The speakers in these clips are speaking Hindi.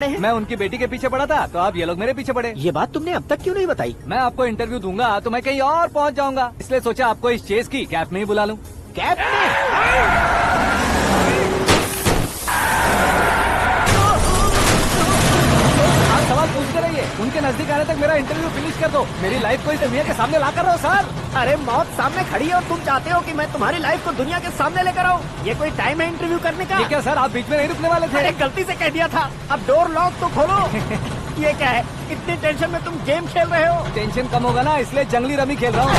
मैं उनकी बेटी के पीछे पड़ा था तो आप ये लोग मेरे पीछे पड़े। ये बात तुमने अब तक क्यों नहीं बताई? मैं आपको इंटरव्यू दूंगा तो मैं कहीं और पहुंच जाऊंगा, इसलिए सोचा आपको इस चेस की कैप में ही बुला लूं। कैप में? आप सवाल पूछते रहिए, उनके नजदीक आने तक मेरा इंटरव्यू फिनिश कर दो। मेरी लाइफ को इस दुनिया के सामने ला कर रहो सर। अरे मौत सामने खड़ी है और तुम चाहते हो कि मैं तुम्हारी लाइफ को दुनिया के सामने लेकर आऊं? ये कोई टाइम है इंटरव्यू करने का? ये क्या सर, आप बीच में नहीं रुकने वाले थे? अरे गलती से कह दिया था, अब डोर लॉक तो खोलो। ये क्या है, इतनी टेंशन में तुम गेम खेल रहे हो? टेंशन कम होगा ना, इसलिए जंगली रमी खेल रहा हूँ।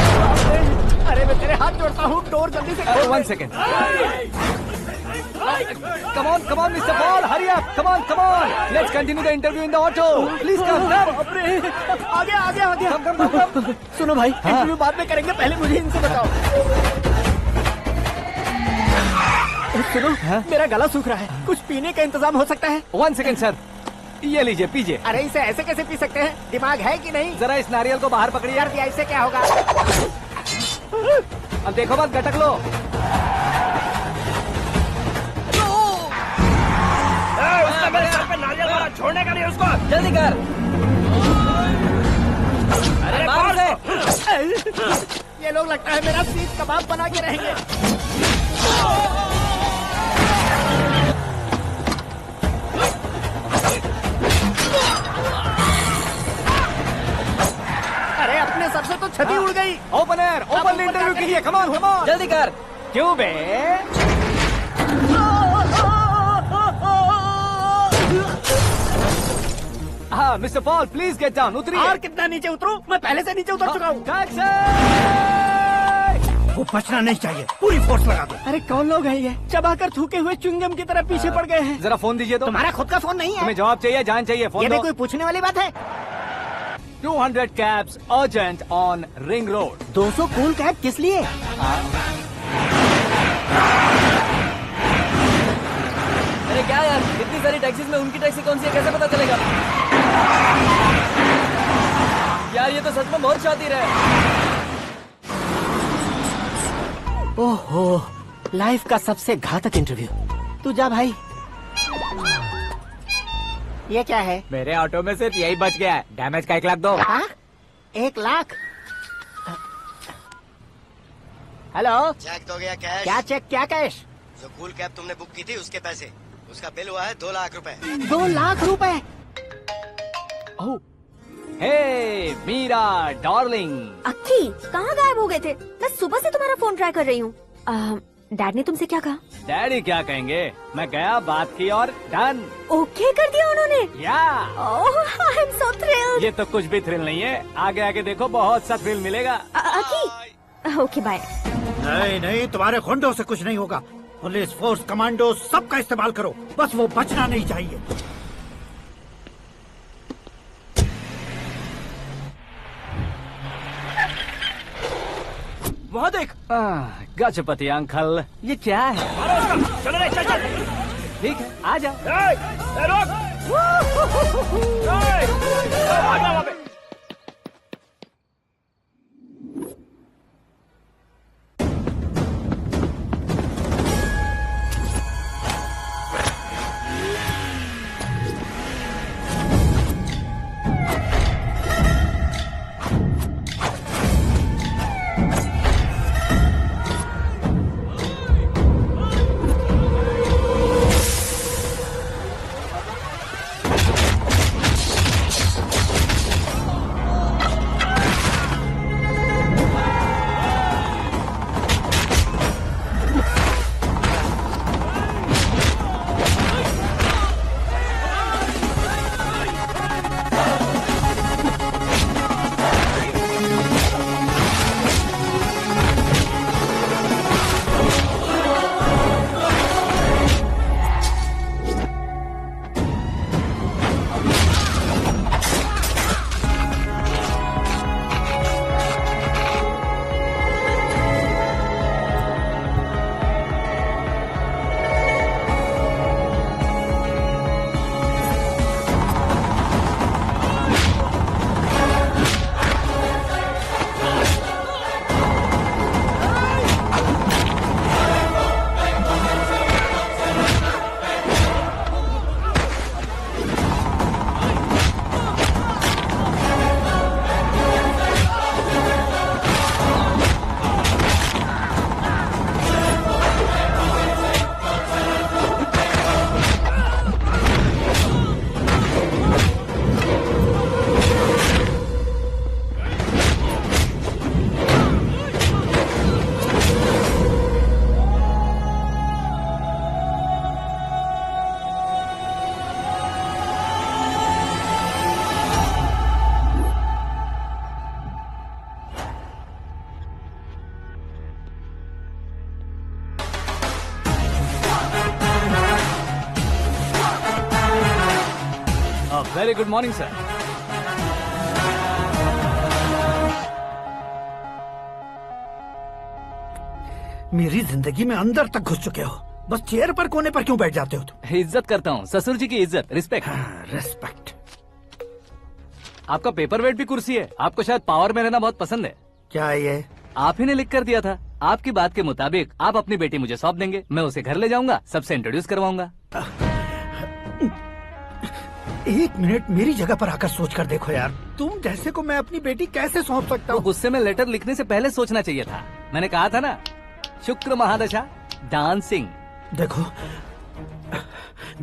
अरे मैं तेरे हाथ जोड़ता हूँ, डोर जल्दी से खोल। 1 second. Come on, Mr. Paul, hurry up! Come on! Let's continue the interview in the auto. Please come. आगे। Come. सुनो भाई, इंटरव्यू बाद में करेंगे, पहले मुझे इनसे बताओ। सुनो, मेरा गला सूख रहा है, कुछ पीने का इंतजाम हो सकता है? 1 सेकेंड सर, ये लीजिए पीजिए। अरे इसे ऐसे कैसे पी सकते हैं, दिमाग है कि नहीं? जरा इस नारियल को बाहर पकड़िए। यार दिया, इससे क्या होगा? अब देखो मत, गटक लो। उसका मेरे सर पे नारियल वाला छोड़ने का नहीं उसको। जल्दी कर। अरे बाहर से। ये लोग लगता है मेरा सीख कबाब बना के रहेंगे। अरे अपने सबसे तो छती उड़ गई। ओपन इंटरव्यू कीजिए। कम ऑन जल्दी कर। क्यों बे? हाँ mister Paul, please get down. उतरिए। और कितना नीचे उतरूं? मैं पहले से नीचे उतर चुका हूँ। वो बचना नहीं चाहिए, पूरी फोर्स लगा दो। अरे कौन लोग हैं ये? चबाकर थूके हुए च्युइंगम की तरह पीछे पड़ गए हैं। जरा फोन दीजिए तो। तुम्हारा खुद का फोन नहीं है? तुम्हें जवाब चाहिए, जान चाहिए, फोन ये दो। भी कोई पूछने वाली बात है? 200 cabs urgent on Ring Road. 200 cool cab किस लिए? अरे क्या यार, इतनी सारी टैक्सीज में उनकी टैक्सी कौन सी है, कैसे पता चलेगा? यार ये तो सच में बहुत शातिर है। ओहो, लाइफ का सबसे घातक इंटरव्यू। तू जा भाई। ये क्या है? मेरे ऑटो में सिर्फ यही बच गया है, डैमेज का 1 लाख दो। हाँ? 1 लाख? हेलो, चेक तो गया कैश। क्या चेक, क्या कैश? जो कूल कैब तुमने बुक की थी उसके पैसे, उसका बिल हुआ है 2 लाख रुपए। 2 लाख रुपए? हे मीरा डार्लिंग। अक्की, कहाँ गायब हो गए थे? मैं सुबह से तुम्हारा फोन ट्राई कर रही हूँ। डैड ने तुमसे क्या कहा? डैडी क्या कहेंगे, मैं गया, बात की और डन। ओके कर दिया उन्होंने? या ओह, आई एम सो थ्रिल्ड। ये तो कुछ भी थ्रिल नहीं है, आगे आगे देखो बहुत सा थ्रिल मिलेगा। अक्की, ओके बाय। नहीं, तुम्हारे गुंडों से कुछ नहीं होगा। पुलिस फोर्स, कमांडो, सबका इस्तेमाल करो, बस वो बचना नहीं चाहिए। वहाँ देख। गजपति अंकल, ये क्या है? चलो रे, चल। ठीक है, आ जाओ। Very good morning sir. मेरी जिंदगी में अंदर तक घुस चुके हो, बस चेयर पर कोने पर क्यों बैठ जाते हो तुम? इज्जत करता हूँ, ससुर जी की इज्जत, रिस्पेक्ट। रेस्पेक्ट। आपका पेपर वेट भी कुर्सी है। आपको शायद पावर में रहना बहुत पसंद है। क्या है ये? आप ही ने लिख कर दिया था। आपकी बात के मुताबिक आप अपनी बेटी मुझे सौंप देंगे, मैं उसे घर ले जाऊंगा, सबसे इंट्रोड्यूस करवाऊंगा। एक मिनट मेरी जगह पर आकर सोच कर देखो यार, तुम जैसे को मैं अपनी बेटी कैसे सौंप सकता तो हूँ? गुस्से में लेटर लिखने से पहले सोचना चाहिए था। मैंने कहा था ना, शुक्र महादशा डांसिंग। देखो,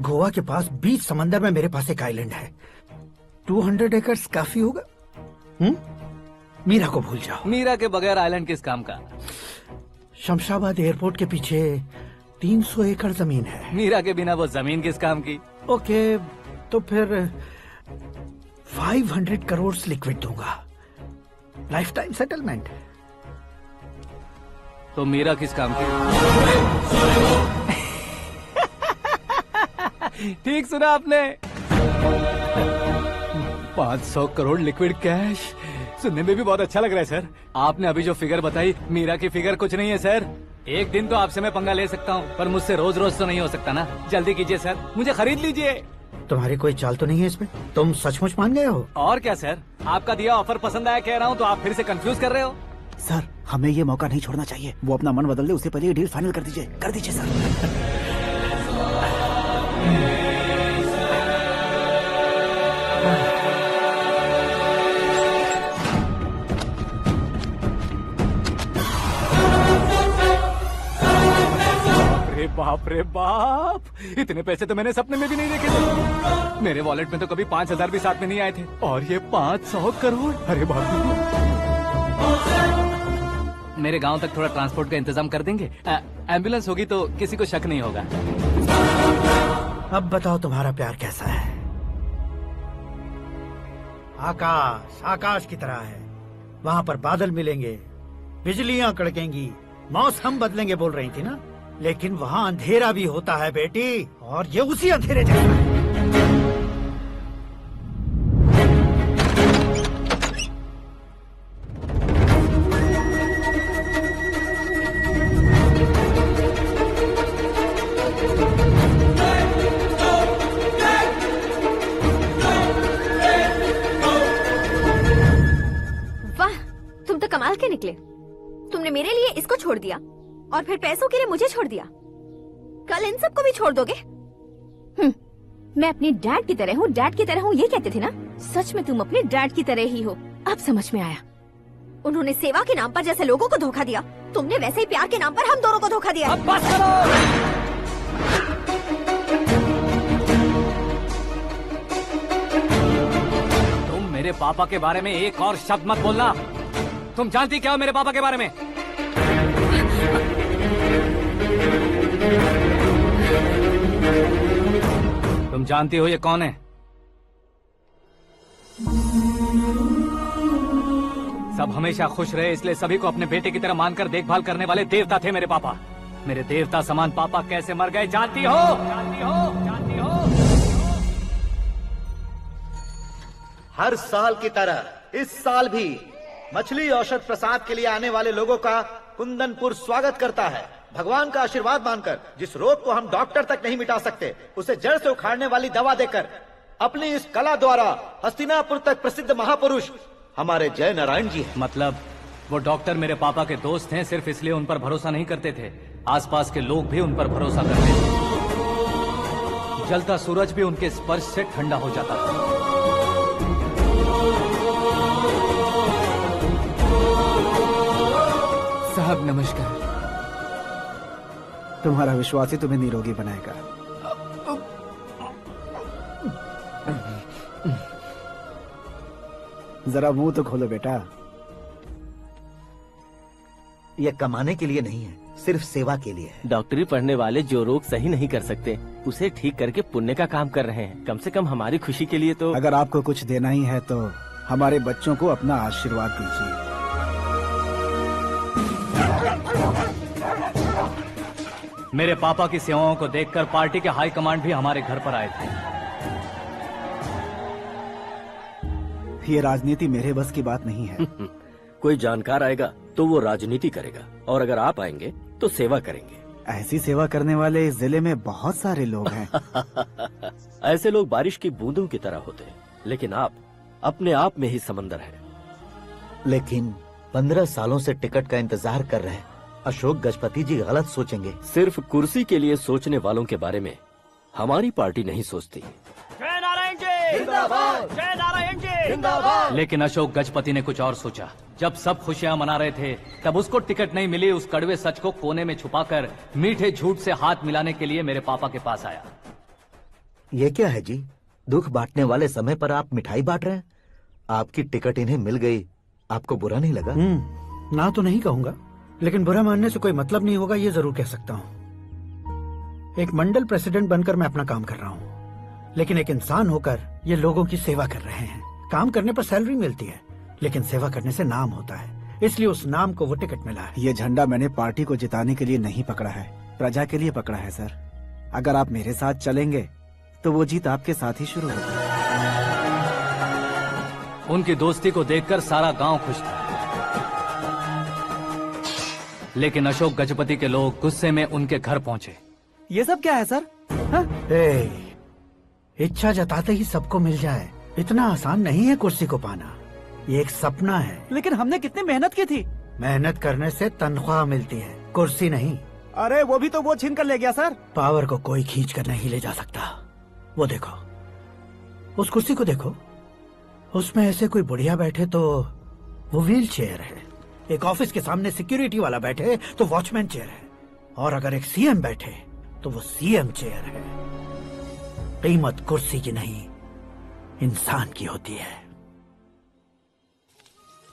गोवा के पास बीच समंदर में मेरे पास एक आइलैंड है। 200 एकर्स काफी होगा। मीरा को भूल जाओ। मीरा के बगैर आइलैंड किस काम का? शमशाबाद एयरपोर्ट के पीछे 300 एकड़ जमीन है। मीरा के बिना वो जमीन किस काम की? ओके, तो फिर 500 करोड़ लिक्विड दूंगा, लाइफ टाइम सेटलमेंट। तो मीरा किस काम की? ठीक सुना आपने। 500 करोड़ लिक्विड कैश, सुनने में भी बहुत अच्छा लग रहा है सर। आपने अभी जो फिगर बताई, मीरा की फिगर कुछ नहीं है सर। एक दिन तो आपसे मैं पंगा ले सकता हूँ, पर मुझसे रोज रोज तो नहीं हो सकता ना। जल्दी कीजिए सर, मुझे खरीद लीजिए। तुम्हारी कोई चाल तो नहीं है इसमें? तुम सचमुच मान गए हो? और क्या सर, आपका दिया ऑफर पसंद आया कह रहा हूँ, तो आप फिर से कंफ्यूज कर रहे हो। सर, हमें ये मौका नहीं छोड़ना चाहिए। वो अपना मन बदल दे, उससे पहले ये डील फाइनल कर दीजिए। कर दीजिए सर। अरे बाप रे बाप, इतने पैसे तो मैंने सपने में भी नहीं देखे थे। मेरे वॉलेट में तो कभी 5,000 भी साथ में नहीं आए थे, और ये 500 करोड़। अरे बाप रे। मेरे गांव तक थोड़ा ट्रांसपोर्ट का इंतजाम कर देंगे? एम्बुलेंस होगी तो किसी को शक नहीं होगा। अब बताओ तुम्हारा प्यार कैसा है? आकाश आकाश की तरह है, वहाँ पर बादल मिलेंगे, बिजलियां कड़केंगी, मौसम बदलेंगे बोल रही थी ना। लेकिन वहाँ अंधेरा भी होता है बेटी, और ये उसी अंधेरे जैसा है। वाह, तुम तो कमाल के निकले। तुमने मेरे लिए इसको छोड़ दिया और फिर पैसों के लिए मुझे छोड़ दिया। कल इन सबको भी छोड़ दोगे? मैं अपने डैड की तरह हूँ, डैड की तरह हूँ, ये कहते थे ना। सच में तुम अपने डैड की तरह ही हो। अब समझ में आया। उन्होंने सेवा के नाम पर जैसे लोगों को धोखा दिया, तुमने वैसे ही प्यार के नाम पर हम दोनों को धोखा दिया। अब बस करो। तुम मेरे पापा के बारे में एक और शब्द मत बोलना। तुम जानती क्या हो मेरे पापा के बारे में? तुम जानती हो ये कौन है? सब हमेशा खुश रहे, इसलिए सभी को अपने बेटे की तरह मानकर देखभाल करने वाले देवता थे मेरे पापा। मेरे देवता समान पापा कैसे मर गए जानती हो? जानती हो? जानती हो? हर साल की तरह इस साल भी मछली औषध प्रसाद के लिए आने वाले लोगों का कुंदनपुर स्वागत करता है। भगवान का आशीर्वाद मानकर जिस रोग को हम डॉक्टर तक नहीं मिटा सकते, उसे जड़ से उखाड़ने वाली दवा देकर अपनी इस कला द्वारा हस्तिनापुर तक प्रसिद्ध महापुरुष हमारे जय नारायण जी हैं। मतलब वो डॉक्टर मेरे पापा के दोस्त हैं, सिर्फ इसलिए उन पर भरोसा नहीं करते थे, आसपास के लोग भी उन पर भरोसा करते थे। जलता सूरज भी उनके स्पर्श से ठंडा हो जाता था। साहब नमस्कार। तुम्हारा विश्वास ही तुम्हें निरोगी बनाएगा। जरा मुंह तो खोलो बेटा। यह कमाने के लिए नहीं है, सिर्फ सेवा के लिए है। डॉक्टरी पढ़ने वाले जो रोग सही नहीं कर सकते, उसे ठीक करके पुण्य का काम कर रहे हैं। कम से कम हमारी खुशी के लिए तो। अगर आपको कुछ देना ही है तो हमारे बच्चों को अपना आशीर्वाद दीजिए। मेरे पापा की सेवाओं को देखकर पार्टी के हाई कमांड भी हमारे घर पर आए थे। ये राजनीति मेरे बस की बात नहीं है। कोई जानकार आएगा तो वो राजनीति करेगा, और अगर आप आएंगे तो सेवा करेंगे। ऐसी सेवा करने वाले इस जिले में बहुत सारे लोग हैं। ऐसे लोग बारिश की बूंदों की तरह होते हैं, लेकिन आप अपने आप में ही समंदर हैं। लेकिन 15 सालों से टिकट का इंतजार कर रहे अशोक गजपति जी गलत सोचेंगे। सिर्फ कुर्सी के लिए सोचने वालों के बारे में हमारी पार्टी नहीं सोचती। जय नारायण जी जिंदाबाद, जय नारायण जी जिंदाबाद। लेकिन अशोक गजपति ने कुछ और सोचा। जब सब खुशियां मना रहे थे तब उसको टिकट नहीं मिली। उस कड़वे सच को कोने में छुपाकर मीठे झूठ से हाथ मिलाने के लिए मेरे पापा के पास आया। ये क्या है जी? दुख बांटने वाले समय पर आप मिठाई बांट रहे हैं। आपकी टिकट इन्हें मिल गई, आपको बुरा नहीं लगा? ना तो नहीं कहूंगा, लेकिन बुरा मानने से कोई मतलब नहीं होगा, ये जरूर कह सकता हूँ। एक मंडल प्रेसिडेंट बनकर मैं अपना काम कर रहा हूँ, लेकिन एक इंसान होकर ये लोगों की सेवा कर रहे हैं। काम करने पर सैलरी मिलती है, लेकिन सेवा करने से नाम होता है, इसलिए उस नाम को वो टिकट मिला है। ये झंडा मैंने पार्टी को जिताने के लिए नहीं पकड़ा है, प्रजा के लिए पकड़ा है सर। अगर आप मेरे साथ चलेंगे तो वो जीत आपके साथ ही शुरू होगी। उनकी दोस्ती को देखकर सारा गांव खुश था, लेकिन अशोक गजपति के लोग गुस्से में उनके घर पहुंचे। ये सब क्या है सर? इच्छा जताते ही सबको मिल जाए, इतना आसान नहीं है कुर्सी को पाना। ये एक सपना है। लेकिन हमने कितनी मेहनत की थी। मेहनत करने से तनख्वाह मिलती है, कुर्सी नहीं। अरे वो भी तो वो छीन कर ले गया सर। पावर को कोई खींच कर नहीं ले जा सकता। वो देखो, उस कुर्सी को देखो, उसमें ऐसे कोई बुढ़िया बैठे तो वो व्हील चेयर है। एक ऑफिस के सामने सिक्योरिटी वाला बैठे तो वॉचमैन चेयर है, और अगर एक सीएम बैठे तो वो सीएम चेयर है। कीमत कुर्सी की नहीं, इंसान की होती है।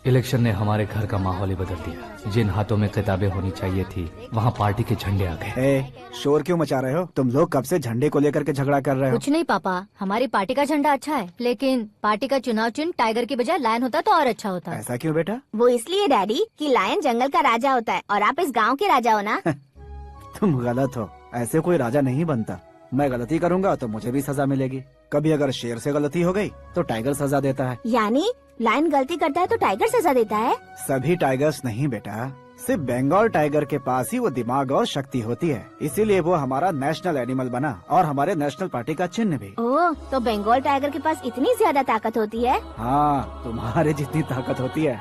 इलेक्शन ने हमारे घर का माहौल ही बदल दिया। जिन हाथों में किताबें होनी चाहिए थी, वहाँ पार्टी के झंडे आ गए। शोर क्यों मचा रहे हो? तुम लोग कब से झंडे को लेकर के झगड़ा कर रहे हो? कुछ नहीं पापा, हमारी पार्टी का झंडा अच्छा है, लेकिन पार्टी का चुनाव चिन्ह टाइगर की बजाय लायन होता तो और अच्छा होता। ऐसा क्यों बेटा? वो इसलिए डैडी कि लायन जंगल का राजा होता है और आप इस गांव के राजा हो ना। तुम गलत हो, ऐसे कोई राजा नहीं बनता। मैं गलती करूंगा तो मुझे भी सजा मिलेगी। कभी अगर शेर से गलती हो गई तो टाइगर सजा देता है। यानी लायन गलती करता है तो टाइगर सजा देता है? सभी टाइगर्स नहीं बेटा, सिर्फ बंगाल टाइगर के पास ही वो दिमाग और शक्ति होती है, इसीलिए वो हमारा नेशनल एनिमल बना और हमारे नेशनल पार्टी का चिन्ह भी। ओह, तो बंगाल टाइगर के पास इतनी ज्यादा ताकत होती है? हाँ, तुम्हारे जितनी ताकत होती है।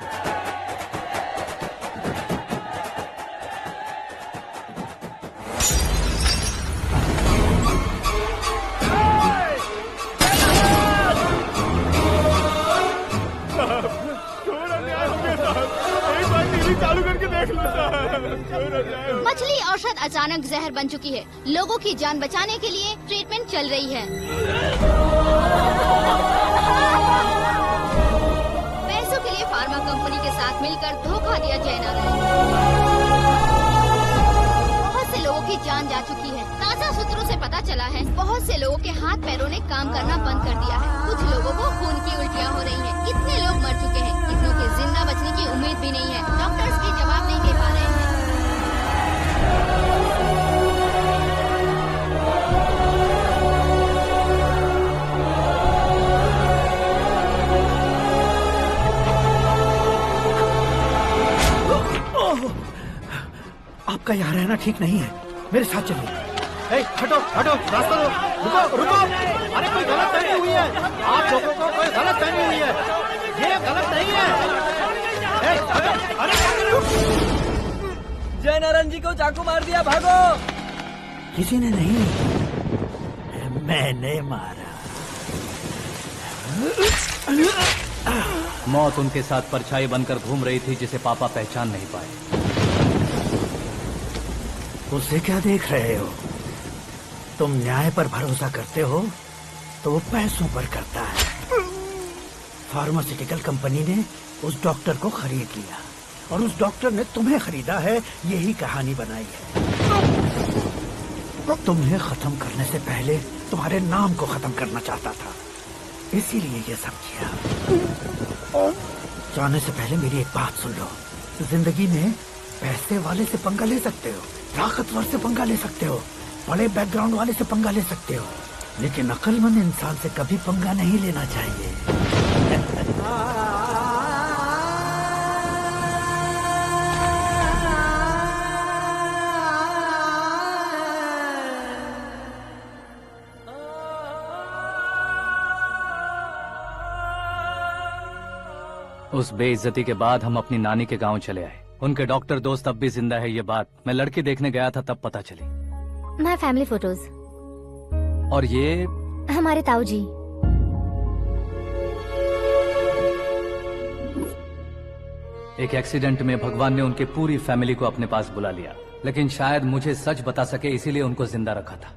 मछली औषध अचानक जहर बन चुकी है। लोगों की जान बचाने के लिए ट्रीटमेंट चल रही है। पैसों के लिए फार्मा कंपनी के साथ मिलकर धोखा दिया जैना। बहुत से लोगों की जान जा चुकी है। ताज़ा सूत्रों से पता चला है बहुत से लोगों के हाथ पैरों ने काम करना बंद कर दिया है। कुछ लोगों को खून की उल्टियाँ हो रही हैं। कितने लोग मर चुके हैं, कितनों के जिंदा बचने की उम्मीद भी नहीं है। डॉक्टर्स भी जवाब नहीं दे पा रहे हैं। आपका यहाँ रहना ठीक नहीं है, मेरे साथ चलिए। हटो हटो, रास्ता दो। रुको रुको, अरे कोई गलत फहमी हुई है। आप लोगों को कोई गलत फहमी हुई है, ये गलत नहीं है। हटो, अरे जय नारायण जी को चाकू मार दिया, भागो। किसी ने नहीं, मैंने मारा। मौत उनके साथ परछाई बनकर घूम रही थी, जिसे पापा पहचान नहीं पाए। उसे क्या देख रहे हो? तुम न्याय पर भरोसा करते हो तो वो पैसों पर करता है। फार्मास्यूटिकल कंपनी ने उस डॉक्टर को खरीद लिया और उस डॉक्टर ने तुम्हें खरीदा है, यही कहानी बनाई है। तुम्हें खत्म करने से पहले तुम्हारे नाम को खत्म करना चाहता था, इसीलिए ये सब किया। जाने से पहले मेरी एक बात सुन लो। जिंदगी में पैसे वाले से पंगा ले सकते हो, ताकतवर से पंगा ले सकते हो, बड़े बैकग्राउंड वाले से पंगा ले सकते हो, लेकिन अक्लमंद इंसान से कभी पंगा नहीं लेना चाहिए। उस बेइज्जती के बाद हम अपनी नानी के गांव चले आए। उनके डॉक्टर दोस्त अब भी जिंदा है, ये बात मैं लड़की देखने गया था तब पता चली। My family photos. और ये हमारे ताऊ जी। एक एक्सीडेंट में भगवान ने उनकी पूरी फैमिली को अपने पास बुला लिया, लेकिन शायद मुझे सच बता सके इसीलिए उनको जिंदा रखा था।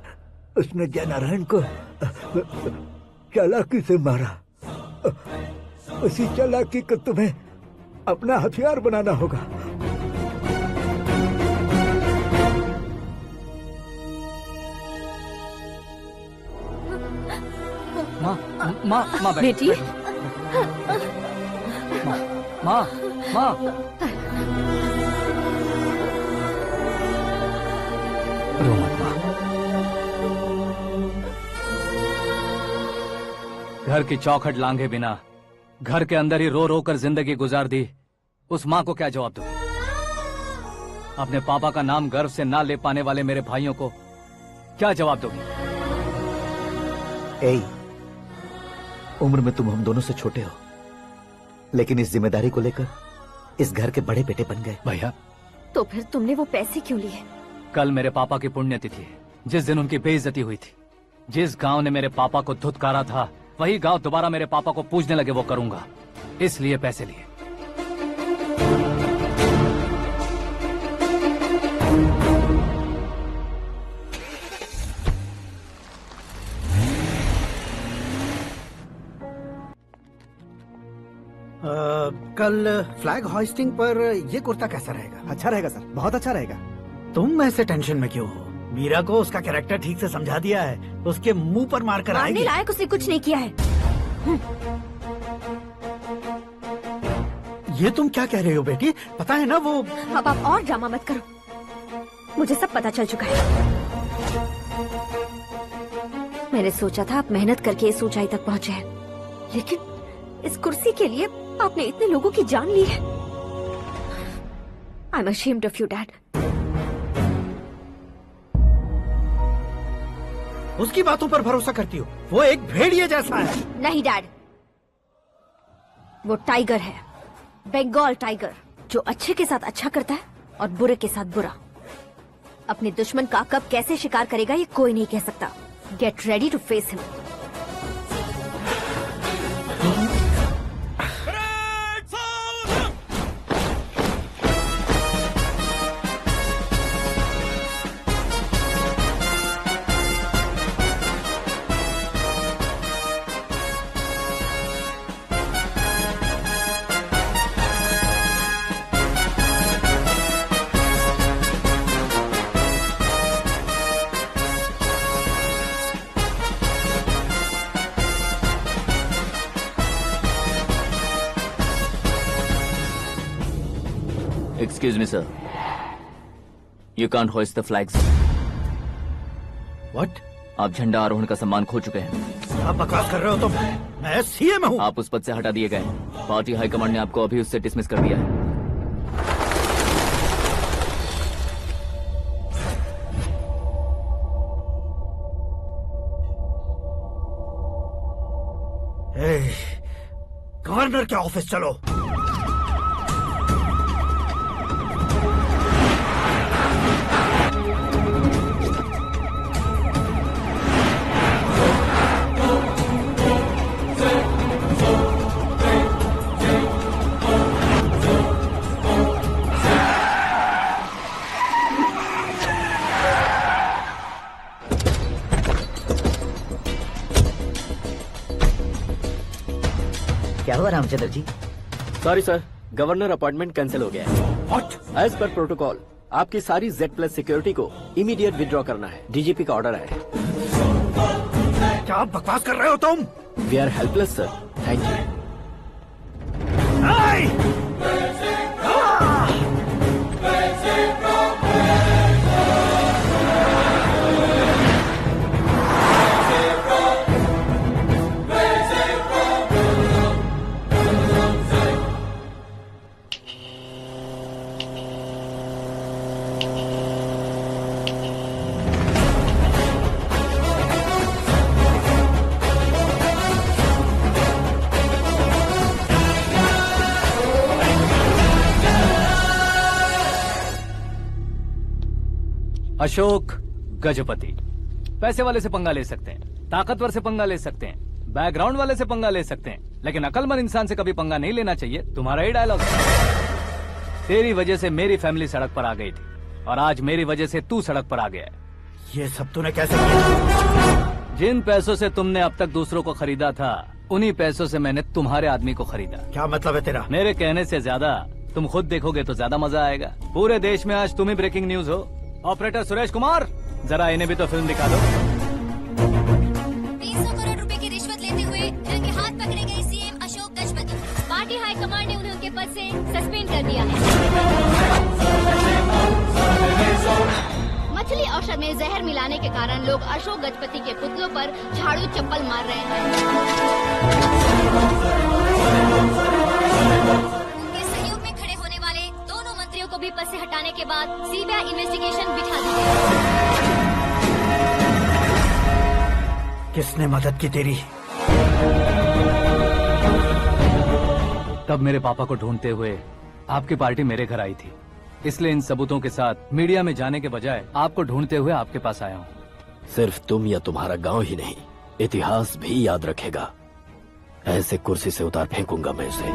उसने जयनारायण को चालाकी से मारा। उसी चालाकी को तुम्हें अपना हथियार बनाना होगा। माँ बेटी। माँ रो मत माँ। घर की चौखट लांघे बिना घर के अंदर ही रो रो कर जिंदगी गुजार दी उस माँ को क्या जवाब दूं? अपने पापा का नाम गर्व से ना ले पाने वाले मेरे भाइयों को क्या जवाब दोगी? उम्र में तुम हम दोनों से छोटे हो, लेकिन इस जिम्मेदारी को लेकर इस घर के बड़े बेटे बन गए। भैया, तो फिर तुमने वो पैसे क्यों लिए? कल मेरे पापा की पुण्यतिथि है, जिस दिन उनकी बेइज्जती हुई थी। जिस गांव ने मेरे पापा को धुतकारा था वही गांव दोबारा मेरे पापा को पूजने लगे, वो करूंगा, इसलिए पैसे लिए। कल फ्लैग होइस्टिंग पर ये कुर्ता कैसा रहेगा? अच्छा रहेगा सर, बहुत अच्छा रहेगा। तुम ऐसे टेंशन में क्यों हो? मीरा को उसका कैरेक्टर ठीक से समझा दिया है, उसके मुंह पर मारकर मारने आएगी। लायक उसने कुछ नहीं किया है। ये तुम क्या कह रहे हो बेटी? पता है ना वो। अब आप और ड्रामा मत करो, मुझे सब पता चल चुका है। मैंने सोचा था आप मेहनत करके इस ऊंचाई तक पहुंचे हैं, लेकिन इस कुर्सी के लिए आपने इतने लोगों की जान ली है। I am ashamed of you, Dad. उसकी बातों पर भरोसा करती हो? वो एक भेड़िए जैसा है। नहीं डैड, वो टाइगर है, बंगाल टाइगर, जो अच्छे के साथ अच्छा करता है और बुरे के साथ बुरा। अपने दुश्मन का कब कैसे शिकार करेगा ये कोई नहीं कह सकता। Get ready to face him. Excuse me, sir. You can't hoist the flags. What? आप झंडा आरोहण का सम्मान खो चुके हैं। आप बकवास कर रहे हो तुम? मैं सीएम हूँ। आप उस पद से हटा दिए गए। पार्टी हाईकमांड ने आपको अभी उससे डिसमिस कर दिया है। गवर्नर के ऑफिस चलो। क्या हुआ Ramchandra ji? Sorry sir, governor appointment cancel हो गया है। What? एज पर प्रोटोकॉल आपकी सारी Z+ सिक्योरिटी को इमीडिएट विड्रॉ करना है। डीजीपी का ऑर्डर है। क्या आप बकवास कर रहे हो तुम? We are helpless sir, thank you. Ashok Gajapati. पैसे वाले से पंगा ले सकते हैं, ताकतवर से पंगा ले सकते हैं, बैकग्राउंड वाले से पंगा ले सकते हैं, लेकिन अकलमंद इंसान से कभी पंगा नहीं लेना चाहिए। तुम्हारा ही डायलॉग। तेरी वजह से मेरी फैमिली सड़क पर आ गई थी और आज मेरी वजह से तू सड़क पर आ गया है। ये सब तूने कैसे किया? जिन पैसों से तुमने अब तक दूसरों को खरीदा था, उन्हीं पैसों से मैंने तुम्हारे आदमी को खरीदा। क्या मतलब है तेरा? मेरे कहने से ज्यादा तुम खुद देखोगे तो ज्यादा मजा आएगा। पूरे देश में आज तुम ही ब्रेकिंग न्यूज हो। ऑपरेटर सुरेश कुमार, जरा इन्हें भी तो फिल्म दिखा दो। 300 करोड़ रुपए की रिश्वत लेते हुए इनके हाथ पकड़े गए CM Ashok Gajapati. Party high command ने उन्हें उनके पद से सस्पेंड कर दिया है। मछली औषध में जहर मिलाने के कारण लोग अशोक गजपति के पुतलों पर झाड़ू चप्पल मार रहे हैं। उनके सहयोग में खड़े होने वाले दोनों मंत्रियों को भी पद से हटाने के बाद सीबीआई इन्वेस्टिगेशन बिठा दी गई। किसने मदद की तेरी? तब मेरे पापा को ढूंढते हुए आपकी पार्टी मेरे घर आई थी, इसलिए इन सबूतों के साथ मीडिया में जाने के बजाय आपको ढूंढते हुए आपके पास आया हूँ। सिर्फ तुम या तुम्हारा गांव ही नहीं, इतिहास भी याद रखेगा। ऐसे कुर्सी से उतार फेंकूंगा मैं उसे।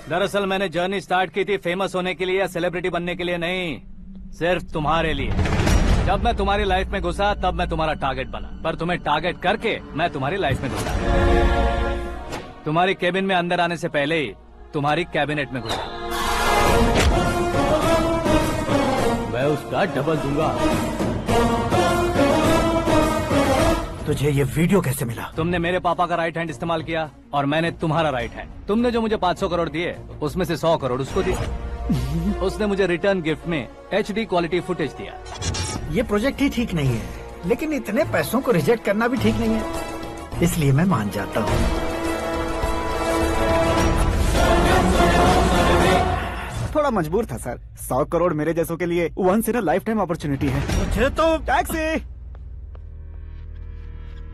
दरअसल मैंने जर्नी स्टार्ट की थी फेमस होने के लिए या सेलिब्रिटी बनने के लिए नहीं, सिर्फ तुम्हारे लिए। जब मैं तुम्हारी लाइफ में घुसा तब मैं तुम्हारा टारगेट बना, पर तुम्हें टारगेट करके मैं तुम्हारी लाइफ में घुसा। तुम्हारी केबिन में अंदर आने से पहले ही तुम्हारी कैबिनेट में घुसा। मैं उसका डबल दूंगा। तुझे ये वीडियो कैसे मिला? तुमने मेरे पापा का राइट हैंड इस्तेमाल किया और मैंने तुम्हारा राइट हैंड। तुमने जो मुझे 500 करोड़ दिए उसमें से 100 करोड़ उसको दिए। उसने मुझे रिटर्न गिफ्ट में HD क्वालिटी फुटेज दिया। ये प्रोजेक्ट ही ठीक नहीं है, लेकिन इतने पैसों को रिजेक्ट करना भी ठीक नहीं है, इसलिए मैं मान जाता हूँ। थोड़ा मजबूर था सर। 100 करोड़ मेरे जैसों के लिए once in a lifetime opportunity है। मुझे तो टैक्सी।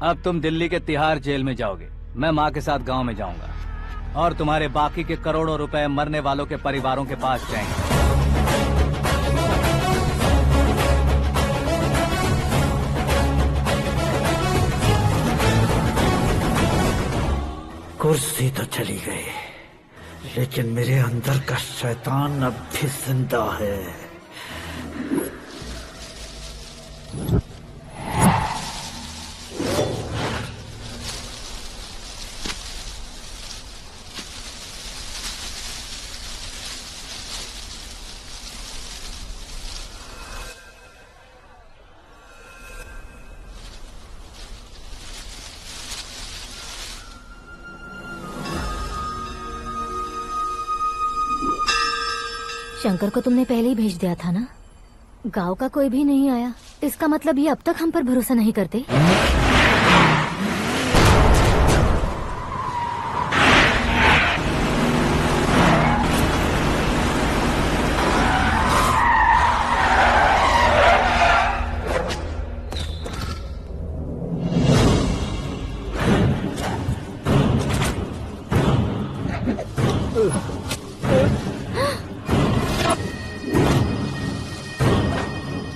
अब तुम दिल्ली के तिहाड़ जेल में जाओगे, मैं माँ के साथ गांव में जाऊंगा और तुम्हारे बाकी के करोड़ों रुपए मरने वालों के परिवारों के पास जाएंगे। कुर्सी तो चली गई, लेकिन मेरे अंदर का शैतान अब भी जिंदा है। शंकर को तुमने पहले ही भेज दिया था ना? गांव का कोई भी नहीं आया, इसका मतलब ये अब तक हम पर भरोसा नहीं करते।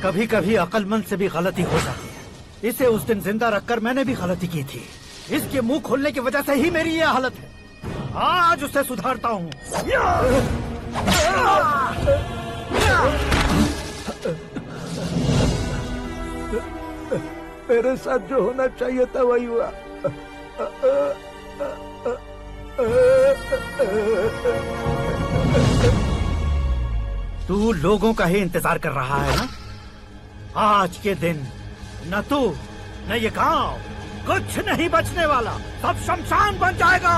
कभी कभी अक्लमंद से भी गलती हो जाती है। इसे उस दिन जिंदा रखकर मैंने भी गलती की थी। इसके मुंह खोलने की वजह से ही मेरी ये हालत है। आज उसे सुधारता हूँ। मेरे साथ जो होना चाहिए था वही हुआ। तू लोगों का ही इंतजार कर रहा है ना? आज के दिन न तू न ये गांव कुछ नहीं बचने वाला, सब शमशान बन जाएगा।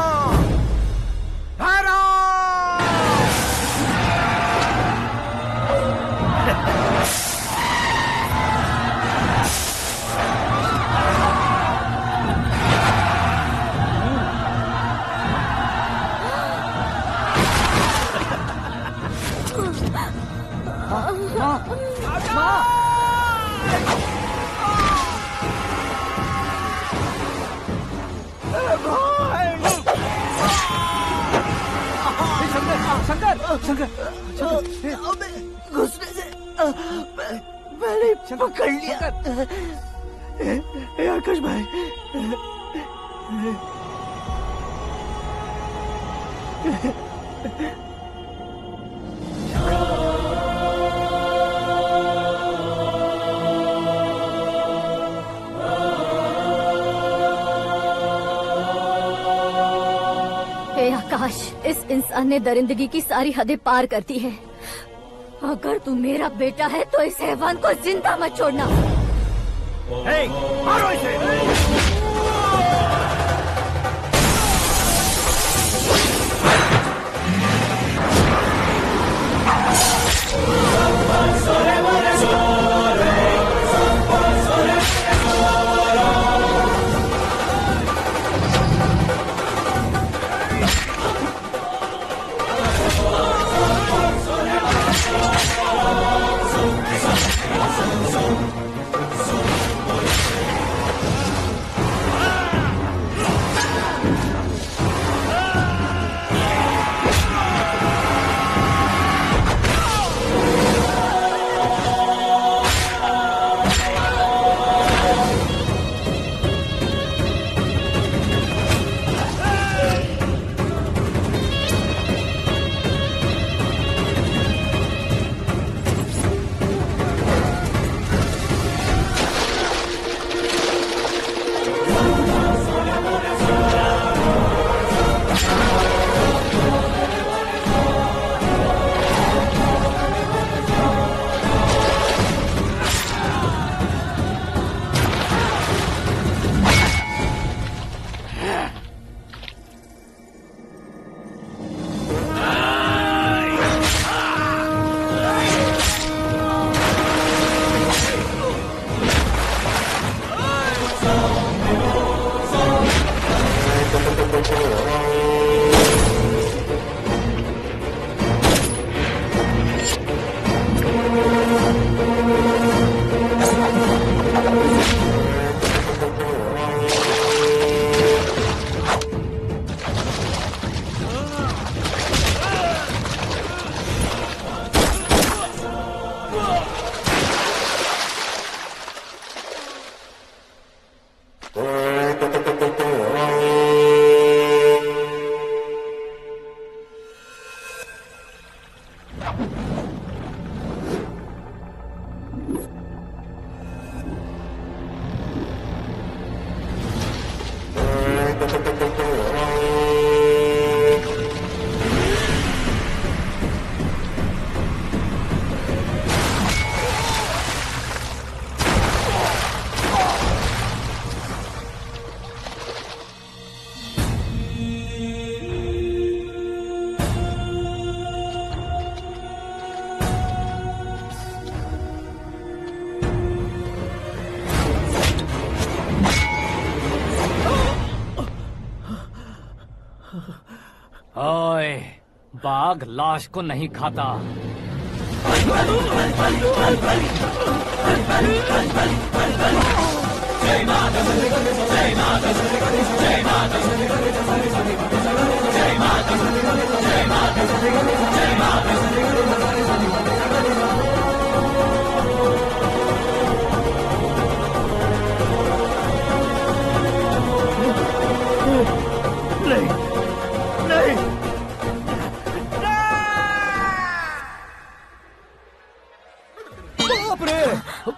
शंकर, घुसने से पहले पकड़ लिया। आकाश भाई, आकाश, इस इंसान ने दरिंदगी की सारी हदें पार कर दी है। अगर तू मेरा बेटा है तो इस हैवान को जिंदा मत छोड़ना। मारो इसे। ओए, बाघ लाश को नहीं खाता।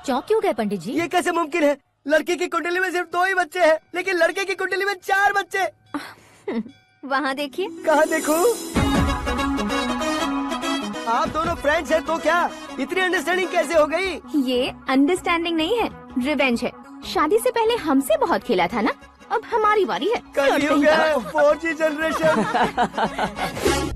चौंक क्यों गए पंडित जी? ये कैसे मुमकिन है? लड़की की कुंडली में सिर्फ 2 ही बच्चे हैं, लेकिन लड़के की कुंडली में 4 बच्चे। वहाँ देखिए। कहाँ देखूं? आप दोनों फ्रेंड्स हैं तो क्या? इतनी अंडरस्टैंडिंग कैसे हो गई? ये अंडरस्टैंडिंग नहीं है, रिवेंज है। शादी से पहले हमसे बहुत खेला था ना, अब हमारी बारी है। कलयुग है, 4G जनरेशन।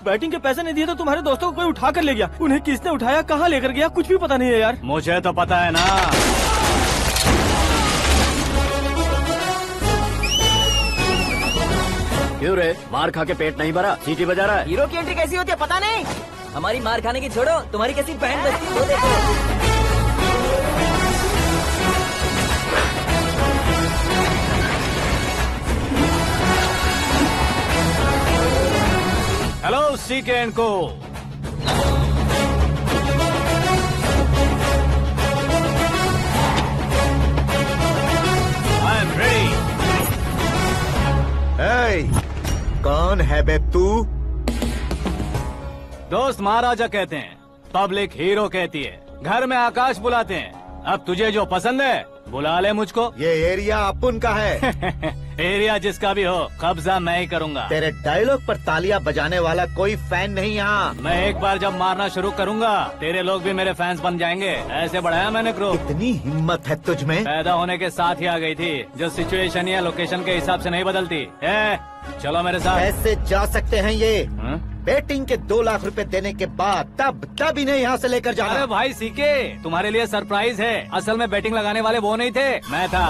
बैटिंग के पैसे नहीं दिए तो तुम्हारे दोस्तों को कोई उठा कर ले गया। उन्हें किसने उठाया, कहाँ लेकर गया, कुछ भी पता नहीं है यार। मुझे तो पता है ना। क्यों रे, मार खा के पेट नहीं भरा, सीटी बजा रहा है? हीरो की एंट्री कैसी होती है पता नहीं। हमारी मार खाने की छोड़ो, तुम्हारी कैसी बैंड बजती है वो देखो। हेलो सीके एंड को। I am ready. कौन है बे तू? दोस्त महाराजा कहते हैं, पब्लिक हीरो कहती है, घर में आकाश बुलाते हैं। अब तुझे जो पसंद है बुला ले मुझको। ये एरिया अपुन का है। एरिया जिसका भी हो, कब्जा मैं ही करूंगा। तेरे डायलॉग पर तालियां बजाने वाला कोई फैन नहीं यहाँ। मैं एक बार जब मारना शुरू करूंगा, तेरे लोग भी मेरे फैंस बन जाएंगे। ऐसे बढ़ाया मैंने ग्रुप। इतनी हिम्मत है तुझ में? पैदा होने के साथ ही आ गई थी, जो सिचुएशन या लोकेशन के हिसाब से नहीं बदलती। चलो मेरे साथ। कैसे जा सकते हैं ये? बेटिंग के 2 लाख रुपए देने के बाद तब इन्हें यहाँ से लेकर जाना। अरे भाई सीके, तुम्हारे लिए सरप्राइज है। असल में बैटिंग लगाने वाले वो नहीं थे, मैं था।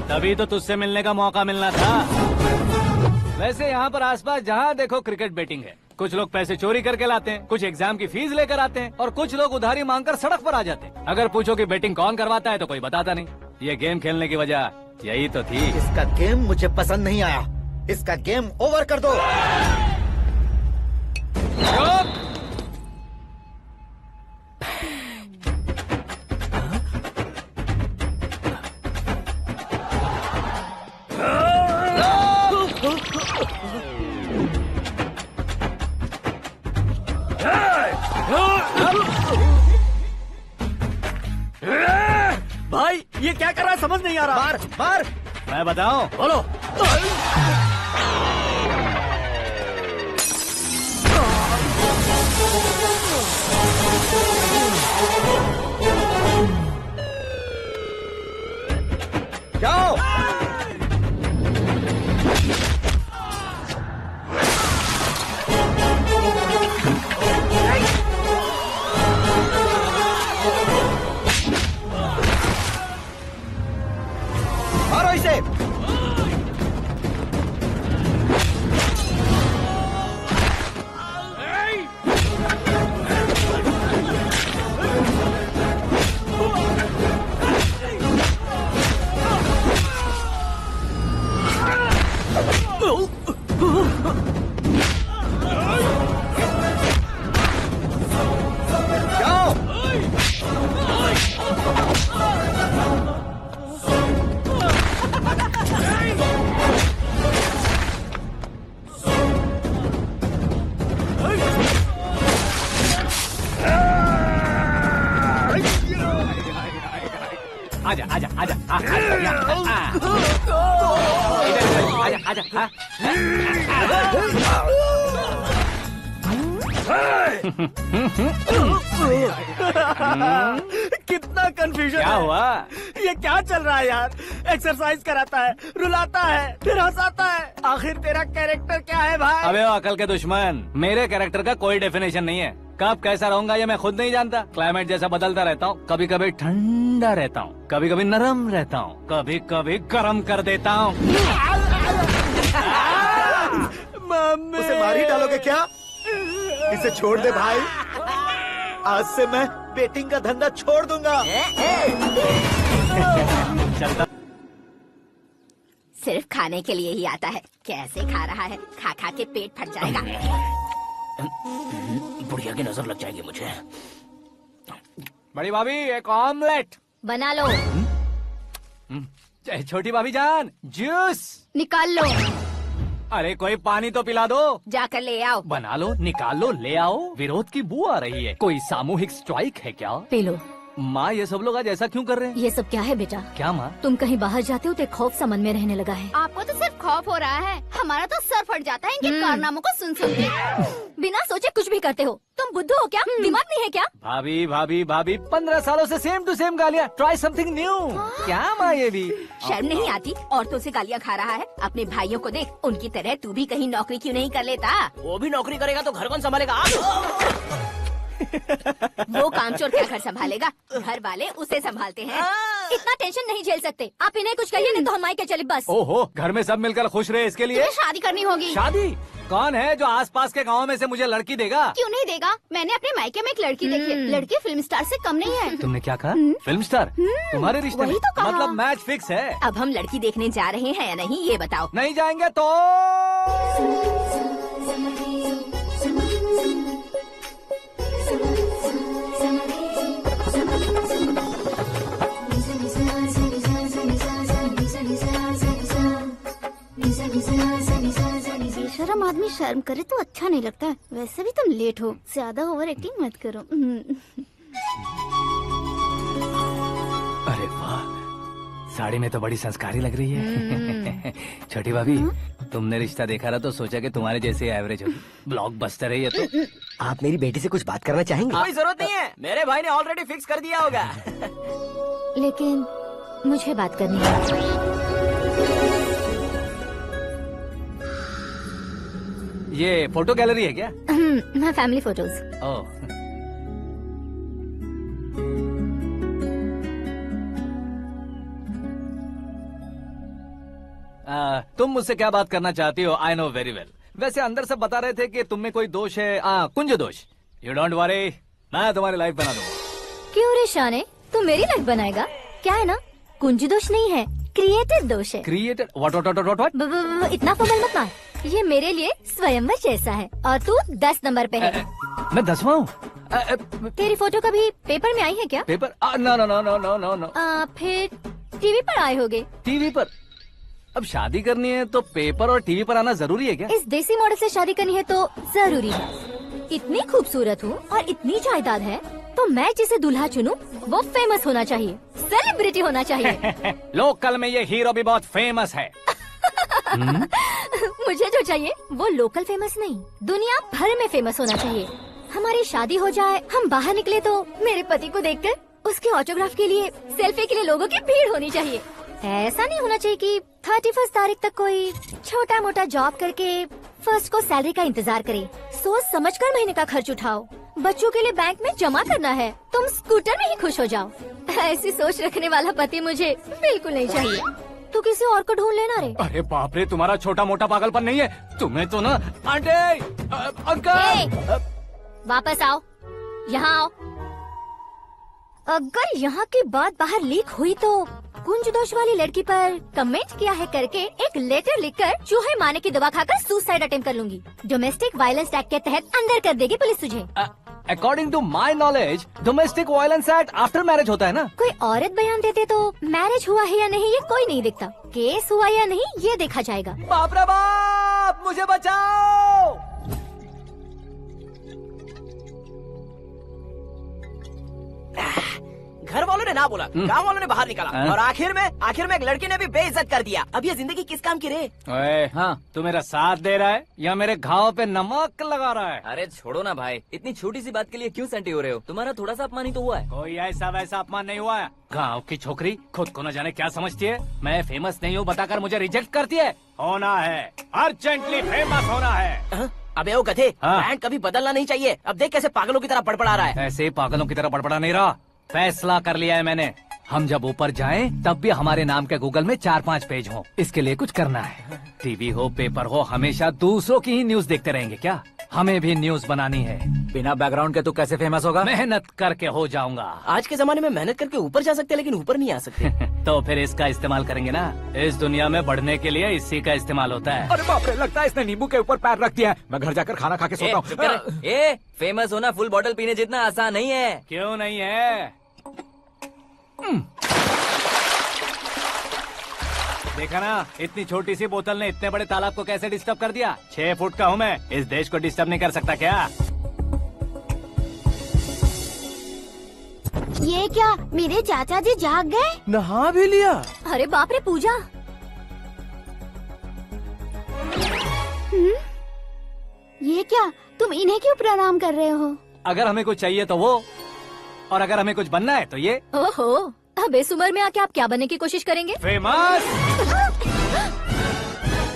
तभी तो तुझसे मिलने का मौका मिलना था। वैसे यहाँ पर आसपास जहाँ देखो क्रिकेट बैटिंग है। कुछ लोग पैसे चोरी करके लाते हैं, कुछ एग्जाम की फीस लेकर आते हैं, और कुछ लोग उधारी मांगकर सड़क पर आ जाते हैं। अगर पूछो कि बैटिंग कौन करवाता है तो कोई बताता नहीं। ये गेम खेलने की वजह यही तो थी। इसका गेम मुझे पसंद नहीं आया। इसका गेम ओवर कर दो। भाई ये क्या कर रहा है समझ नहीं आ रहा। मार मार। मैं बताऊं? बोलो। जाओ। मारो इसे। आजा आजा आजा आजा आजा। कितना कंफ्यूजन क्या है। हुआ? ये क्या चल रहा है यार? एक्सरसाइज कराता है, रुलाता है, फिर हंसाता है। आखिर तेरा कैरेक्टर क्या है भाई? अबे ओ अकल के दुश्मन, मेरे कैरेक्टर का कोई डेफिनेशन नहीं है। कब कैसा रहूंगा ये मैं खुद नहीं जानता। क्लाइमेट जैसा बदलता रहता हूँ। कभी कभी ठंडा रहता हूँ, कभी कभी नरम रहता हूँ, कभी कभी गर्म कर देता हूँ। उसे मार ही डालोगे क्या? इसे छोड़ दे भाई। आज से मैं बेटिंग का धंधा छोड़ दूंगा। चलता सिर्फ खाने के लिए ही आता है। कैसे खा रहा है, खा खा के पेट फट जाएगा। बुढ़िया की नजर लग जाएगी मुझे। बड़ी भाभी एक ऑमलेट बना लो। छोटी भाभी जान जूस निकाल लो। अरे कोई पानी तो पिला दो। जाकर ले आओ। बना लो, निकाल लो, ले आओ। विरोध की बू आ रही है। कोई सामूहिक स्ट्राइक है क्या? P low. माँ ये सब लोग आज ऐसा क्यों कर रहे हैं? ये सब क्या है बेटा? क्या माँ? तुम कहीं बाहर जाते हो तो एक खौफ सा मन में रहने लगा है। आपको तो सिर्फ खौफ हो रहा है, हमारा तो सर फट जाता है इनके कारनामों को सुन सुन के। बिना सोचे कुछ भी करते हो। तुम बुद्धू हो क्या? दिमाग नहीं है क्या? भाभी भाभी भाभी 15 सालों से सेम टू सेम गालियाँ। Try something new. क्या माँ ये भी? शर्म नहीं आती? औरतों से गालियाँ खा रहा है। अपने भाइयों को देख, उनकी तरह तू भी कहीं नौकरी क्यों नहीं कर लेता? वो भी नौकरी करेगा तो घर कौन संभालेगा? आप वो कामचोर क्या घर संभालेगा? घर वाले उसे संभालते हैं। इतना टेंशन नहीं झेल सकते। आप इन्हें कुछ कहिए नहीं तो हम मायके चले बस। ओहो, घर में सब मिलकर खुश रहे इसके लिए। तुम्हें शादी करनी होगी। शादी? कौन है जो आसपास के गाँव में से मुझे लड़की देगा? क्यों नहीं देगा? मैंने अपने मायके में एक लड़की देखी है। लड़की फिल्म स्टार से कम नहीं है। तुमने क्या कहा? Film star? तुम्हारे रिश्ते में? वही तो कहा। मतलब मैच फिक्स है। अब हम लड़की देखने जा रहे हैं या नहीं, ये बताओ। नहीं जाएंगे तो बेशरम आदमी शर्म करे तो अच्छा नहीं लगता है। वैसे भी तुम लेट हो, ज्यादा ओवर एक्टिंग मत करो। अरे वाह, साड़ी में तो बड़ी संस्कारी लग रही है। छोटी भाभी, तुमने रिश्ता देखा रहा तो सोचा कि तुम्हारे जैसे एवरेज हो। ब्लॉकबस्टर है ये तो। आप मेरी बेटी से कुछ बात करना चाहेंगे? कोई जरूरत नहीं है, मेरे भाई ने ऑलरेडी फिक्स कर दिया होगा। लेकिन मुझे बात करनी है। ये फोटो गैलरी है क्या? मैं फैमिली फोटोज। ओह, तुम मुझसे क्या बात करना चाहती हो? I know very well. वैसे अंदर से बता रहे थे कि तुम में कोई दोष है। कुंज दोष। यू डोंट वरी, मैं तुम्हारी लाइफ बना दूंगा। क्यों रे शाने, तू मेरी लाइफ बनाएगा? क्या है ना, कुंज दोष नहीं है, क्रिएटेड दोष है। क्रिएटेड? व्हाट? इतना फॉर्मल मत मार। ये मेरे लिए स्वयंवर जैसा है और तू 10 नंबर पे है। मैं 10वां हूँ। तेरी फोटो कभी पेपर में आई है क्या? Paper? No no no no no no no. फिर टीवी पर आए होगे। टीवी पर? अब शादी करनी है तो पेपर और टीवी पर आना जरूरी है क्या? इस देसी मॉडल से शादी करनी है तो जरूरी है। इतनी खूबसूरत हूँ और इतनी जायदाद है तो मैं जिसे दूल्हा चुनूं वो फेमस होना चाहिए, सेलिब्रिटी होना चाहिए। लोकल में ये हीरो भी बहुत फेमस है। मुझे जो चाहिए वो लोकल फेमस नहीं, दुनिया भर में फेमस होना चाहिए। हमारी शादी हो जाए, हम बाहर निकले तो मेरे पति को देखकर उसके ऑटोग्राफ के लिए, सेल्फी के लिए लोगों की भीड़ होनी चाहिए। ऐसा नहीं होना चाहिए कि 31 तारीख तक कोई छोटा मोटा जॉब करके फर्स्ट को सैलरी का इंतजार करे। सोच समझकर महीने का खर्च उठाओ। बच्चों के लिए बैंक में जमा करना है, तुम स्कूटर में ही खुश हो जाओ। ऐसी सोच रखने वाला पति मुझे बिल्कुल नहीं चाहिए। तू किसी और को ढूंढ लेना रे। अरे बाप रे, तुम्हारा छोटा मोटा पागलपन नहीं है। तुम्हें तो ना आंटी, अंकल। वापस आओ, यहाँ आओ। अगर यहाँ की बात बाहर लीक हुई तो कुंज दोष वाली लड़की पर कमेंट किया है करके एक लेटर लिखकर चूहे मारने की दवा खाकर सुसाइड अटेम्प्ट कर लूंगी। डोमेस्टिक वायलेंस एक्ट के तहत अंदर कर देगी पुलिस तुझे। According to my knowledge domestic violence act after marriage होता है ना? कोई औरत बयान देते तो मैरिज हुआ है या नहीं ये कोई नहीं देखता, केस हुआ या नहीं ये देखा जाएगा। बाप रे बाप, मुझे बचाओ। घर वालों ने ना बोला, गांव वालों ने बाहर निकाला और आखिर में एक लड़की ने भी बेइज्जत कर दिया। अब ये जिंदगी किस काम की रे? ओए, हाँ, तू मेरा साथ दे रहा है या मेरे घाव पे नमक लगा रहा है? अरे छोड़ो ना भाई, इतनी छोटी सी बात के लिए क्यों सैंटी हो रहे हो? तुम्हारा थोड़ा सा अपमान ही तो हुआ है। कोई ऐसा वैसा अपमान नहीं हुआ है। गाँव की छोकरी खुद को न जाने क्या समझती है। मैं फेमस नहीं हूँ बताकर मुझे रिजेक्ट करती है। होना है, अर्जेंटली फेमस होना है। अबे ओ गधे, ब्रांड कभी बदलना नहीं चाहिए। अब देख कैसे पागलों की तरह बड़बड़ा रहा है। ऐसे पागलों की तरह बड़बड़ा नहीं रहा, फैसला कर लिया है मैंने। हम जब ऊपर जाएं तब भी हमारे नाम के गूगल में 4-5 पेज हो। इसके लिए कुछ करना है। टीवी हो, पेपर हो, हमेशा दूसरों की ही न्यूज देखते रहेंगे क्या? हमें भी न्यूज बनानी है। बिना बैकग्राउंड के तू कैसे फेमस होगा? मेहनत करके हो जाऊंगा। आज के जमाने में मेहनत करके ऊपर जा सकते लेकिन ऊपर नहीं आ सकते। तो फिर इसका इस्तेमाल करेंगे ना। इस दुनिया में बढ़ने के लिए इसी का इस्तेमाल होता है। अरे बाप रे, लगता है इसने नींबू के ऊपर पैर रख दिया है। मैं घर जाकर खाना खा के सोता हूँ। ए, फेमस होना फुल बॉटल पीने जितना आसान नहीं है। क्यों नहीं है? देखा ना, इतनी छोटी सी बोतल ने इतने बड़े तालाब को कैसे डिस्टर्ब कर दिया। 6 फुट का हूँ मैं, इस देश को डिस्टर्ब नहीं कर सकता क्या? ये क्या, मेरे चाचा जी जाग गए? नहा भी लिया? अरे बाप रे पूजा। ये क्या, तुम इन्हें क्यों प्रणाम कर रहे हो? अगर हमें कुछ चाहिए तो वो, और अगर हमें कुछ बनना है तो ये। ओहो, अब इस उम्र में आके आप क्या बनने की कोशिश करेंगे? फेमस।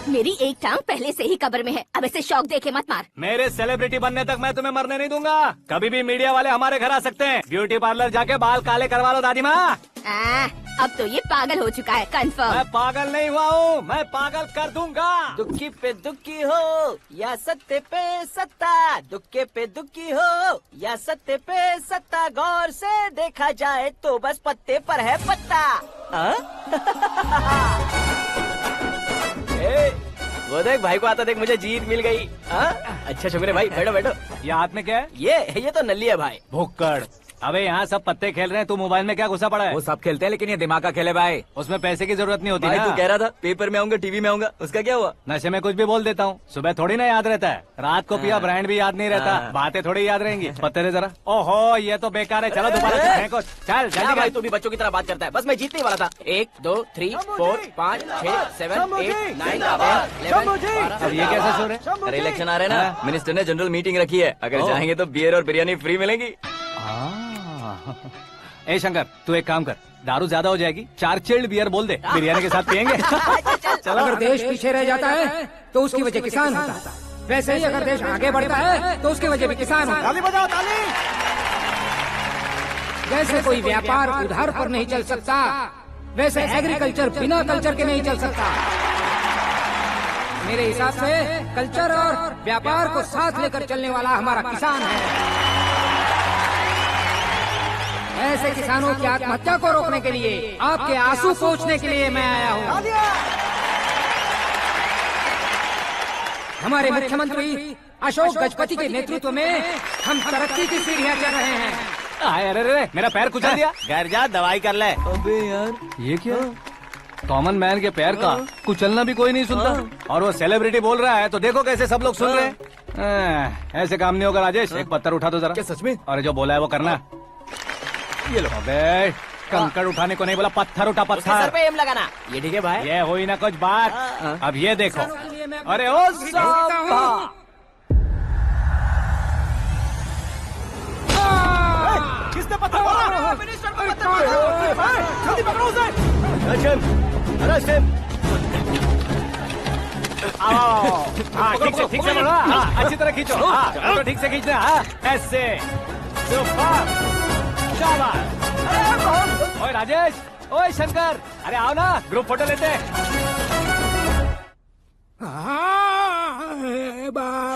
मेरी एक टांग पहले से ही कब्र में है, अब इसे शौक देके मत मार। मेरे सेलिब्रिटी बनने तक मैं तुम्हें मरने नहीं दूंगा। कभी भी मीडिया वाले हमारे घर आ सकते हैं। ब्यूटी पार्लर जाके बाल काले करवा लो दादी माँ। अब तो ये पागल हो चुका है, कंफर्म। मैं पागल नहीं हुआ हूँ, मैं पागल कर दूंगा। दुखी पे दुखी हो या सत्ते पे सत्ता, दुखे पे दुखी हो या सत्ते पे सत्ता, गौर से देखा जाए तो बस पत्ते पर है पत्ता। वो देख भाई को आता देख, मुझे जीत मिल गई। अच्छा शुक्र है भाई, बैठो बैठो। ये हाथ में क्या है? ये तो नल्ली है भाई। भुक्कड़। अबे यहाँ सब पत्ते खेल रहे हैं, तू मोबाइल में क्या घुसा पड़ा है? वो सब खेलते हैं लेकिन ये दिमाग का खेल है भाई। उसमें पैसे की जरूरत नहीं होती भाई ना। तू कह रहा था पेपर में आऊंगा, टीवी में आऊंगा, उसका क्या हुआ? नशे में कुछ भी बोल देता हूँ, सुबह थोड़ी ना याद रहता है। रात को पिया ब्रांड भी याद नहीं रहता, बातें थोड़ी याद रहेंगी। पत्ते दे जरा। ओहो ये तो बेकार है, चलो दोबारा फेंको। चल क्या जल्दी भाई, तू भी बच्चों की तरह बात करता है। बस मैं जीतने वाला था। 1 2 3 4 5 6 7 8 9 10 अब ये कैसे सो रहे? अरे इलेक्शन आ रहे हैं ना, मिनिस्टर ने जनरल मीटिंग रखी है, अगर जाएंगे तो बियर और बिरयानी फ्री मिलेगी। ए शंकर, तू एक काम कर, दारू ज्यादा हो जाएगी, 4 चिल्ड बियर बोल दे, बिरयानी के साथ पियेंगे। चलो। अगर देश पीछे रह जाता है तो उसकी वजह किसान होता है, वैसे ही अगर देश आगे बढ़ता है तो उसकी वजह भी किसान होता है। ताली बजाओ ताली। जैसे कोई व्यापार उधार पर नहीं चल सकता, वैसे एग्रीकल्चर बिना कल्चर के नहीं चल सकता। मेरे हिसाब से कल्चर और व्यापार को साथ लेकर चलने वाला हमारा किसान है। ऐसे किसानों की आत्महत्या को रोकने के लिए, आपके आंसू पोंछने के लिए मैं आया हूँ। हमारे मुख्यमंत्री अशोक गजपति के नेतृत्व में हम तरक्की की सीढ़ियाँ चढ़ रहे हैं। अरे अरे मेरा पैर कुचल दिया। घर जा दवाई कर ले। अबे यार ये क्या? कॉमन मैन के पैर का कुचलना भी कोई नहीं सुनता, और वो सेलिब्रिटी बोल रहा है तो देखो कैसे सब लोग सुन रहे हैं। ऐसे काम नहीं होगा राजेश, एक पत्थर उठा दो जरा। क्या सच में? और जो बोला है वो करना। ये लो। अबे कंकड़ उठाने को नहीं बोला, पत्थर उठा, उसके सर पत्थर। पे एम लगाना। ये ठीक है भाई। ये हुई ना कुछ बात। अब ये देखो। अरे ओ साहब, किसने पत्थर मारा? मिनिस्टर को पत्थर मारा। जल्दी पकड़ो उसे। हाँ ठीक से बोलो। हाँ अच्छी तरह खींचो। हाँ तो ठीक से खींचना। हाँ ऐसे। सुपर। शाबाश। ओए राजेश, ओए शंकर, अरे आओ ना, ग्रुप फोटो लेते हैं।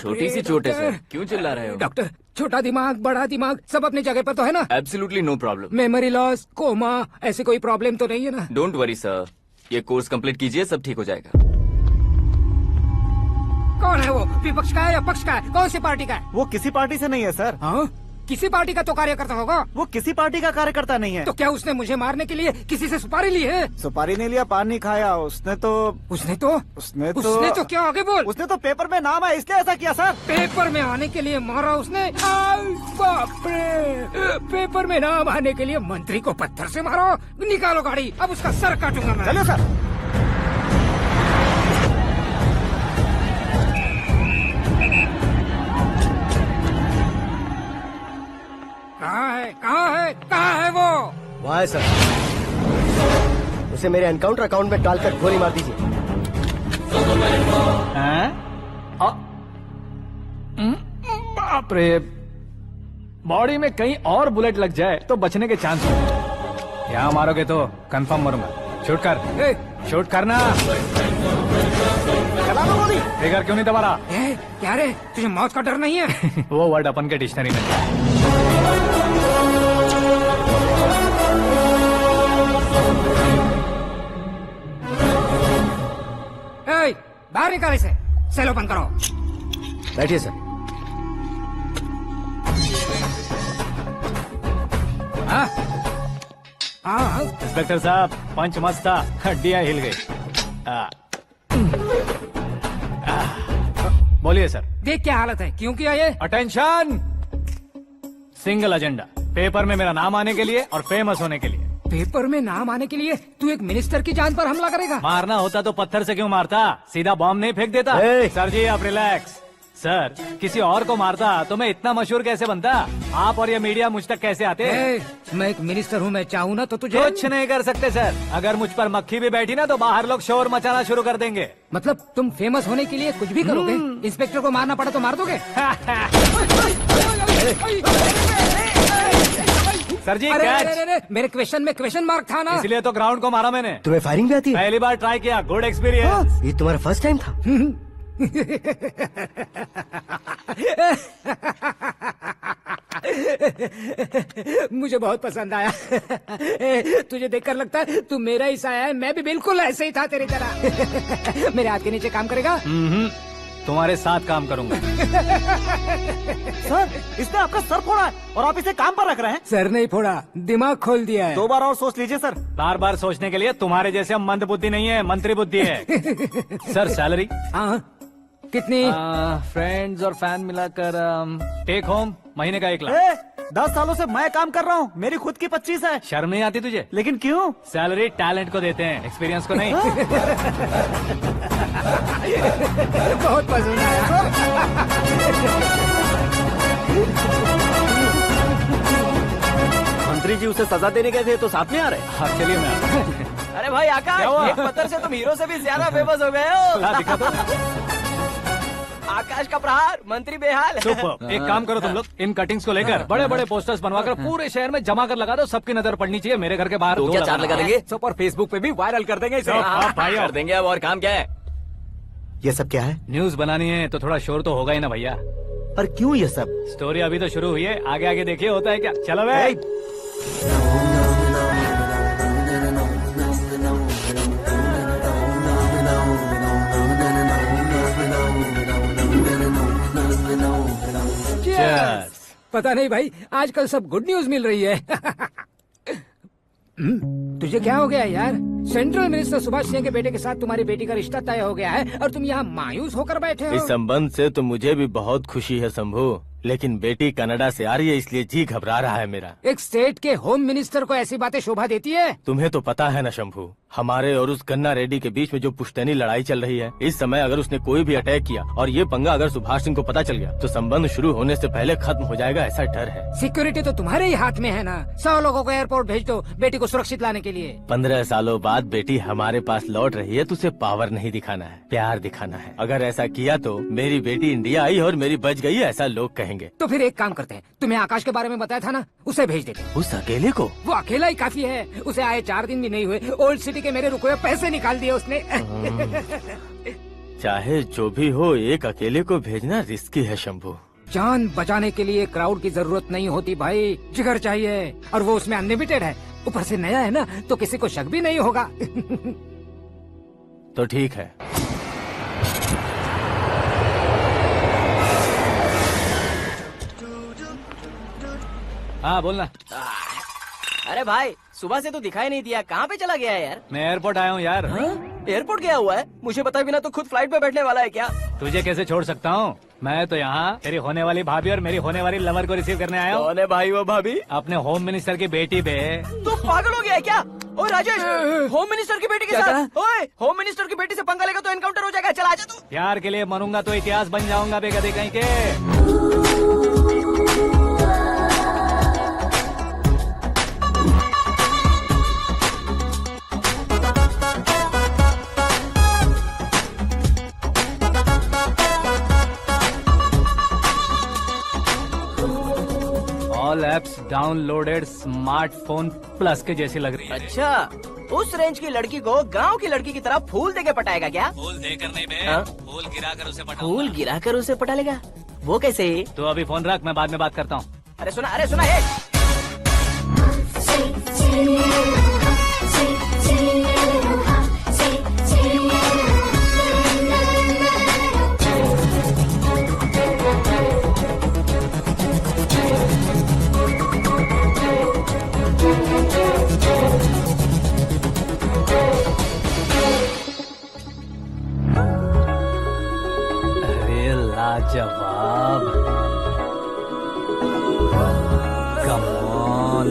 छोटी सी चोट है सर, क्यों चिल्ला रहे हो? डॉक्टर, छोटा दिमाग बड़ा दिमाग सब अपनी जगह पर तो है ना? Absolutely no problem. Memory loss, coma, ऐसी कोई प्रॉब्लम तो नहीं है ना? डोंट वरी सर, ये कोर्स कंप्लीट कीजिए, सब ठीक हो जाएगा। कौन है वो? विपक्ष का है या पक्ष का है? कौन सी पार्टी का है? वो किसी पार्टी से नहीं है सर। हाँ? किसी पार्टी का तो कार्यकर्ता होगा। वो किसी पार्टी का कार्यकर्ता नहीं है। तो क्या उसने मुझे मारने के लिए किसी से सुपारी ली है? सुपारी नहीं लिया, पान नहीं खाया। उसने तो क्या आगे बोल? उसने तो पेपर में नाम है इसलिए ऐसा किया सर। पेपर में आने के लिए मारा उसने? बाप रे, पेपर में नाम आने के लिए मंत्री को पत्थर से मारो? निकालो गाड़ी, अब उसका सर काटूंगा मैं। चलो सर। कहाँ है वो? वहाँ है सर, उसे मेरे एनकाउंटर अकाउंट में डालकर गोली मार दीजिए। बाप रे, बॉडी में कहीं और बुलेट लग जाए तो बचने के चांस हो। यहाँ मारोगे तो कंफर्म मरूंगा। शूट कर, शूट करना। फिगर क्यों नहीं दबा रहा? क्या रे, तुझे मौत का डर नहीं है? वो वर्ड अपन के डिक्शनरी में। बाहर निकाल इसे, सेल ओपन करो। बैठिए सर। इंस्पेक्टर साहब, पंच मस्त था, हड्डियां हिल गई। बोलिए सर। देख क्या हालत है, क्यों किया ये? अटेंशन, सिंगल एजेंडा, पेपर में मेरा नाम आने के लिए और फेमस होने के लिए। पेपर में नाम आने के लिए तू एक मिनिस्टर की जान पर हमला करेगा? मारना होता तो पत्थर से क्यों मारता, सीधा बॉम्ब नहीं फेंक देता। सर जी आप रिलैक्स। सर किसी और को मारता तो मैं इतना मशहूर कैसे बनता? आप और ये मीडिया मुझ तक कैसे आते? मैं एक मिनिस्टर हूँ, मैं चाहूँ ना तो तुझे कुछ नहीं कर सकते सर। अगर मुझ पर मक्खी भी बैठी ना तो बाहर लोग शोर मचाना शुरू कर देंगे। मतलब तुम फेमस होने के लिए कुछ भी करोगे? इंस्पेक्टर को मारना पड़ा तो मार दोगे? सर जी अरे, मेरे क्वेश्चन में क्वेश्चन मार्क था ना, इसलिए तो ग्राउंड को मारा मैंने। तुम्हें फायरिंग भी आती है? पहली बार ट्राई किया, गुड एक्सपीरियंस। ये तुम्हारा फर्स्ट टाइम था? मुझे बहुत पसंद आया। तुझे देखकर लगता है तू मेरा ही साया है। मैं भी बिल्कुल ऐसे ही था तेरी तरह। मेरे हाथ के नीचे काम करेगा? तुम्हारे साथ काम करूंगा। सर इसने आपका सर फोड़ा है और आप इसे काम पर रख रहे हैं। सर नहीं फोड़ा, दिमाग खोल दिया है। 2 बार और सोच लीजिए सर। बार बार सोचने के लिए तुम्हारे जैसे मंद बुद्धि नहीं है, मंत्री बुद्धि है। सर सैलरी कितनी? फ्रेंड्स और फैन मिलाकर टेक होम महीने का 1 लाख। 10 सालों से मैं काम कर रहा हूँ, मेरी खुद की 25 है। शर्म नहीं आती तुझे? लेकिन क्यों? सैलरी टैलेंट को देते हैं, एक्सपीरियंस को नहीं। बहुत पसंद आया। मंत्री जी उसे सजा देने गए थे तो साथ में आ रहे? हाँ चलिए मैं आता हूं। अरे भाई आकाश, एक पत्थर से तुम हीरो से भी ज्यादा फेमस हो गए हो। दिखा दो। आकाश का प्रहार, मंत्री बेहाल। सुपर। एक काम करो तुम लोग, इन कटिंग्स को लेकर बड़े बड़े पोस्टर्स बनवाकर पूरे शहर में जमा कर लगा दो। सबकी नजर पड़नी चाहिए। मेरे घर के बाहर तो क्या 4 लगा देंगे? सब और फेसबुक पे भी वायरल कर देंगे इसे। भाई कर देंगे। अब और काम क्या है? ये सब क्या है? न्यूज बनानी है तो थोड़ा शोर तो होगा ही ना भैया। पर क्यों ये सब? स्टोरी अभी तो शुरू हुई है, आगे आगे देखिए होता है क्या। चलो भाई। पता नहीं भाई, आजकल सब गुड न्यूज मिल रही है। तुझे क्या हो गया यार? सेंट्रल मिनिस्टर सुभाष सिंह के बेटे के साथ तुम्हारी बेटी का रिश्ता तय हो गया है और तुम यहाँ मायूस होकर बैठे हो। इस संबंध से तो मुझे भी बहुत खुशी है शंभू, लेकिन बेटी कनाडा से आ रही है इसलिए जी घबरा रहा है मेरा। एक स्टेट के होम मिनिस्टर को ऐसी बातें शोभा देती है? तुम्हें तो पता है ना शंभू, हमारे और उस गन्ना रेड्डी के बीच में जो पुश्तैनी लड़ाई चल रही है। इस समय अगर उसने कोई भी अटैक किया और ये पंगा अगर सुभाष सिंह को पता चल गया तो संबंध शुरू होने से पहले खत्म हो जाएगा, ऐसा डर है। सिक्योरिटी तो तुम्हारे ही हाथ में है ना। 100 लोगों को एयरपोर्ट भेज दो बेटी को सुरक्षित लाने के लिए। 15 सालों बाद बेटी हमारे पास लौट रही है तो उसे पावर नहीं दिखाना है, प्यार दिखाना है। अगर ऐसा किया तो मेरी बेटी इंडिया आई और मेरी बच गई, ऐसा लोग कहेंगे। तो फिर एक काम करते हैं, तुम्हें आकाश के बारे में बताया था ना, उसे भेज देते। उस अकेले को? वो अकेला ही काफी है। उसे आए 4 दिन भी नहीं हुए, ओल्ड सिटी के मेरे रुके हुए पैसे निकाल दिए उसने। चाहे जो भी हो, एक अकेले को भेजना रिस्की है शंभू। जान बचाने के लिए क्राउड की जरूरत नहीं होती भाई, जिगर चाहिए, और वो उसमें अनलिमिटेड है। ऊपर से नया है ना तो किसी को शक भी नहीं होगा। तो ठीक है। हाँ बोलना। अरे भाई सुबह से तो दिखाई नहीं दिया, कहाँ पे चला गया है यार? मैं एयरपोर्ट आया हूँ यार। एयरपोर्ट गया हुआ है? मुझे बताए बिना तो खुद फ्लाइट पे बैठने वाला है क्या? तुझे कैसे छोड़ सकता हूँ? मैं तो यहाँ तेरी होने वाली भाभी और मेरी होने वाली लवर को रिसीव करने आया हूँ। कौन है भाई वो भाभी? अपने होम मिनिस्टर की बेटी पे। तू पागल हो गया है क्या? ओए राजेश, होम मिनिस्टर की बेटी के साथ? ओए होम मिनिस्टर की बेटी से पंगा लेगा तो एनकाउंटर हो जाएगा। चल आजा तू। प्यार के लिए मरूंगा तो इतिहास बन जाऊंगा बेगदे कहीं के। All apps downloaded smartphone plus के जैसी लग रही है। अच्छा, उस रेंज की लड़की को गांव की लड़की की तरह फूल देके पटाएगा क्या? फूल देकर नहीं बे, फूल गिराकर उसे पटा। फूल गिराकर उसे पटा लेगा? वो कैसे? तो अभी फोन रख, मैं बाद में बात करता हूँ। अरे सुना ये। लाजवाब, come on. On.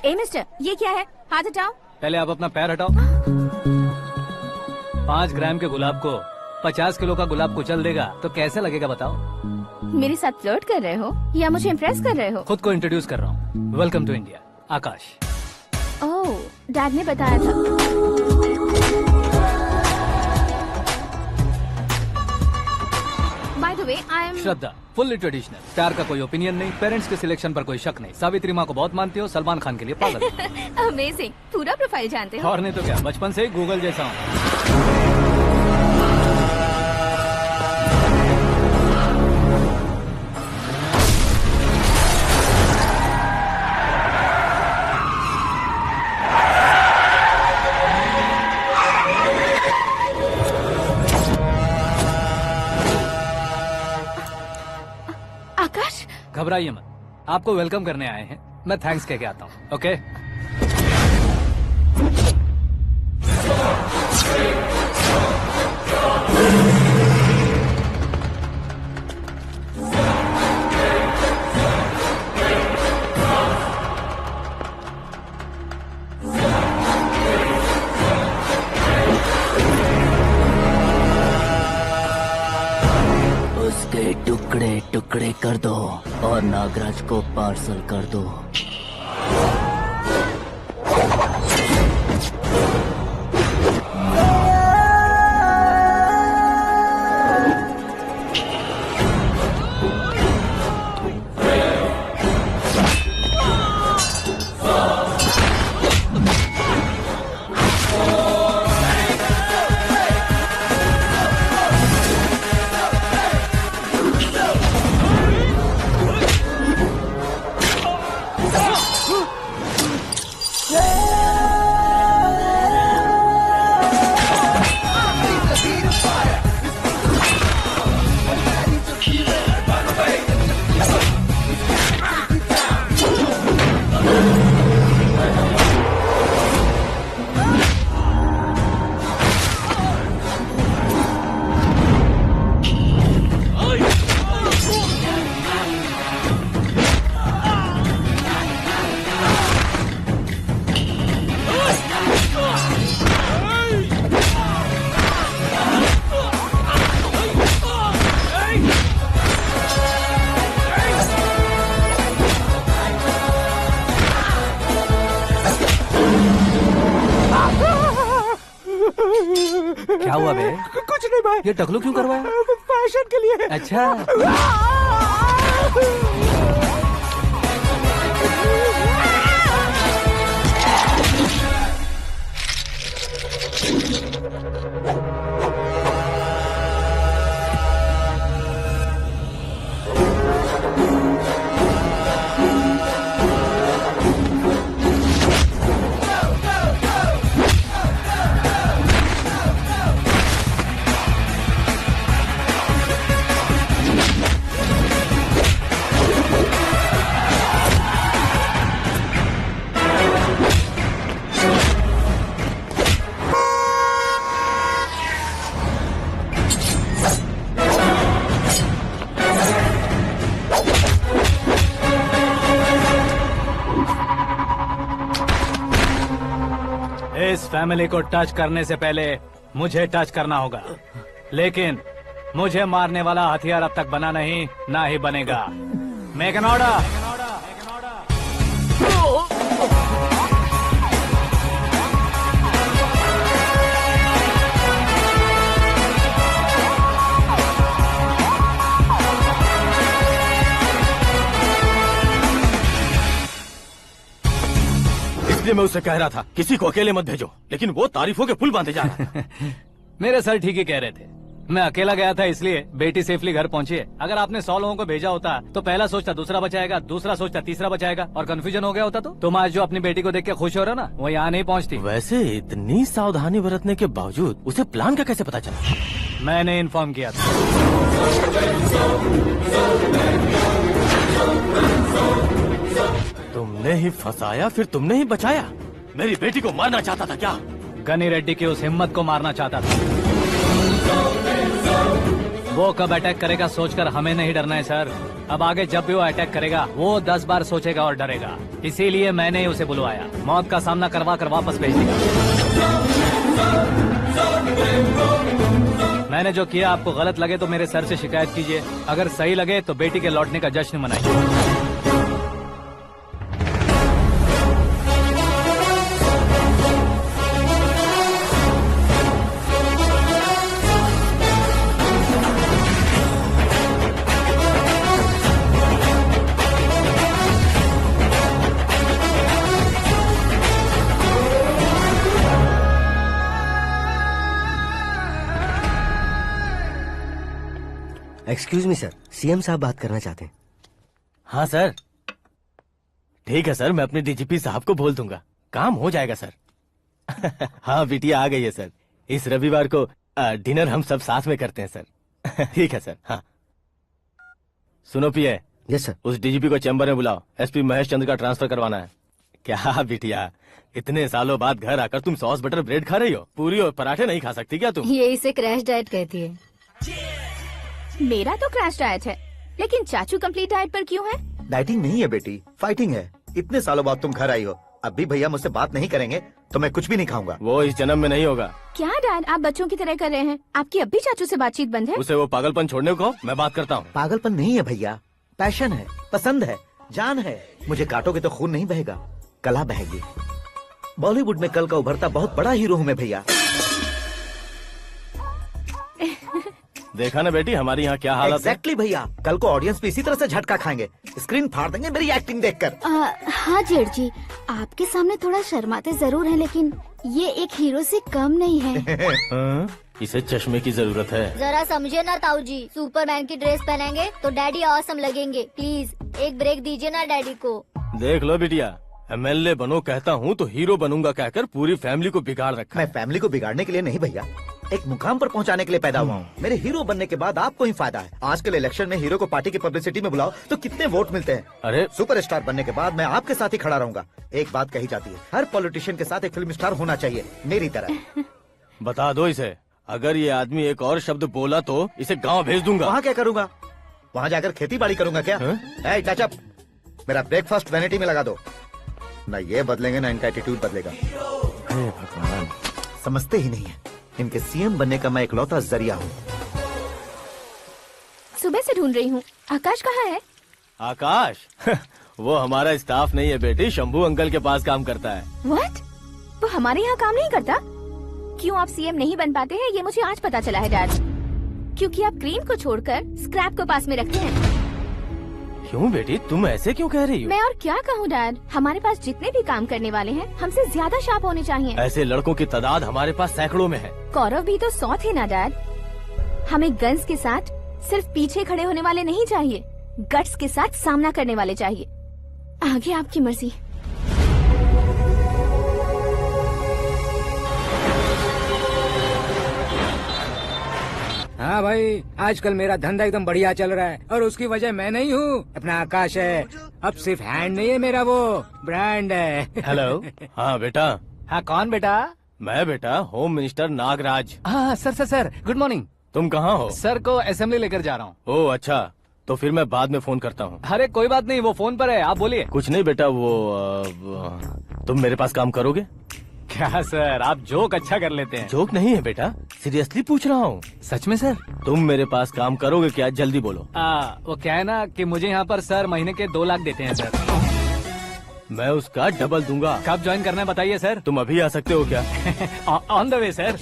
A mister, ये क्या है? हाथ हटाओ। पहले आप अपना पैर हटाओ। 5 ग्राम के गुलाब को 50 किलो का गुलाब कुचल देगा तो कैसे लगेगा बताओ? मेरे साथ फ्लर्ट कर रहे हो या मुझे इम्प्रेस कर रहे हो? खुद को इंट्रोड्यूस कर रहा हूँ। Welcome to India, Akash. Oh, dad ने बताया था। By the way, I am Shraddha, fully traditional. प्यार का कोई ओपिनियन नहीं, पेरेंट्स के सिलेक्शन पर कोई शक नहीं। सावित्री माँ को बहुत मानती हो, सलमान खान के लिए पागल हो। अमेजिंग, पूरा प्रोफाइल जानते हो। और नहीं तो क्या, बचपन से ही गूगल जैसा हूँ। आकाश, घबराइए मत, आपको वेलकम करने आए हैं। मैं थैंक्स कह के आता हूँ। ओके? उसके टुकड़े टुकड़े कर दो और नागराज को पार्सल कर दो। क्या हुआ बे? कुछ नहीं भाई। ये टकलू क्यों करवाया? फैशन के लिए। अच्छा। इस फैमिली को टच करने से पहले मुझे टच करना होगा, लेकिन मुझे मारने वाला हथियार अब तक बना नहीं, ना ही बनेगा। Make an order. इसलिए मैं उससे कह रहा था किसी को अकेले मत भेजो, लेकिन वो तारीफों के पुल बांधे जा रहा है। मेरे सर ठीक ही कह रहे थे। मैं अकेला गया था इसलिए बेटी सेफली घर पहुंची है। अगर आपने 100 लोगों को भेजा होता तो पहला सोचता दूसरा बचाएगा, दूसरा सोचता तीसरा बचाएगा, और कंफ्यूजन हो गया होता तो तुम आज जो अपनी बेटी को देख के खुश हो रहे हो ना, वो यहाँ नहीं पहुँचती। वैसे इतनी सावधानी बरतने के बावजूद उसे प्लान का कैसे पता चला? मैंने इन्फॉर्म किया था। तुमने ही फंसाया, फिर तुमने ही बचाया। मेरी बेटी को मारना चाहता था क्या? गनी रेड्डी की उस हिम्मत को मारना चाहता था। वो कब अटैक करेगा सोचकर हमें नहीं डरना है सर। अब आगे जब भी वो अटैक करेगा वो 10 बार सोचेगा और डरेगा। इसीलिए मैंने ही उसे बुलवाया। मौत का सामना करवा कर वापस भेज दिया। मैंने जो किया आपको गलत लगे तो मेरे सर से शिकायत कीजिए, अगर सही लगे तो बेटी के लौटने का जश्न मनाइए। एक्सक्यूज मी सर, सीएम साहब बात करना चाहते हैं। हाँ सर, ठीक है सर, मैं अपने डीजीपी साहब को बोल दूंगा, काम हो जाएगा सर। हाँ बिटिया आ गई है सर। इस रविवार को डिनर हम सब साथ में करते हैं सर। ठीक है सर। हाँ सुनो पिए। Yes sir. उस डीजीपी को चैम्बर में बुलाओ, एसपी महेश चंद्र का ट्रांसफर करवाना है। क्या बिटिया, इतने सालों बाद घर आकर तुम सॉस बटर ब्रेड खा रही हो? पूरी और पराठे नहीं खा सकती क्या तुम? ये इसे क्रैश डाइट कहती है। मेरा तो क्रैश डाइट है, लेकिन चाचू कंप्लीट डाइट पर क्यों है? डाइटिंग नहीं है बेटी, फाइटिंग है। इतने सालों बाद तुम घर आई हो, अब भी भैया मुझसे बात नहीं करेंगे तो मैं कुछ भी नहीं खाऊंगा। वो इस जन्म में नहीं होगा। क्या डैड, आप बच्चों की तरह कर रहे हैं? आपकी अब भी चाचू से बातचीत बंद है? उसे वो पागलपन छोड़ने को मैं बात करता हूँ। पागलपन नहीं है भैया, पैशन है, पसंद है, जान है। मुझे काटोगे तो खून नहीं बहेगा, कला बहेगी। बॉलीवुड में कल का उभरता बहुत बड़ा हीरो हूँ मैं भैया। देखा ना बेटी हमारी यहाँ क्या हालत Exactly भैया, कल को ऑडियंस भी इसी तरह से झटका खाएंगे, स्क्रीन फाड़ देंगे मेरी एक्टिंग देखकर। हाँ जेठ जी, आपके सामने थोड़ा शर्माते जरूर हैं, लेकिन ये एक हीरो से कम नहीं है। इसे चश्मे की जरूरत है। जरा समझे ना ताऊ जी, सुपरमैन की ड्रेस पहनेंगे तो डैडी ऑसम लगेंगे। प्लीज एक ब्रेक दीजिए ना डैडी को। देख लो बिटिया, एमएलए बनो कहता हूँ तो हीरो बनूंगा कहकर पूरी फैमिली को बिगाड़ रखा। मैं फैमिली को बिगाड़ने के लिए नहीं भैया, एक मुकाम पर पहुंचाने के लिए पैदा हुआ हूँ। मेरे हीरो बनने के बाद आपको ही फायदा है। आजकल इलेक्शन में हीरो को पार्टी की पब्लिसिटी में बुलाओ तो कितने वोट मिलते हैं। अरे सुपरस्टार बनने के बाद मैं आपके साथ ही खड़ा रहूंगा। एक बात कही जाती है, हर पॉलिटिशियन के साथ एक फिल्म स्टार होना चाहिए, मेरी तरह। बता दो इसे, अगर ये आदमी एक और शब्द बोला तो इसे गाँव भेज दूंगा। वहाँ क्या करूँगा? वहाँ जाकर खेती बाड़ी करूँगा क्या? टच अप, मेरा ब्रेकफास्ट वैनिटी में लगा दो। न ये बदलेंगे न इनका एटीट्यूड बदलेगा। भगवान, समझते ही नहीं है, इनके सीएम बनने का मैं इकलौता जरिया हूँ। सुबह से ढूंढ रही हूँ, आकाश कहाँ है? आकाश? वो हमारा स्टाफ नहीं है बेटी, शंभू अंकल के पास काम करता है। व्हाट? वो हमारे यहाँ काम नहीं करता? क्यों आप सीएम नहीं बन पाते हैं ये मुझे आज पता चला है डैड। क्योंकि आप क्रीम को छोड़कर स्क्रैप को पास में रखते हैं। क्यों बेटी, तुम ऐसे क्यों कह रही हो? मैं और क्या कहूँ डैड, हमारे पास जितने भी काम करने वाले हैं हमसे ज्यादा शार्प होने चाहिए। ऐसे लड़कों की तादाद हमारे पास सैकड़ों में है। कौरव भी तो 100 थे ना डैड। हमें गन्स के साथ सिर्फ पीछे खड़े होने वाले नहीं चाहिए, गट्स के साथ सामना करने वाले चाहिए। आगे आपकी मर्जी। हाँ भाई, आजकल मेरा धंधा एकदम बढ़िया चल रहा है और उसकी वजह मैं नहीं हूँ, अपना आकाश है। अब सिर्फ हैंड नहीं है मेरा, वो ब्रांड है। हेलो। हाँ बेटा। हाँ कौन बेटा? मैं बेटा होम मिनिस्टर नागराज। हाँ सर गुड मॉर्निंग। तुम कहाँ हो? सर को असेंबली लेकर जा रहा हूँ। ओह अच्छा, तो फिर मैं बाद में फोन करता हूँ। अरे कोई बात नहीं, वो फोन पर है, आप बोलिए। कुछ नहीं बेटा, तुम मेरे पास काम करोगे? क्या सर, आप जोक अच्छा कर लेते हैं। जोक नहीं है बेटा, सीरियसली पूछ रहा हूँ। सच में सर? तुम मेरे पास काम करोगे क्या? जल्दी बोलो। वो क्या है ना कि मुझे यहाँ पर सर महीने के 2 लाख देते हैं सर। मैं उसका डबल दूंगा। कब ज्वाइन करना है बताइए सर। तुम अभी आ सकते हो क्या? On the way sir.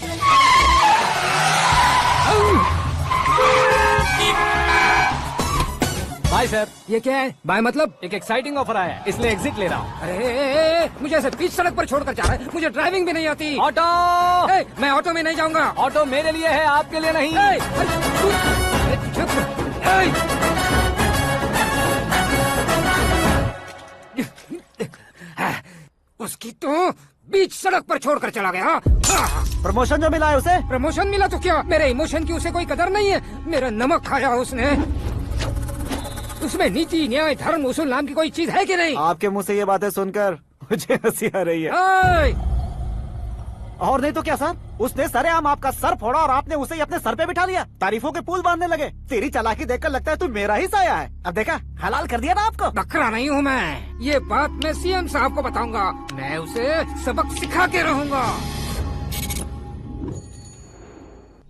Bye sir. ये क्या है? बाय मतलब? एक एक्साइटिंग ऑफर आया है, इसलिए एग्जिट ले रहा हूँ। अरे मुझे ऐसे बीच सड़क पर छोड़कर जा रहा है, मुझे ड्राइविंग भी नहीं आती। ऑटो! मैं ऑटो में नहीं जाऊंगा। ऑटो मेरे लिए है, आपके लिए नहीं। उसकी तो बीच सड़क पर छोड़कर चला गया। प्रमोशन जो मिला है उसे? प्रमोशन मिला तो क्या, मेरे इमोशन की उसे कोई कदर नहीं है। मेरा नमक खाया उसने। उसमें नीति, न्याय, धर्म, उसूल नाम की कोई चीज है कि नहीं? आपके मुंह से ये बातें सुनकर मुझे हंसी आ रही है। और नहीं तो क्या सर, उसने सरेआम आपका सर फोड़ा और आपने उसे ही अपने सर पे बिठा लिया। तारीफों के पुल बांधने लगे। तेरी चालाकी देखकर लगता है तू मेरा ही साया है। अब देखा, हलाल कर दिया ना आपको। बकरा नहीं हूँ मैं, ये बात मैं सीएम साहब को बताऊंगा। मैं उसे सबक सिखा के रहूंगा।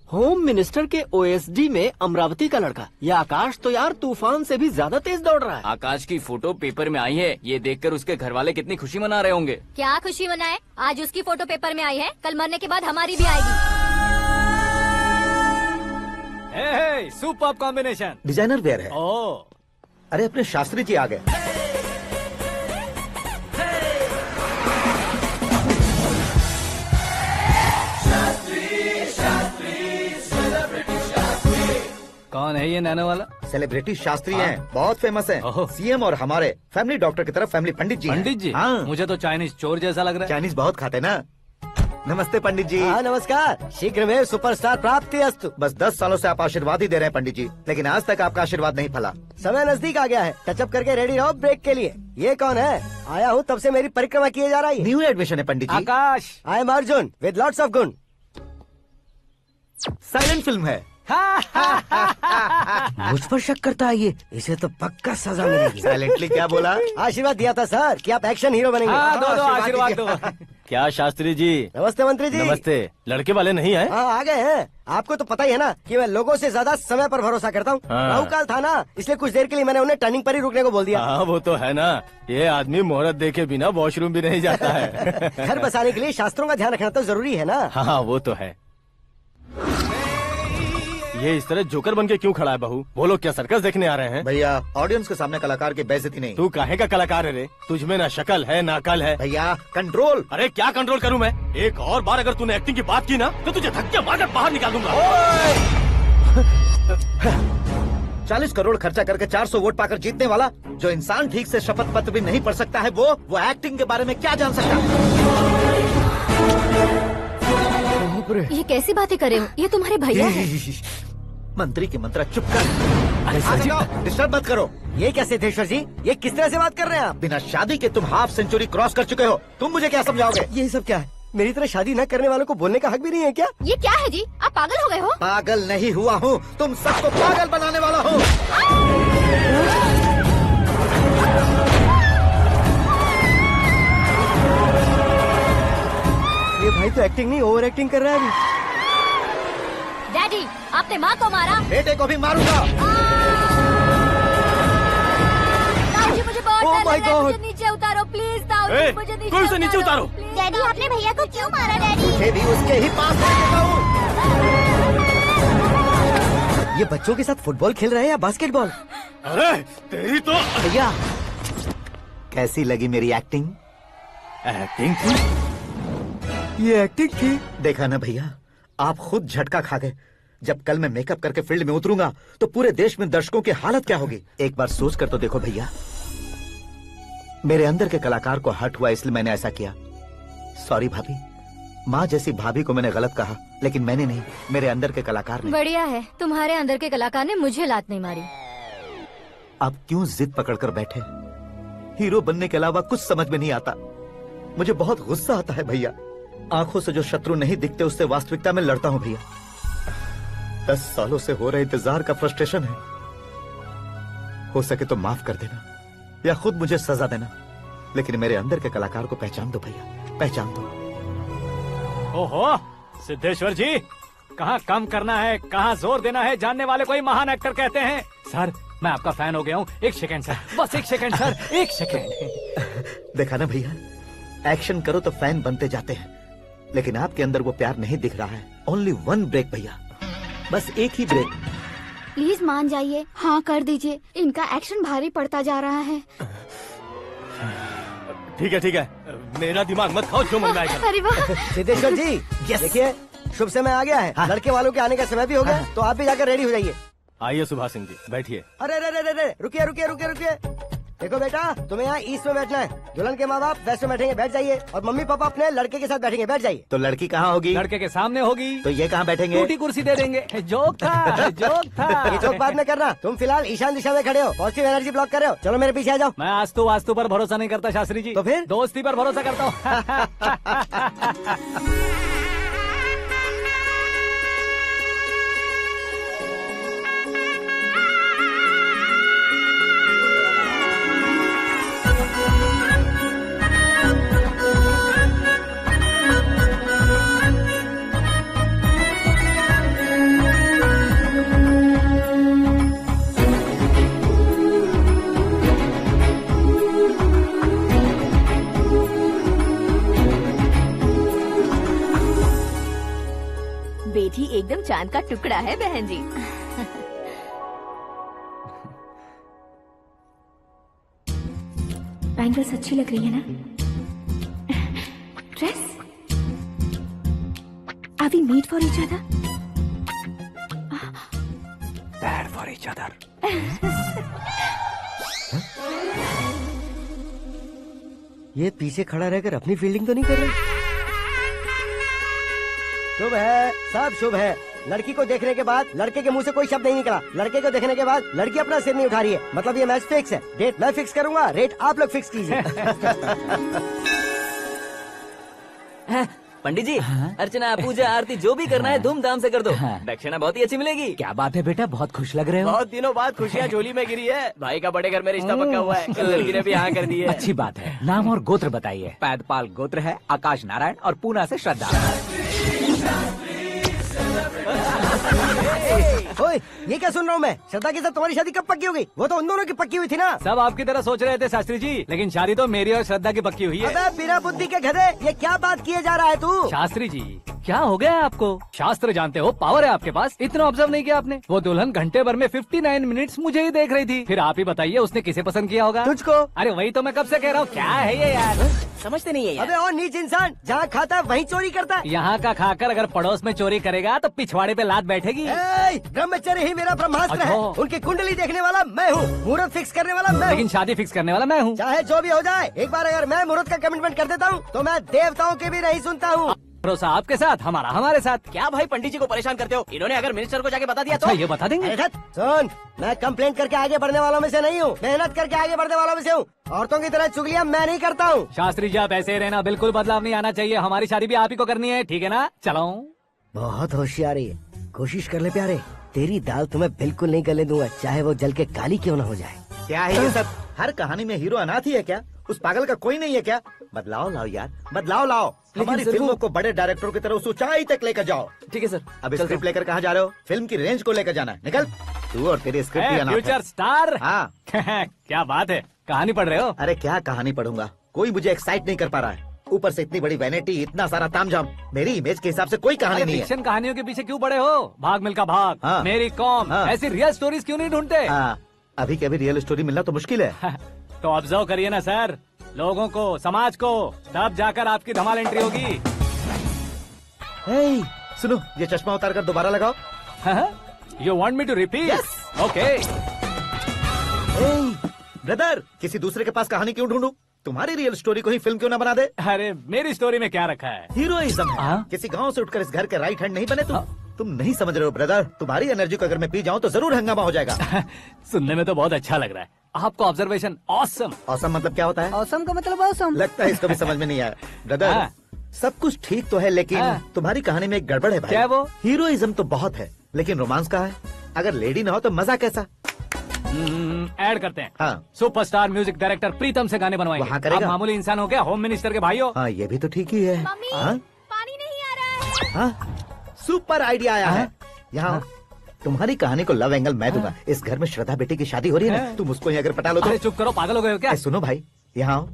होम मिनिस्टर के ओएसडी में अमरावती का लड़का, ये आकाश तो यार तूफान से भी ज्यादा तेज दौड़ रहा है। आकाश की फोटो पेपर में आई है, ये देखकर उसके घर वाले कितनी खुशी मना रहे होंगे। क्या खुशी मनाए, आज उसकी फोटो पेपर में आई है, कल मरने के बाद हमारी भी आएगी। Super combination. डिजाइनर वेयर है। ओह, अरे अपने शास्त्री जी आ गए। कौन है ये नैनो वाला? सेलिब्रिटी शास्त्री हैं, बहुत फेमस हैं। सीएम और हमारे फैमिली डॉक्टर की तरफ फैमिली पंडित जी हैं। पंडित जी? हाँ। मुझे तो चाइनीज चोर जैसा लग रहा है। चाइनीज बहुत खाते ना। नमस्ते पंडित जी। हाँ नमस्कार, शीघ्र में सुपरस्टार प्राप्ति अस्तु। बस 10 सालों से आप आशीर्वाद ही दे रहे हैं पंडित जी, लेकिन आज तक आपका आशीर्वाद नहीं फला। समय नजदीक आ गया है, टचअप करके रेडी रहो ब्रेक के लिए। ये कौन है? आया हूँ तब से मेरी परिक्रमा किए जा रही है। न्यू एडमिशन है Pandit ji. Akash. I am Arjun with lots of गुण। साइलेंट फिल्म है। मुझ पर शक करता है ये, इसे तो पक्का सजा मिलेगी। साइलेंटली क्या बोला? आशीर्वाद दिया था सर कि आप एक्शन हीरो बनेंगे। हाँ, दो आशीर्वाद दो। क्या शास्त्री जी? नमस्ते मंत्री जी। नमस्ते। लड़के वाले नहीं आए? हाँ आ गए हैं। आपको तो पता ही है ना कि मैं लोगों से ज्यादा समय पर भरोसा करता हूँ। हाँ। राहु काल था ना, इसलिए कुछ देर के लिए मैंने उन्हें टर्निंग पर ही रुकने को बोल दिया। हाँ वो तो है ना, ये आदमी मुहूर्त देखे बिना वॉशरूम भी नहीं जाता है। घर बसाने के लिए शास्त्रों का ध्यान रखना तो जरूरी है ना। हाँ वो तो है। ये इस तरह जोकर बन के क्यों खड़ा है बहू? वो लोग क्या सर्कस देखने आ रहे हैं? भैया ऑडियंस के सामने कलाकार की बेइज्जती नहीं। तू काहे का कलाकार है रे? तुझमें ना शक्ल है ना अकल है। भैया कंट्रोल। अरे क्या कंट्रोल करूं मैं? एक और बार अगर तूने एक्टिंग की बात की ना तो तुझे धक्के मारकर बाहर निकाल दूंगा। 40 करोड़ खर्चा करके 400 वोट पाकर जीतने वाला, जो इंसान ठीक से शपथ पत्र भी नहीं पढ़ सकता है, वो एक्टिंग के बारे में क्या जान सकता है? ये कैसी बातें कर रहे हो? ये तुम्हारे भैया हैं। मंत्री की मंत्रा चुप कर। डिस्टर्ब मत करो। ये क्या सिद्धेश्वर जी, ये किस तरह से बात कर रहे हैं आप? बिना शादी के तुम हाफ सेंचुरी क्रॉस कर चुके हो, तुम मुझे क्या समझाओगे? ये सब क्या है? मेरी तरह शादी न करने वालों को बोलने का हक भी नहीं है क्या? ये क्या है जी, आप पागल हो गए हो? पागल नहीं हुआ हूँ, तुम सबको पागल बनाने वाला हूँ। ये भाई तो एक्टिंग नहीं ओवर एक्टिंग कर रहा है अभी। डैडी, आपने माँ को मारा। बेटे को भी मारूंगा। ताऊजी मुझे बहुत Oh डर my लग रहा है, God! मुझे नीचे उतारो प्लीज। ताऊजी मुझे नीचे कोई उसे नीचे उतारो। डैडी आपने भैया को क्यों मारा डैडी? मुझे भी उसके ही पास लेके जाऊं। ये बच्चों के साथ फुटबॉल खेल रहे हैं या बास्केटबॉल? अरे तेरी तो भैया कैसी लगी मेरी एक्टिंग? एक्टिंग थी? ये एक्टिंग थी? देखा ना भैया, आप खुद झटका खा गए। जब कल मैं मेकअप करके फील्ड में उतरूंगा तो पूरे देश में दर्शकों की हालत क्या होगी? एक बार सोच कर तो देखो भैया। मेरे अंदर के कलाकार को हर्ट हुआ इसलिए मैंने ऐसा किया। सॉरी भाभी। माँ जैसी भाभी को मैंने गलत कहा, लेकिन मैंने नहीं, मेरे अंदर के कलाकार ने। बढ़िया है, तुम्हारे अंदर के कलाकार ने मुझे लात नहीं मारी। आप क्यों जिद पकड़कर बैठे? हीरो बनने के अलावा कुछ समझ में नहीं आता। मुझे बहुत गुस्सा आता है भैया। आंखों से जो शत्रु नहीं दिखते उससे वास्तविकता में लड़ता हूँ भैया। 10 सालों से हो रहे इंतजार का फ्रस्ट्रेशन है। हो सके तो माफ कर देना या खुद मुझे सजा देना, लेकिन मेरे अंदर के कलाकार को पहचान दो भैया, पहचान दो। ओहो सिद्धेश्वर जी, कहाँ कम करना है कहाँ जोर देना है, जानने वाले को ही महान एक्टर कहते हैं। सर मैं आपका फैन हो गया हूँ। एक सेकंड सर, बस एक सेकंड सर, एक सेकंड। देखा ना भैया, एक्शन करो तो फैन बनते जाते हैं, लेकिन आपके अंदर वो प्यार नहीं दिख रहा है। ओनली 1 ब्रेक भैया, बस एक ही ब्रेक। प्लीज मान जाइए, हाँ कर दीजिए। इनका एक्शन भारी पड़ता जा रहा है। ठीक है, मेरा दिमाग मत खाओ, जो मन में आएगा। अरे वाह सिद्धेश्वर जी, देखिए शुभ समय आ गया है। लड़के वालों के आने का समय भी हो गया, तो आप भी जाकर रेडी हो जाइए। आइए सुभाष सिंह जी, बैठिए। अरे रुकिए। देखो बेटा, तुम्हें यहाँ ईस्ट में बैठना है। दुल्हन के माँ बाप वेस्ट में बैठेंगे, बैठ जाइए। और मम्मी पापा अपने लड़के के साथ बैठेंगे, बैठ जाइए। तो लड़की कहाँ होगी? लड़के के सामने होगी। तो ये कहाँ बैठेंगे? टूटी कुर्सी दे देंगे। जोक था, जोक था। ये जोक बाद में करना। तुम फिलहाल ईशान दिशा में खड़े हो, पॉजिटिव एनर्जी ब्लॉक कर रहे हो। चलो मेरे पीछे आ जाओ। मैं वास्तु पर भरोसा नहीं करता शास्त्री जी। तो फिर दोस्ती पर भरोसा करता हूँ। एकदम चांद का टुकड़ा है बहन जी। बैंगल्स अच्छी लग रही है ना? Dress? Are we made for each other? Bad for each other. ये पीछे खड़ा रहकर अपनी फील्डिंग तो नहीं कर रहा? शुभ है, सब शुभ है। लड़की को देखने के बाद लड़के के मुंह से कोई शब्द नहीं निकला। लड़के को देखने के बाद लड़की अपना सिर नहीं उठा रही है। मतलब ये मैच फिक्स है। डेट मैं फिक्स करूंगा, रेट आप लोग फिक्स कीजिए। पंडित जी, अर्चना, पूजा, आरती जो भी करना है धूमधाम से कर दो। दक्षिणा बहुत ही अच्छी मिलेगी। क्या बात है बेटा, बहुत खुश लग रहे हो। बहुत दिनों बाद खुशियाँ झोली में गिरी है। भाई का बड़े घर में रिश्ता पक्का हुआ है। लड़की ने भी हाँ कर दी है। अच्छी बात है। नाम और गोत्र बताइए। पैदपाल गोत्र है, आकाश नारायण और पूना से श्रद्धा। ओए, ये क्या सुन रहा हूँ मैं? श्रद्धा के साथ तुम्हारी शादी कब पक्की हो गई? वो तो उन दोनों की पक्की हुई थी ना। सब आपकी तरह सोच रहे थे शास्त्री जी, लेकिन शादी तो मेरी और श्रद्धा की पक्की हुई है। अबे बिना बुद्धि के गधे, ये क्या बात किए जा रहा है तू? शास्त्री जी, क्या हो गया है आपको? शास्त्र जानते हो, पावर है आपके पास। इतना ऑब्जर्व नहीं किया आपने? वो दुल्हन घंटे भर में 59 मिनट्स मुझे ही देख रही थी। फिर आप ही बताइए उसने किसे पसंद किया होगा? तुझको। अरे वही तो मैं कब से कह रहा हूँ, क्या है ये यार? समझते नहीं है यार। अबे और नीच इंसान, जहाँ खाता है वहीं चोरी करता है। यहाँ का खाकर अगर पड़ोस में चोरी करेगा तो पिछवाड़े पे लात बैठेगी। ब्रह्मचर्य ही मेरा ब्रह्मास्त्र है। उनकी कुंडली देखने वाला मैं हूँ, मुहूर्त फिक्स करने वाला मैं हूँ। लेकिन शादी फिक्स करने वाला मैं हूँ। चाहे जो भी हो जाए, एक बार अगर मैं मुहूर्त का कमिटमेंट कर देता हूँ तो मैं देवताओं के भी नहीं सुनता हूँ। भरोसा आपके साथ, हमारा हमारे साथ। क्या भाई पंडित जी को परेशान करते हो? इन्होंने अगर मिनिस्टर को जाके बता दिया तो? अच्छा, ये बता देंगे। सुन, मैं कंप्लेंट करके आगे बढ़ने वालों में से नहीं हूँ, मेहनत करके आगे बढ़ने वालों में से हूँ। औरतों की तरह चुगलियाँ मैं नहीं करता हूँ। शास्त्री जी, आप ऐसे ही रहना, बिल्कुल बदलाव नहीं आना चाहिए। हमारी शादी भी आप ही को करनी है, ठीक है ना? चलो। बहुत होशियारी है, कोशिश कर ले प्यारे। तेरी दाल तुम्हें बिल्कुल नहीं गलने दूंगा, चाहे वो जल के काली क्यों न हो जाए। क्या है ये सब? हर कहानी में हीरो अनाथ ही है क्या? उस पागल का कोई नहीं है क्या? बदलाव लाओ यार, बदलाव लाओ। हमारी फिल्मों को बड़े डायरेक्टरों की तरह उस ऊंचाई तक लेकर जाओ। ठीक है सर। अब स्क्रिप्ट लेकर कहाँ जा रहे हो? फिल्म की रेंज को लेकर जाना है। निकल तू और तेरी स्क्रिप्ट ही अनाथ है। Future star. हाँ। क्या बात है, कहानी पढ़ रहे हो? अरे क्या कहानी पढ़ूंगा, कोई मुझे एक्साइट नहीं कर पा रहा है। ऊपर से इतनी बड़ी वैनिटी, इतना सारा तामझाम। मेरी इमेज के हिसाब से कोई कहानी नहीं है। फिक्शन कहानियों के पीछे क्यों पड़े हो? भाग मिल्खा भाग, हाँ। मेरी कॉम, हाँ। ऐसी रियल स्टोरीज क्यों नहीं ढूंढते? अभी के अभी रियल स्टोरी मिलना तो मुश्किल है। तो ऑब्जर्व करिए ना सर, लोगों को, समाज को, तब जाकर आपकी धमाल एंट्री होगी। सुनो, ये चश्मा उतार कर दोबारा लगाओ। You want me to repeat? Okay. Brother, किसी दूसरे के पास कहानी क्यों ढूंढूं? तुम्हारी रियल स्टोरी को ही फिल्म क्यों ना बना दे? अरे मेरी स्टोरी में क्या रखा है? हीरोइज्म है। किसी गांव से उठकर इस घर के राइट हैंड नहीं बने तुम नहीं समझ रहे हो ब्रदर। तुम्हारी एनर्जी को अगर मैं पी जाऊं तो जरूर हंगामा हो जाएगा। सुनने में तो बहुत अच्छा लग रहा है आपको। Observation awesome. ऑसम मतलब क्या होता है? ऑसम का मतलब ऑसम। लगता है इसको भी समझ में नहीं आया। ब्रदर, सब कुछ ठीक तो है, लेकिन तुम्हारी कहानी में एक गड़बड़ है भाई। क्या वो? हीरोइज्म तो बहुत है, लेकिन रोमांस कहाँ है? अगर लेडी ना हो तो मजा कैसा? ऐड करते हैं। हाँ। सुपरस्टार म्यूजिक डायरेक्टर प्रीतम से गाने बनवाएंगे। वहाँ करेगा? आप मामूली इंसान हो क्या? होम मिनिस्टर के भाई हो। हाँ, ये भी तो ठीक ही है। हाँ? पानी नहीं आ रहा है। हाँ? सुपर आइडिया आया है। यहाँ तुम्हारी कहानी को लव एंगल मैं दूंगा। इस घर में श्रद्धा बेटी की शादी हो रही है ना, तुम उसको ही अगर पटा लो तो। अरे चुप करो, पागल हो गए हो क्या? सुनो भाई, यहाँ आओ।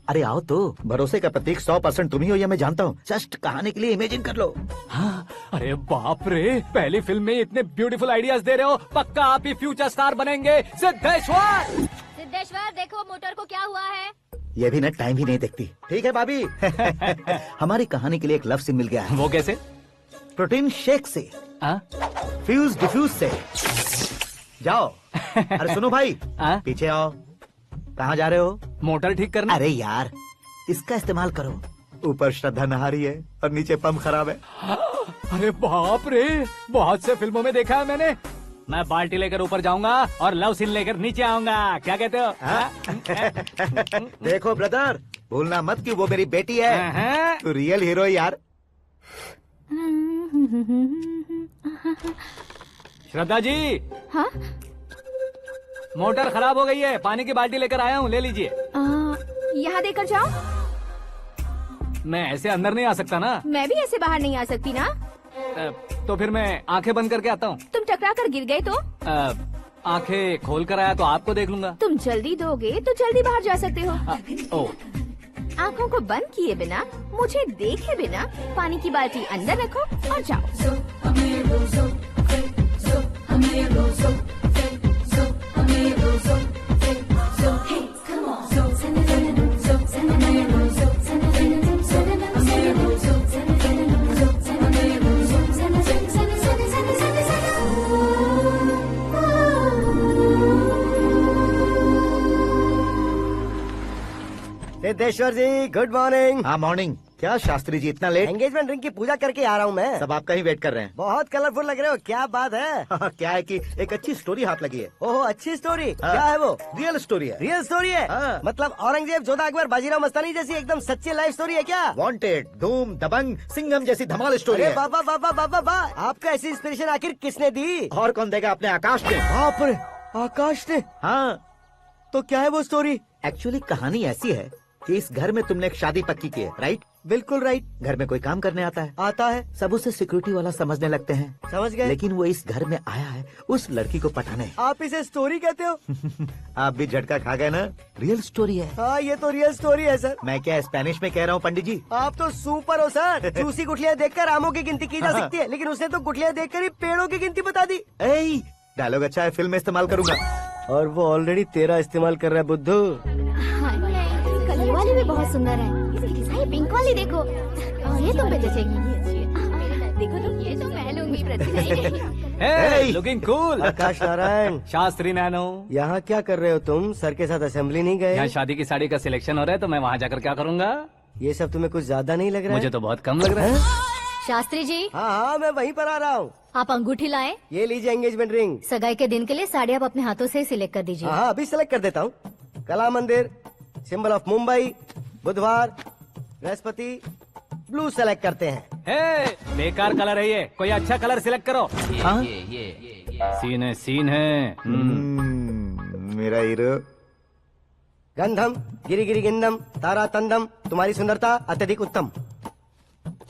अरे आओ तो। भरोसे का प्रतीक 100% तुम ही हो, ये मैं जानता हूँ। जस्ट कहानी के लिए इमेजिन कर लो। हाँ, अरे बाप रे, पहली फिल्म में इतने ब्यूटीफुल आइडियाज दे रहे हो। पक्का आप ही फ्यूचर स्टार बनेंगे। सिद्धेश्वर, सिद्धेश्वर देखो मोटर को क्या हुआ है। ये भी ना टाइम ही नहीं देखती। ठीक है भाभी। हमारी कहानी के लिए एक लव सीन मिल गया है। वो कैसे? प्रोटीन शेक से, फ्यूज डिफ्यूज से। जाओ। अरे सुनो भाई, पीछे आओ। कहाँ जा रहे हो? मोटर ठीक करना। अरे यार, इसका इस्तेमाल करो। ऊपर श्रद्धा नहा रही है और नीचे पंप खराब है। अरे बाप रे, बहुत से फिल्मों में देखा है मैंने। मैं बाल्टी लेकर ऊपर जाऊंगा और लव सीन लेकर नीचे आऊंगा। क्या कहते हो? देखो ब्रदर, भूलना मत कि वो मेरी बेटी है। तू रियल हीरो यार। श्रद्धा जी। हाँ? मोटर खराब हो गई है, पानी की बाल्टी लेकर आया हूँ, ले लीजिए। यहाँ देकर जाओ। मैं ऐसे अंदर नहीं आ सकता ना। मैं भी ऐसे बाहर नहीं आ सकती ना। तो फिर मैं आंखें बंद करके आता हूँ। तुम टकरा कर गिर गए तो? आंखें खोल कर आया तो आपको देख लूंगा। तुम जल्दी दोगे तो जल्दी बाहर जा सकते हो। आँखों को बंद किए बिना, मुझे देखे बिना पानी की बाल्टी अंदर रखो और जाओ। सिद्धेश्वर जी गुड मॉर्निंग। हाँ मॉर्निंग। क्या शास्त्री जी इतना लेट? एंगेजमेंट रिंग की पूजा करके आ रहा हूँ मैं। सब आपका ही वेट कर रहे हैं। बहुत कलरफुल लग रहे हो, क्या बात है? क्या है कि एक अच्छी स्टोरी हाथ लगी है। ओह अच्छी स्टोरी। हाँ। क्या है वो? रियल स्टोरी है। रियल स्टोरी है? हाँ। मतलब औरंगजेब, जोधा अकबर, बाजीराव मस्तानी जैसी एकदम सच्ची लाइफ स्टोरी है क्या? वांटेड, धूम, दबंग, सिंघम जैसी धमाल स्टोरी अरे है। बाबा बाबा बाबा बा, आपको ऐसी इंस्पिरेशन आखिर किसने दी? और कौन देगा? अपने आकाश ने। बाप रे, आकाश ने? हाँ। तो क्या है वो स्टोरी? एक्चुअली कहानी ऐसी है कि इस घर में तुमने एक शादी पक्की की है, राइट? बिल्कुल राइट। घर में कोई काम करने आता है? आता है। सब उसे सिक्योरिटी वाला समझने लगते हैं। समझ गए। लेकिन वो इस घर में आया है उस लड़की को पटाने। आप इसे स्टोरी कहते हो? आप भी झटका खा गए ना? रियल स्टोरी है। हाँ ये तो रियल स्टोरी है सर। मैं क्या स्पेनिश में कह रहा हूँ पंडित जी? आप तो सुपर हो सर। चूसी गुठलियाँ देखकर आमों की गिनती की जा सकती है, लेकिन उसने तो गुठलियाँ देखकर ही पेड़ों की गिनती बता दी। डायलॉग अच्छा है, फिल्म में इस्तेमाल करूंगा। और वो ऑलरेडी तेरा इस्तेमाल कर रहा है बुद्धू। कल ये वाली भी बहुत सुंदर है। ये पिंक वाली देखो, ये तुम पे जचेगी। देखो तुम, ये तो मैं लूंगी। Looking cool. Akash Narayan. Shastri nano. यहाँ क्या कर रहे हो तुम? सर के साथ असेंबली नहीं गए? यहाँ शादी की साड़ी का सिलेक्शन हो रहा है, तो मैं वहाँ जाकर क्या करूँगा? ये सब तुम्हें कुछ ज्यादा नहीं लग रहा है? मुझे तो बहुत कम लग रहा है। शास्त्री जी। हाँ हाँ मैं वहीं पर आ रहा हूँ। आप अंगूठी लाएं। ये लीजिए एंगेजमेंट रिंग। सगाई के दिन के लिए साड़ी आप अपने हाथों से ही सिलेक्ट कर दीजिए। हाँ अभी सिलेक्ट कर देता हूँ। कला मंदिर, सिंबल ऑफ मुंबई, बुधवार, बृहस्पति, ब्लू सेलेक्ट करते हैं। बेकार कलर है ये, कोई अच्छा कलर सिलेक्ट करो। सीन है, सीन है। मेरा हीरो। गंधम गिरी गिरी गिंदम तारा तंदम, तुम्हारी सुंदरता अत्यधिक उत्तम।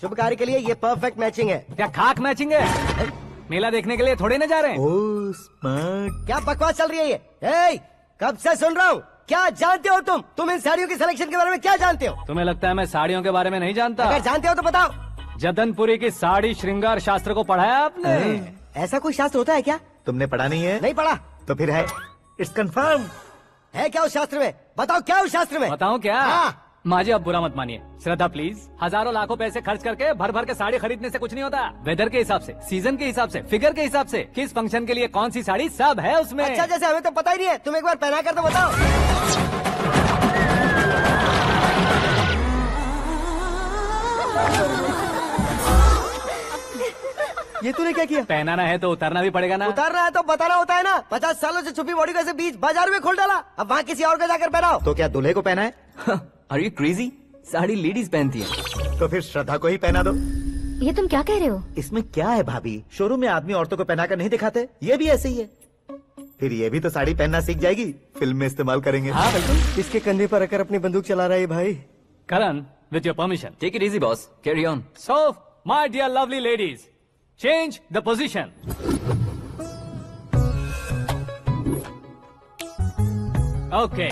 शुभ कार्य के लिए ये परफेक्ट मैचिंग है। क्या खाक मैचिंग है? मेला देखने के लिए थोड़े न जा रहे हैं। Oh smart. क्या बकवास चल रही है ये? कब से सुन रहा हूँ। क्या जानते हो तुम इन साड़ियों की सिलेक्शन के बारे में क्या जानते हो? तुम्हें लगता है मैं साड़ियों के बारे में नहीं जानता? अगर जानते हो तो बताओ। जदनपुरी की साड़ी श्रृंगार शास्त्र को पढ़ाया आपने? ऐसा कोई शास्त्र होता है क्या? तुमने पढ़ा नहीं है? नहीं पढ़ा। तो फिर है, इट्स कंफर्म। है क्या उस शास्त्र में? बताओ क्या उस शास्त्र में? बताऊं क्या? हाँ। माजी अब बुरा मत मानिए, श्रद्धा प्लीज। हजारों लाखों पैसे खर्च करके भर भर के साड़ी खरीदने से कुछ नहीं होता। वेदर के हिसाब से, सीजन के हिसाब से, फिगर के हिसाब से, किस फंक्शन के लिए कौन सी साड़ी, सब है उसमें। अच्छा जैसे हमें तो पता ही नहीं है, तुम एक बार पहना कर तो बताओ। ये तूने क्या किया? पहनाना है तो उतारना भी पड़ेगा ना। उतारना है तो बताना होता है ना। 50 सालों से छुपी बॉडी को ऐसे बीच बाजार में खोल डाला, अब वहाँ किसी और को जाकर पहनाओ। तो क्या दूल्हे को पहना है? Are you crazy? Sari ladies पहनती है। तो फिर श्रद्धा को ही पहना दो। ये तुम क्या कह रहे हो? इसमें क्या है भाभी? शोरूम में आदमी औरतों को पहनाकर नहीं दिखाते, ये भी ऐसे ही है। फिर ये भी तो साड़ी पहनना सीख जाएगी, फिल्म में इस्तेमाल करेंगे। हाँ बिल्कुल। इसके कंधे पर रखकर अपनी बंदूक चला रहा है भाई। Karan, with your permission. Take it easy boss, carry on. So my dear lovely ladies, change the position. Okay,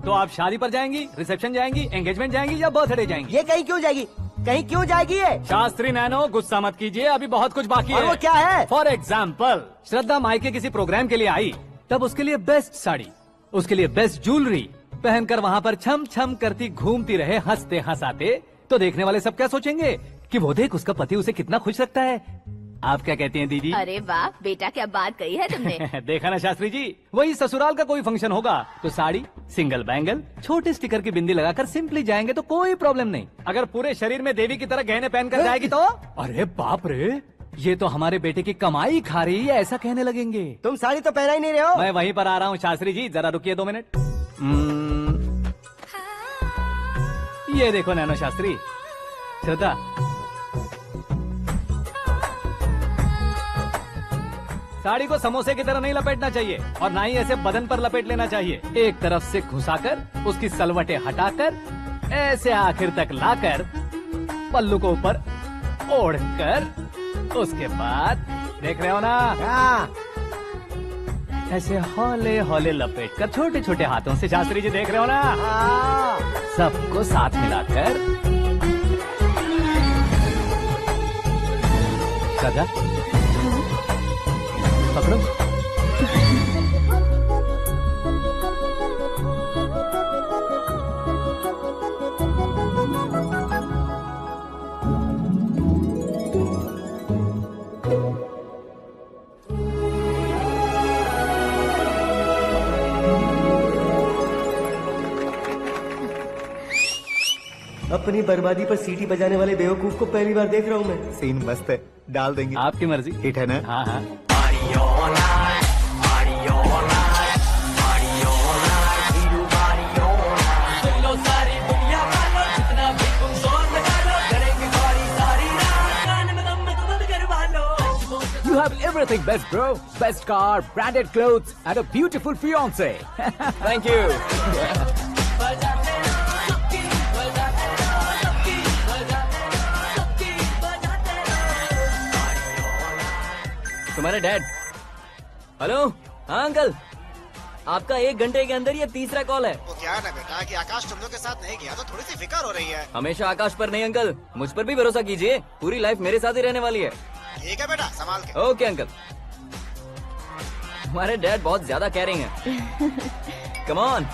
तो आप शादी पर जाएंगी, रिसेप्शन जाएंगी, एंगेजमेंट जाएंगी या बर्थडे जाएंगी? ये कहीं क्यों जाएगी? कहीं क्यों जाएगी ये? शास्त्री नैनो गुस्सा मत कीजिए, अभी बहुत कुछ बाकी और है। वो क्या है? फॉर एग्जाम्पल, श्रद्धा मायके किसी प्रोग्राम के लिए आई, तब उसके लिए बेस्ट साड़ी, उसके लिए बेस्ट ज्वेलरी पहनकर वहाँ पर छम छम करती घूमती रहे हंसते हंसाते, तो देखने वाले सब क्या सोचेंगे कि वो देख उसका पति उसे कितना खुश रखता है। आप क्या कहती हैं दीदी? अरे वाह बेटा, क्या बात कही है तुमने। देखा ना शास्त्री जी, वही ससुराल का कोई फंक्शन होगा तो साड़ी, सिंगल बैंगल, छोटे स्टिकर की बिंदी लगाकर सिंपली जाएंगे तो कोई प्रॉब्लम नहीं। अगर पूरे शरीर में देवी की तरह गहने पहनकर जाएगी तो अरे बाप रे, ये तो हमारे बेटे की कमाई खा रही है, ऐसा कहने लगेंगे। तुम साड़ी तो पहना ही नहीं रहे हो। मैं वहीं पर आ रहा हूँ शास्त्री जी, जरा रुकिए 2 मिनट। ये देखो नैनो शास्त्री, श्रद्धा, साड़ी को समोसे की तरह नहीं लपेटना चाहिए और ना ही ऐसे बदन पर लपेट लेना चाहिए। एक तरफ से घुसाकर, उसकी सलवटें हटाकर, ऐसे आखिर तक लाकर, पल्लू को ऊपर ओढ़कर, उसके बाद देख रहे हो ना, ऐसे हौले हौले लपेट कर छोटे छोटे हाथों से, शास्त्री जी देख रहे हो ना, सबको साथ मिलाकर राधा पकड़ो। अपनी बर्बादी पर सीटी बजाने वाले बेवकूफ को पहली बार देख रहा हूँ मैं। सीन मस्त है, डाल देंगे। आपकी मर्जी। हिट है ना? हाँ हाँ। You have everything best, bro. Best car, branded clothes, and a beautiful fiance. Thank you. तुम्हारे डैड। हेलो। हाँ अंकल, आपका 1 घंटे के अंदर ये तीसरा कॉल है। वो क्या है ना बेटा कि आकाश तुम लोग के साथ नहीं गया तो थोड़ी सी फिक्र हो रही है। हमेशा आकाश पर नहीं अंकल, मुझ पर भी भरोसा कीजिए। पूरी लाइफ मेरे साथ ही रहने वाली है। ठीक है बेटा, संभाल के। Okay uncle. हमारे डैड बहुत ज्यादा केयरिंग है। Come on.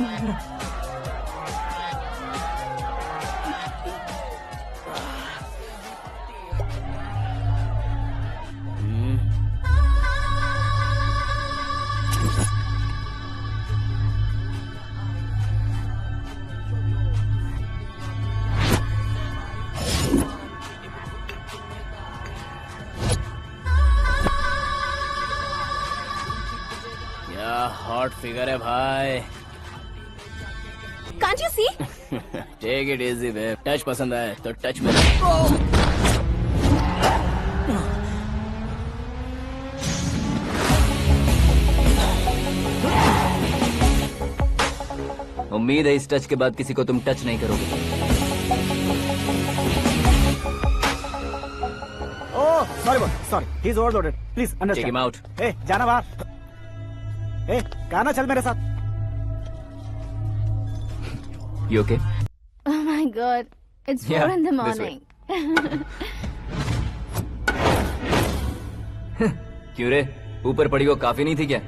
हॉट फिगर है भाई। Can't you see? Take it easy babe. Touch पसंद आए तो टच में। उम्मीद है इस टच के बाद किसी को तुम टच नहीं करोगे। Oh sorry sorry, he is overloaded, please understand. Take him out. ए जाना बाहर। ए गाना चल मेरे साथ। You okay? Oh my God, it's 4 Yeah, in the this way. morning. क्यों रे, ऊपर पड़ी वो काफी नहीं थी क्या?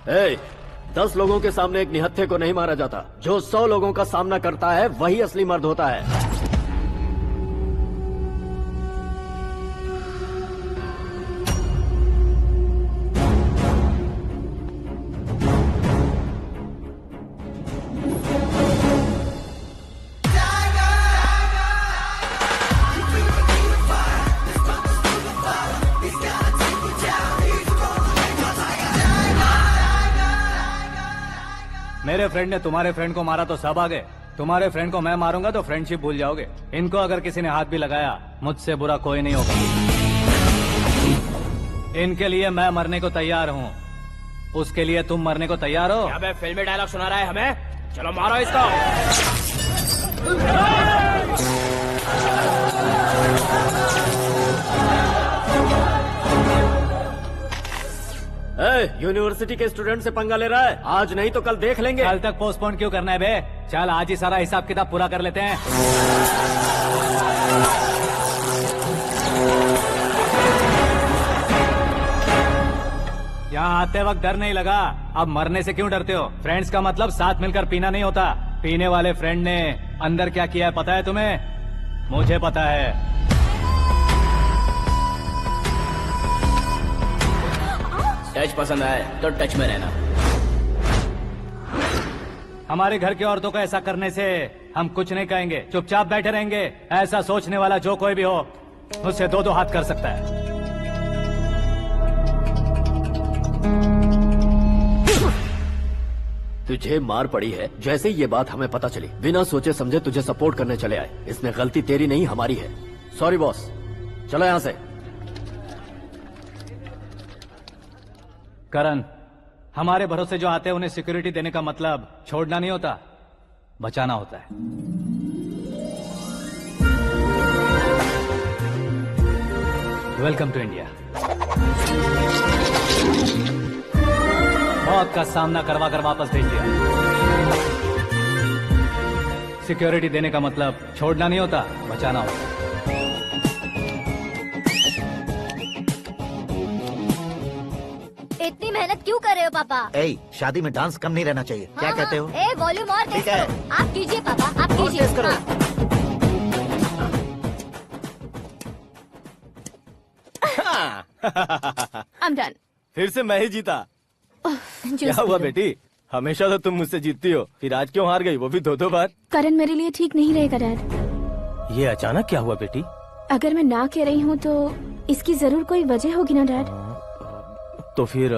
ए, 10 लोगों के सामने एक निहत्थे को नहीं मारा जाता। जो 100 लोगों का सामना करता है वही असली मर्द होता है। मेरे फ्रेंड ने तुम्हारे फ्रेंड को मारा तो सब आ गए। तुम्हारे फ्रेंड को मैं मारूंगा तो फ्रेंडशिप भूल जाओगे। इनको अगर किसी ने हाथ भी लगाया, मुझसे बुरा कोई नहीं होगा। इनके लिए मैं मरने को तैयार हूँ। उसके लिए तुम मरने को तैयार हो? अबे फिल्मी डायलॉग सुना रहा है हमें? चलो मारो इसको। यूनिवर्सिटी के स्टूडेंट से पंगा ले रहा है। आज नहीं तो कल देख लेंगे। कल तक पोस्टपोन क्यों करना है बे? चल आज ही सारा हिसाब किताब पूरा कर लेते हैं। यहाँ आते वक्त डर नहीं लगा, अब मरने से क्यों डरते हो? फ्रेंड्स का मतलब साथ मिलकर पीना नहीं होता। पीने वाले फ्रेंड ने अंदर क्या किया है पता है तुम्हें? मुझे पता है। टच पसंद आए तो टच में रहना। हमारे घर की औरतों को ऐसा करने से हम कुछ नहीं कहेंगे, चुपचाप बैठे रहेंगे। ऐसा सोचने वाला जो कोई भी हो, उससे 2-2 हाथ कर सकता है। तुझे मार पड़ी है। जैसे ही ये बात हमें पता चली, बिना सोचे समझे तुझे सपोर्ट करने चले आए। इसमें गलती तेरी नहीं हमारी है। सॉरी बॉस, चलो यहाँ से। करण, हमारे भरोसे जो आते हैं उन्हें सिक्योरिटी देने का मतलब छोड़ना नहीं होता, बचाना होता है। Welcome to India. मौत का सामना करवा कर वापस भेज दिया। सिक्योरिटी देने का मतलब छोड़ना नहीं होता, बचाना होता। इतनी मेहनत क्यों कर रहे हो पापा? ए, शादी में डांस कम नहीं रहना चाहिए। क्या कहते हो? ए, वॉल्यूम और तेज ठीक है। करो। आप कीजिए पापा, आप और कीजिए। तेज करो। I'm done. फिर से मैं ही जीता। क्या हुआ बेटी? हमेशा तो तुम मुझसे जीतती हो, फिर आज क्यों हार गई, वो भी 2-2 बार? करण मेरे लिए ठीक नहीं रहेगा डैड। ये अचानक क्या हुआ बेटी? अगर मैं ना कह रही हूँ तो इसकी जरूर कोई वजह होगी ना डैड। तो फिर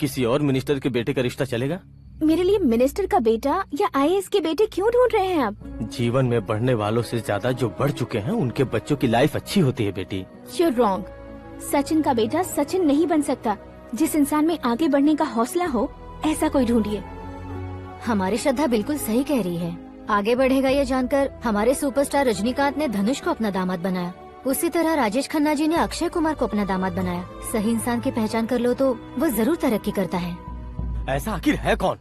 किसी और मिनिस्टर के बेटे का रिश्ता चलेगा? मेरे लिए मिनिस्टर का बेटा या IAS के बेटे क्यों ढूंढ रहे हैं आप? जीवन में बढ़ने वालों से ज्यादा जो बढ़ चुके हैं उनके बच्चों की लाइफ अच्छी होती है बेटी। You're wrong. सचिन का बेटा सचिन नहीं बन सकता। जिस इंसान में आगे बढ़ने का हौसला हो ऐसा कोई ढूंढिए। हमारी श्रद्धा बिल्कुल सही कह रही है। आगे बढ़ेगा ये जानकर हमारे सुपरस्टार रजनीकांत ने धनुष को अपना दामाद बनाया। उसी तरह राजेश खन्ना जी ने अक्षय कुमार को अपना दामाद बनाया। सही इंसान की पहचान कर लो तो वो जरूर तरक्की करता है। ऐसा आखिर है कौन?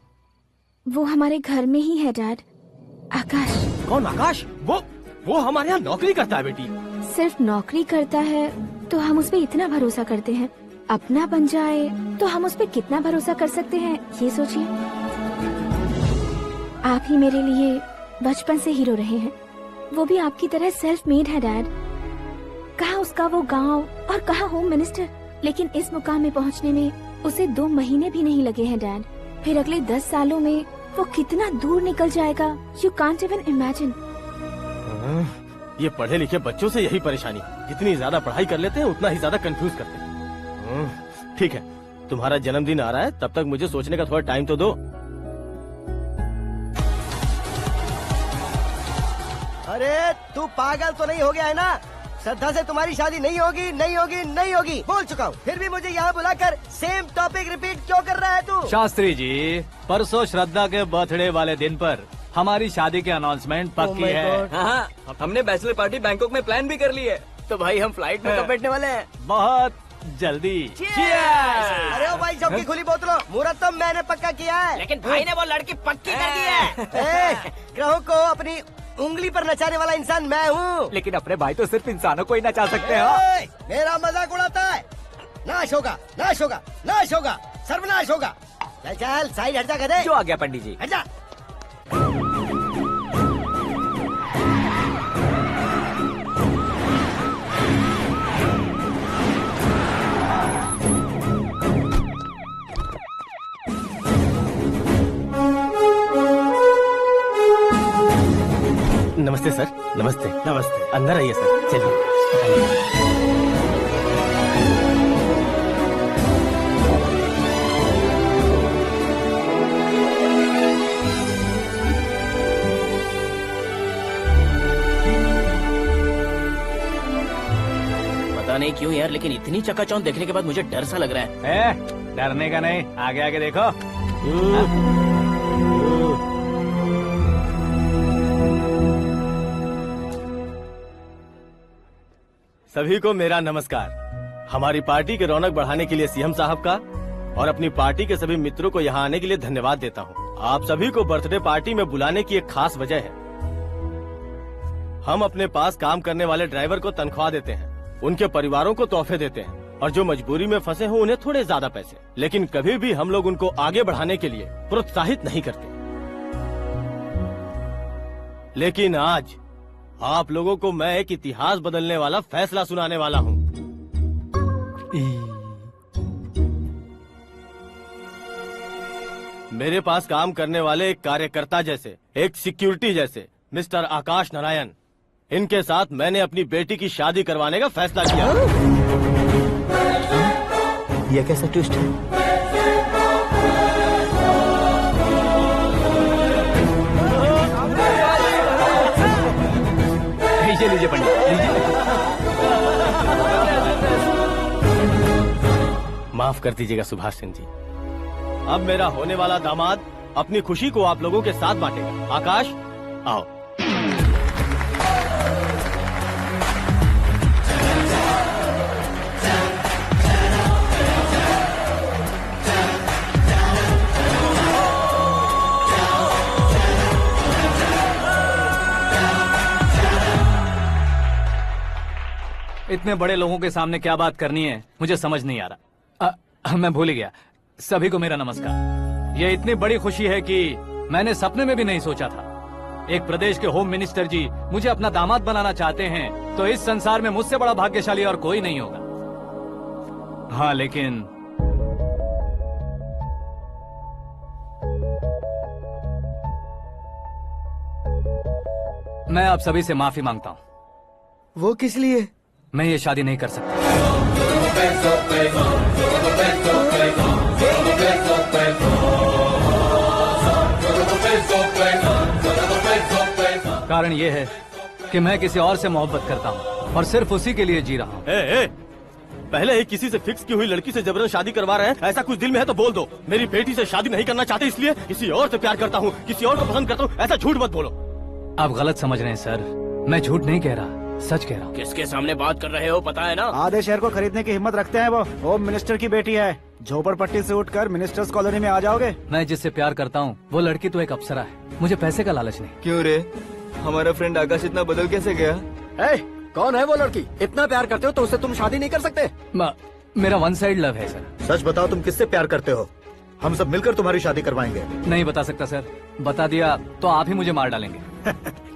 वो हमारे घर में ही है डैड, आकाश। कौन आकाश? वो हमारे यहाँ नौकरी करता है बेटी। सिर्फ नौकरी करता है तो हम उस पे इतना भरोसा करते हैं, अपना बन जाए तो हम उस पे कितना भरोसा कर सकते हैं ये सोचिए। आप ही मेरे लिए बचपन से हीरो रहे हैं, वो भी आपकी तरह सेल्फ मेड है डैड। कहाँ उसका वो गांव और कहाँ होम मिनिस्टर, लेकिन इस मुकाम में पहुँचने में उसे 2 महीने भी नहीं लगे हैं डैड। फिर अगले 10 सालों में वो कितना दूर निकल जाएगा, यू कांट इवन इमेजिन। ये पढ़े लिखे बच्चों से यही परेशानी, जितनी ज्यादा पढ़ाई कर लेते हैं उतना ही ज्यादा कंफ्यूज करते हैं। ठीक है, तुम्हारा जन्मदिन आ रहा है, तब तक मुझे सोचने का थोड़ा टाइम तो दो। अरे तू पागल तो नहीं हो गया है ना? श्रद्धा से तुम्हारी शादी नहीं होगी, नहीं होगी, नहीं होगी, बोल चुका हूँ। फिर भी मुझे यहाँ बुलाकर सेम टॉपिक रिपीट क्यों कर रहा है तू? शास्त्री जी, परसों श्रद्धा के बर्थडे वाले दिन पर हमारी शादी की अनाउंसमेंट पक्की है। हाँ, हमने बैचलर पार्टी बैंकॉक में प्लान भी कर ली है। तो भाई हम फ्लाइट में कब बैठने वाले हैं? बहुत जल्दी। अरे ओ भाई, सबकी खुली बोतलों, मुहूर्त तो मैंने पक्का किया है। लेकिन भाई ने वो लड़की पक्की कर दी है। ग्रहों को अपनी उंगली पर नचाने वाला इंसान मैं हूँ। लेकिन अपने भाई तो सिर्फ इंसानों को ही नचा सकते हो। मेरा मजाक उड़ाता है। नाश होगा, नाश होगा, नाश होगा, सर्वनाश होगा। चल चल साइड हट जा गधे। जो आ गया पंडित जी। हट जा। नमस्ते सर। नमस्ते। नमस्ते। अंदर आइए सर, चलिए। पता नहीं क्यों यार, लेकिन इतनी चकाचौंध देखने के बाद मुझे डर सा लग रहा है। डरने का नहीं, आगे आगे देखो। सभी को मेरा नमस्कार। हमारी पार्टी की रौनक बढ़ाने के लिए सीएम साहब का और अपनी पार्टी के सभी मित्रों को यहाँ आने के लिए धन्यवाद देता हूँ। आप सभी को बर्थडे पार्टी में बुलाने की एक खास वजह है। हम अपने पास काम करने वाले ड्राइवर को तनख्वाह देते हैं, उनके परिवारों को तोहफे देते हैं और जो मजबूरी में फंसे हो उन्हें थोड़े ज्यादा पैसे, लेकिन कभी भी हम लोग उनको आगे बढ़ाने के लिए प्रोत्साहित नहीं करते। लेकिन आज आप लोगों को मैं एक इतिहास बदलने वाला फैसला सुनाने वाला हूँ। मेरे पास काम करने वाले एक कार्यकर्ता जैसे, एक सिक्योरिटी जैसे मिस्टर आकाश नारायण, इनके साथ मैंने अपनी बेटी की शादी करवाने का फैसला किया। यह कैसा ट्विस्ट है? लीजिए पंडित, लीजिए। माफ कर दीजिएगा सुभाष सिंह जी। अब मेरा होने वाला दामाद अपनी खुशी को आप लोगों के साथ बांटेगा। आकाश, आओ। इतने बड़े लोगों के सामने क्या बात करनी है मुझे समझ नहीं आ रहा। मैं भूल ही गया। सभी को मेरा नमस्कार। ये इतनी बड़ी खुशी है कि मैंने सपने में भी नहीं सोचा था। एक प्रदेश के होम मिनिस्टर जी मुझे अपना दामाद बनाना चाहते हैं तो इस संसार में मुझसे बड़ा भाग्यशाली और कोई नहीं होगा। हाँ, लेकिन मैं आप सभी से माफी मांगता हूँ। वो किस लिए? मैं ये शादी नहीं कर सकता। कारण ये है कि मैं किसी और से मोहब्बत करता हूँ और सिर्फ उसी के लिए जी रहा हूँ। पहले ही किसी से फिक्स की हुई लड़की से जबरन शादी करवा रहे हैं। ऐसा कुछ दिल में है तो बोल दो। मेरी बेटी से शादी नहीं करना चाहते इसलिए किसी और से प्यार करता हूँ, किसी और को पसंद करता हूँ। ऐसा झूठ मत बोलो। आप गलत समझ रहे हैं सर। मैं झूठ नहीं कह रहा, सच कह रहा हूँ। किसके सामने बात कर रहे हो पता है ना? आधे शहर को खरीदने की हिम्मत रखते हैं वो। होम मिनिस्टर की बेटी है। झोपड़पट्टी से उठकर मिनिस्टर्स कॉलोनी में आ जाओगे। मैं जिससे प्यार करता हूँ वो लड़की तो एक अप्सरा है। मुझे पैसे का लालच नहीं। क्यों रे, हमारा फ्रेंड आकाश इतना बदल कैसे गया? कौन है वो लड़की? इतना प्यार करते हो तो उससे तुम शादी नहीं कर सकते? मेरा वन साइड लव है सर। सच बताओ, तुम किससे प्यार करते हो? हम सब मिलकर तुम्हारी शादी करवाएंगे। नहीं बता सकता सर। बता दिया तो आप ही मुझे मार डालेंगे।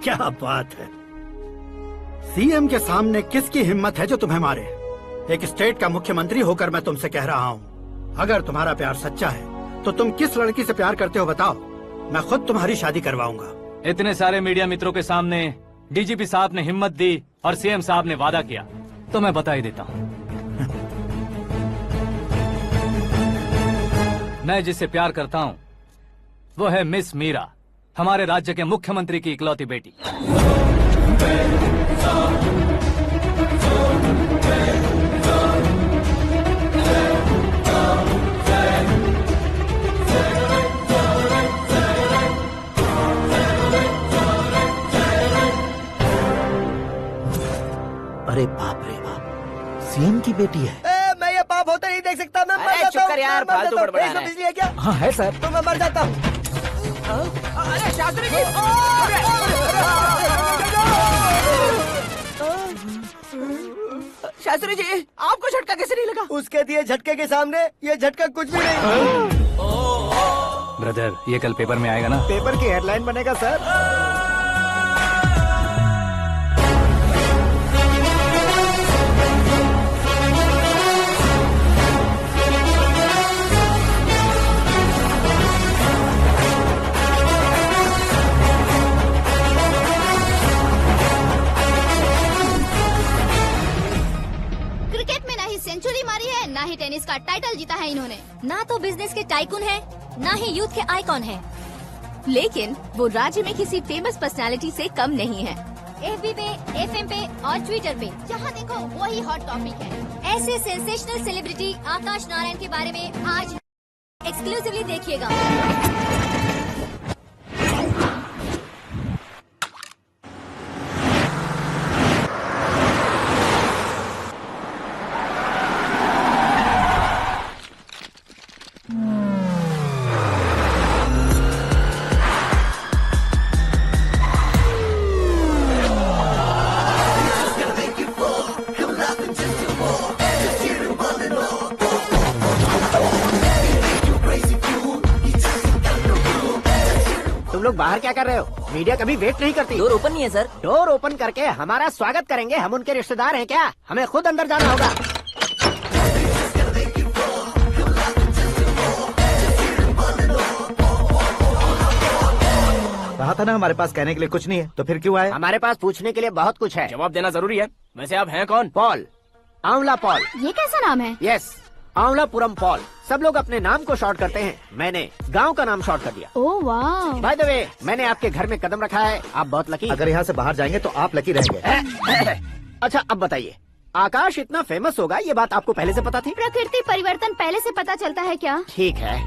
क्या बात है। सीएम के सामने किसकी हिम्मत है जो तुम्हें मारे? एक स्टेट का मुख्यमंत्री होकर मैं तुमसे कह रहा हूँ, अगर तुम्हारा प्यार सच्चा है तो तुम किस लड़की से प्यार करते हो बताओ। मैं खुद तुम्हारी शादी करवाऊंगा। इतने सारे मीडिया मित्रों के सामने डीजीपी साहब ने हिम्मत दी और सीएम साहब ने वादा किया तो मैं बता ही देता हूँ। मैं जिससे प्यार करता हूँ वो है मिस मीरा, हमारे राज्य के मुख्यमंत्री की इकलौती बेटी। अरे बाप रे बाप, सीएम की बेटी है। मैं ये पाप होते नहीं देख सकता। मैं मर जाता चुप कर यार, फालतू बड़बड़ा रहा है। बिजली है क्या? हाँ है सर। तो मैं मर जाता हूँ। अरे शास्त्री जी! शास्त्री जी, आपको झटका कैसे नहीं लगा? उसके दिए झटके के सामने ये झटका कुछ भी नहीं। ब्रदर, ये कल पेपर में आएगा ना? पेपर की हेडलाइन बनेगा सर। क्रिकेट में ना ही सेंचुरी मारी है, ना ही टेनिस का टाइटल जीता है इन्होंने। ना तो बिजनेस के टाइकून है, ना ही यूथ के आइकॉन है। लेकिन वो राज्य में किसी फेमस पर्सनालिटी से कम नहीं है। FB पे, FM पे और ट्विटर पे जहाँ देखो वही हॉट टॉपिक है। ऐसे सेंसेशनल सेलिब्रिटी आकाश नारायण के बारे में आज एक्सक्लूसिवली देखिएगा। तुम लोग बाहर क्या कर रहे हो? मीडिया कभी वेट नहीं करती। डोर ओपन नहीं है सर। डोर ओपन करके हमारा स्वागत करेंगे? हम उनके रिश्तेदार हैं क्या? हमें खुद अंदर जाना होगा। कहा था ना हमारे पास कहने के लिए कुछ नहीं है, तो फिर क्यों आए? हमारे पास पूछने के लिए बहुत कुछ है। जवाब देना जरूरी है। वैसे आप हैं कौन? पॉल, आंवला पॉल। ये कैसा नाम है? Yes, Aanwalapuram Paul. सब लोग अपने नाम को शॉर्ट करते हैं, मैंने गांव का नाम शॉर्ट कर दिया। ओह वाह। बाय द वे, मैंने आपके घर में कदम रखा है। आप बहुत लकी। अगर यहाँ से बाहर जाएंगे तो आप लकी रहेंगे। अच्छा अब बताइए, आकाश इतना फेमस होगा ये बात आपको पहले से पता थी? प्रकृति परिवर्तन पहले से पता चलता है क्या? ठीक है,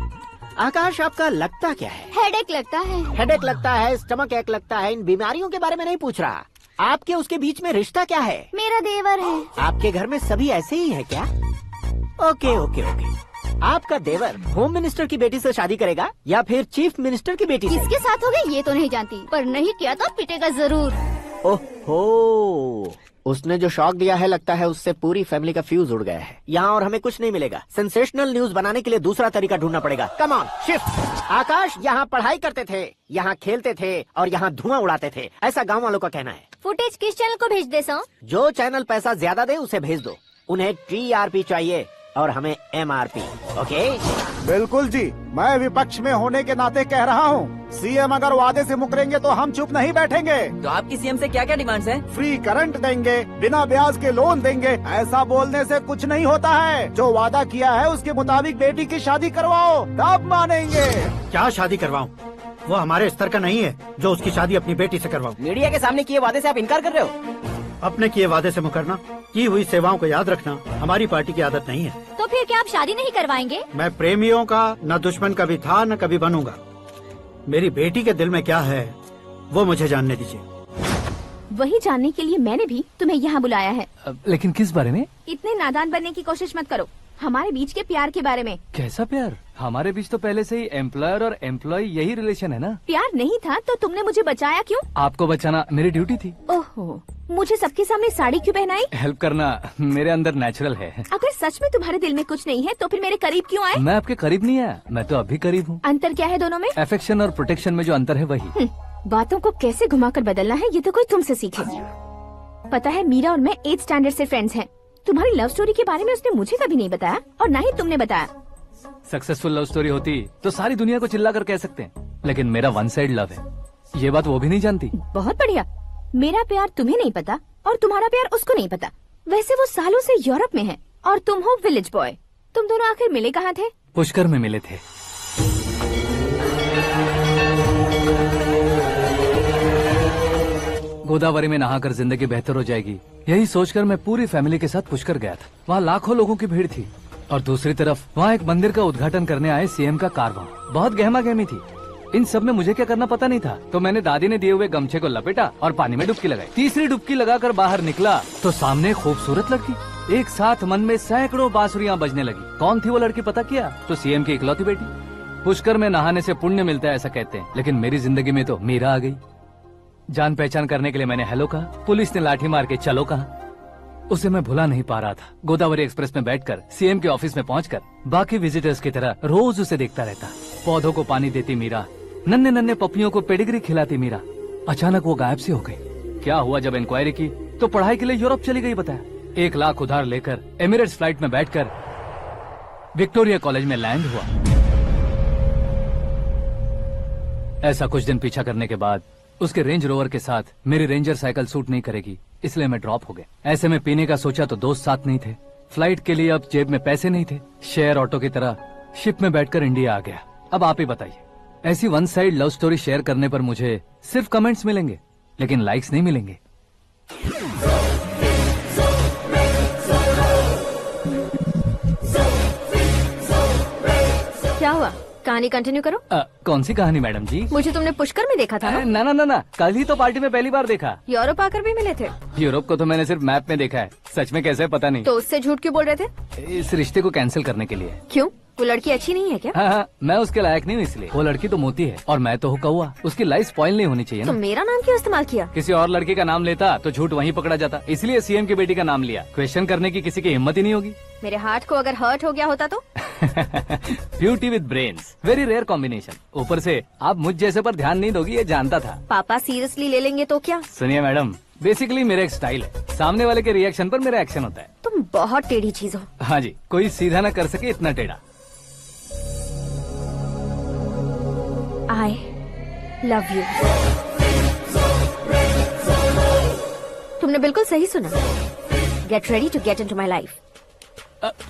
आकाश आपका लगता क्या है? हेडेक लगता है। हेडेक लगता है, स्टमक एक लगता है। इन बीमारियों के बारे में नहीं पूछ रहा। आपके उसके बीच में रिश्ता क्या है? मेरा देवर है। आपके घर में सभी ऐसे ही है क्या? Okay okay okay. आपका देवर होम मिनिस्टर की बेटी से शादी करेगा या फिर चीफ मिनिस्टर की बेटी से? किसके साथ होगा ये तो नहीं जानती, पर नहीं किया तो पिटेगा जरूर। ओहो, उसने जो शॉक दिया है लगता है उससे पूरी फैमिली का फ्यूज उड़ गया है। यहाँ और हमें कुछ नहीं मिलेगा। सेंसेशनल न्यूज बनाने के लिए दूसरा तरीका ढूंढना पड़ेगा। Come on shift. आकाश यहाँ पढ़ाई करते थे, यहाँ खेलते थे और यहाँ धुआं उड़ाते थे, ऐसा गाँव वालों का कहना है। फुटेज किस चैनल को भेज दे सो? जो चैनल पैसा ज्यादा दे उसे भेज दो। उन्हें TRP चाहिए और हमें MRP। ओके बिल्कुल जी, मैं विपक्ष में होने के नाते कह रहा हूँ, सीएम अगर वादे से मुकरेंगे तो हम चुप नहीं बैठेंगे। तो आपकी सीएम से क्या क्या डिमांड्स हैं? फ्री करंट देंगे, बिना ब्याज के लोन देंगे। ऐसा बोलने से कुछ नहीं होता है। जो वादा किया है उसके मुताबिक बेटी की शादी करवाओ, तब मानेंगे। क्या शादी करवाऊं? वो हमारे स्तर का नहीं है जो उसकी शादी अपनी बेटी से करवाऊं। मीडिया के सामने किए वादे से आप इनकार कर रहे हो? अपने किए वादे से मुकरना, की हुई सेवाओं को याद रखना हमारी पार्टी की आदत नहीं है। तो फिर क्या आप शादी नहीं करवाएंगे? मैं प्रेमियों का न दुश्मन कभी था न कभी बनूंगा। मेरी बेटी के दिल में क्या है वो मुझे जानने दीजिए। वही जानने के लिए मैंने भी तुम्हें यहाँ बुलाया है। लेकिन किस बारे में? इतने नादान बनने की कोशिश मत करो। हमारे बीच के प्यार के बारे में। कैसा प्यार? हमारे बीच तो पहले से ही एम्प्लॉयर और एम्प्लॉय यही रिलेशन है ना। प्यार नहीं था तो तुमने मुझे बचाया क्यों? आपको बचाना मेरी ड्यूटी थी। ओहो, मुझे सबके सामने साड़ी क्यों पहनाई? हेल्प करना मेरे अंदर नेचुरल है। अगर सच में तुम्हारे दिल में कुछ नहीं है तो फिर मेरे करीब क्यों आए? मैं आपके करीब नहीं आया, मैं तो अभी करीब हूँ। अंतर क्या है दोनों में? अफेक्शन और प्रोटेक्शन में जो अंतर है वही। बातों को कैसे घुमाकर बदलना है ये तो कोई तुमसे सीखे। पता है मीरा और मैं 8th स्टैंडर्ड से फ्रेंड्स हैं। तुम्हारी लव स्टोरी के बारे में उसने मुझे कभी नहीं बताया और न ही तुमने बताया। सक्सेसफुल लव स्टोरी होती तो सारी दुनिया को चिल्ला कर कह सकते हैं, लेकिन मेरा वन साइड लव है। ये बात वो भी नहीं जानती। बहुत बढ़िया। मेरा प्यार तुम्हें नहीं पता और तुम्हारा प्यार उसको नहीं पता। वैसे वो सालों से यूरोप में है और तुम हो विलेज बॉय। तुम दोनों आखिर मिले कहाँ थे? पुष्कर में मिले थे। गोदावरी में नहाकर जिंदगी बेहतर हो जाएगी, यही सोचकर मैं पूरी फैमिली के साथ पुष्कर गया था। वहाँ लाखों लोगों की भीड़ थी और दूसरी तरफ वहाँ एक मंदिर का उद्घाटन करने आए सीएम का कारवां। बहुत गहमा गहमी थी। इन सब में मुझे क्या करना पता नहीं था, तो मैंने दादी ने दिए हुए गमछे को लपेटा और पानी में डुबकी लगाई। तीसरी डुबकी लगाकर बाहर निकला तो सामने खूबसूरत लड़की। एक साथ मन में सैकड़ों बांसुरियां बजने लगी। कौन थी वो लड़की पता किया? तो सीएम की इकलौती बेटी। पुष्कर में नहाने से पुण्य मिलता है ऐसा कहते हैं, लेकिन मेरी जिंदगी में तो मीरा आ गई। जान पहचान करने के लिए मैंने हेलो कहा, पुलिस ने लाठी मार के चलो कहा। उसे मैं भुला नहीं पा रहा था। गोदावरी एक्सप्रेस में बैठकर सीएम के ऑफिस में पहुंचकर बाकी विजिटर्स की तरह रोज उसे देखता रहता। पौधों को पानी देती मीरा, नन्हे नन्हे पपियों को पेडिग्री खिलाती मीरा। अचानक वो गायब सी हो गई। क्या हुआ? जब इंक्वायरी की तो पढ़ाई के लिए यूरोप चली गई बताया। 1 लाख उधार लेकर एमिरेट्स फ्लाइट में बैठकर विक्टोरिया कॉलेज में लैंड हुआ। ऐसा कुछ दिन पीछा करने के बाद उसके रेंज रोवर के साथ मेरी रेंजर साइकिल सूट नहीं करेगी, इसलिए मैं ड्रॉप हो गया। ऐसे में पीने का सोचा तो दोस्त साथ नहीं थे। फ्लाइट के लिए अब जेब में पैसे नहीं थे। शेयर ऑटो की तरह शिप में बैठकर इंडिया आ गया। अब आप ही बताइए, ऐसी one side love story share करने पर मुझे सिर्फ कमेंट्स मिलेंगे, लेकिन लाइक्स नहीं मिलेंगे। क्या हुआ? कहानी कंटिन्यू करो। कौन सी कहानी मैडम जी? मुझे तुमने पुष्कर में देखा था ना? ना, कल ही तो पार्टी में पहली बार देखा। यूरोप आकर भी मिले थे? यूरोप को तो मैंने सिर्फ मैप में देखा है, सच में कैसे पता नहीं। तो उससे झूठ क्यों बोल रहे थे? इस रिश्ते को कैंसिल करने के लिए। क्यों? वो लड़की अच्छी नहीं है क्या? हाँ, मैं उसके लायक नहीं हूँ इसलिए। वो लड़की तो मोती है और मैं तो हूँ कौवा। उसकी लाइफ स्पॉइल नहीं होनी चाहिए ना। तो मेरा नाम क्यों इस्तेमाल किया? किसी और लड़की का नाम लेता तो झूठ वहीं पकड़ा जाता, इसलिए सीएम की बेटी का नाम लिया। क्वेश्चन करने की किसी की हिम्मत ही नहीं होगी। मेरे हार्ट को अगर हर्ट हो गया होता तो? Beauty with brains, very rare combination. ऊपर से आप मुझ जैसे पर ध्यान नहीं दोगी ये जानता था। पापा सीरियसली ले लेंगे तो क्या? सुनिए मैडम, बेसिकली मेरा एक स्टाइल है, सामने वाले के रिएक्शन पर मेरा एक्शन होता है। तुम बहुत टेढ़ी चीज हो। हाँ जी, कोई सीधा न कर सके इतना टेढ़ा। I love you। तुमने बिल्कुल सही सुना। Get ready to get into my life।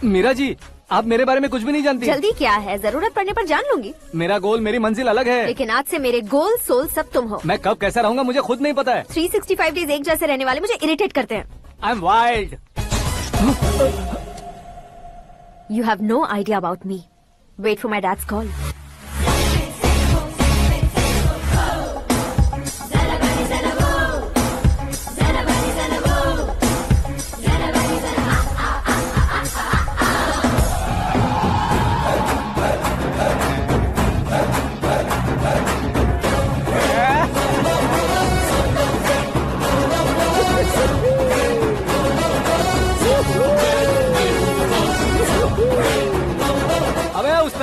Meera ji, आप मेरे बारे में कुछ भी नहीं जानती। जल्दी क्या है, जरूरत पड़ने पर जान लूंगी। मेरा गोल, मेरी मंजिल अलग है। लेकिन आज से मेरे गोल सोल सब तुम हो। मैं कब कैसा रहूंगा मुझे खुद नहीं पता है। 365 डेज एक जैसे रहने वाले मुझे इरिटेट करते हैं। I am wild. You have no idea about me। Wait for my dad's call।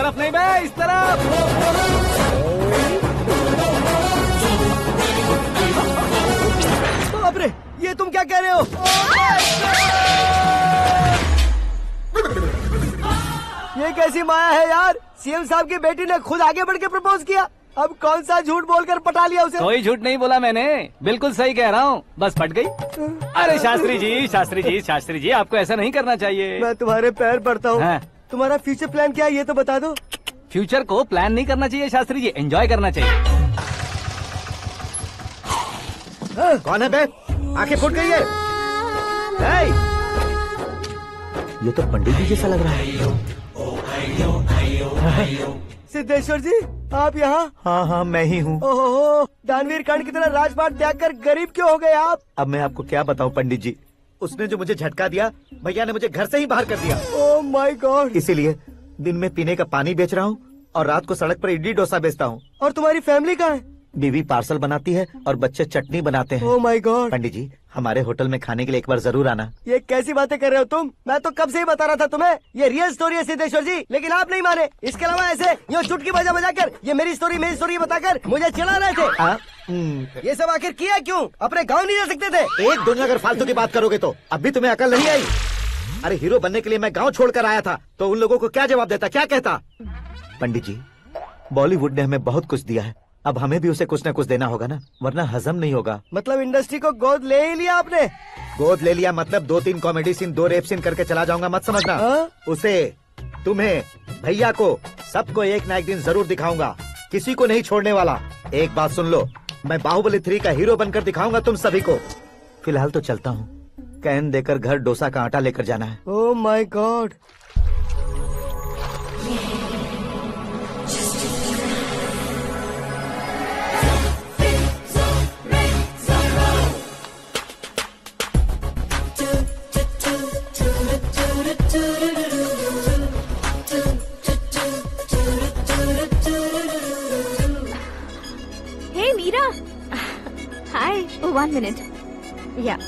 तरफ नहीं बे, इस तरफ। बाप रे, ये तुम क्या कह रहे हो? ये कैसी माया है यार? सीएम साहब की बेटी ने खुद आगे बढ़ के प्रपोज किया। अब कौन सा झूठ बोलकर पटा लिया उसे? कोई झूठ नहीं बोला मैंने, बिल्कुल सही कह रहा हूँ, बस पट गई। अरे शास्त्री जी, शास्त्री जी, शास्त्री जी, आपको ऐसा नहीं करना चाहिए। मैं तुम्हारे पैर पड़ता हूँ। हाँ। तुम्हारा फ्यूचर प्लान क्या है ये तो बता दो। फ्यूचर को प्लान नहीं करना चाहिए शास्त्री जी, एंजॉय करना चाहिए। कौन है बे? आंखें फूट गई है। हे! ये तो पंडित जी जैसा लग रहा है। सिद्धेश्वर जी, आप यहाँ? हाँ, मैं ही हूँ। ओहो, दानवीर कर्ण की तरह राजपाट त्याग कर गरीब क्यों हो गए आप? अब मैं आपको क्या बताऊँ पंडित जी, उसने जो मुझे झटका दिया, भैया ने मुझे घर से ही बाहर कर दिया। Oh my God. इसीलिए दिन में पीने का पानी बेच रहा हूँ और रात को सड़क पर इडली डोसा बेचता हूँ। और तुम्हारी फैमिली कहाँ है? बीवी पार्सल बनाती है और बच्चे चटनी बनाते हैं। Oh my God. पंडित जी, हमारे होटल में खाने के लिए एक बार जरूर आना। ये कैसी बातें कर रहे हो तुम? मैं तो कब से ही बता रहा था तुम्हें, ये रियल स्टोरी है सिद्धेश्वर जी, लेकिन आप नहीं माने। इसके अलावा ऐसे यूँ चुटकी बजा बजा कर ये मेरी स्टोरी बताकर मुझे चिढ़ा रहे थे। ये सब आखिर किया क्यों? अपने गाँव नहीं जा सकते थे? एक दुनिया अगर फालतू की बात करोगे तो अब भी तुम्हें अकल नहीं आई? अरे हीरो बनने के लिए मैं गाँव छोड़कर आया था, तो उन लोगों को क्या जवाब देता, क्या कहता? पंडित जी, बॉलीवुड ने हमें बहुत कुछ दिया है, अब हमें भी उसे कुछ न कुछ देना होगा ना, वरना हजम नहीं होगा। मतलब इंडस्ट्री को गोद ले ही लिया आपने? गोद ले लिया मतलब 2-3 कॉमेडी सीन 2 रेप सीन करके चला जाऊंगा मत समझना। उसे, तुम्हें, भैया को, सबको एक ना एक दिन जरूर दिखाऊंगा, किसी को नहीं छोड़ने वाला। एक बात सुन लो, मैं बाहुबली 3 का हीरो बनकर दिखाऊंगा तुम सभी को। फिलहाल तो चलता हूँ, कैन देकर घर डोसा का आटा लेकर जाना है। Oh my God. Hey Meera. Hi. Oh, 1 minute. Yeah.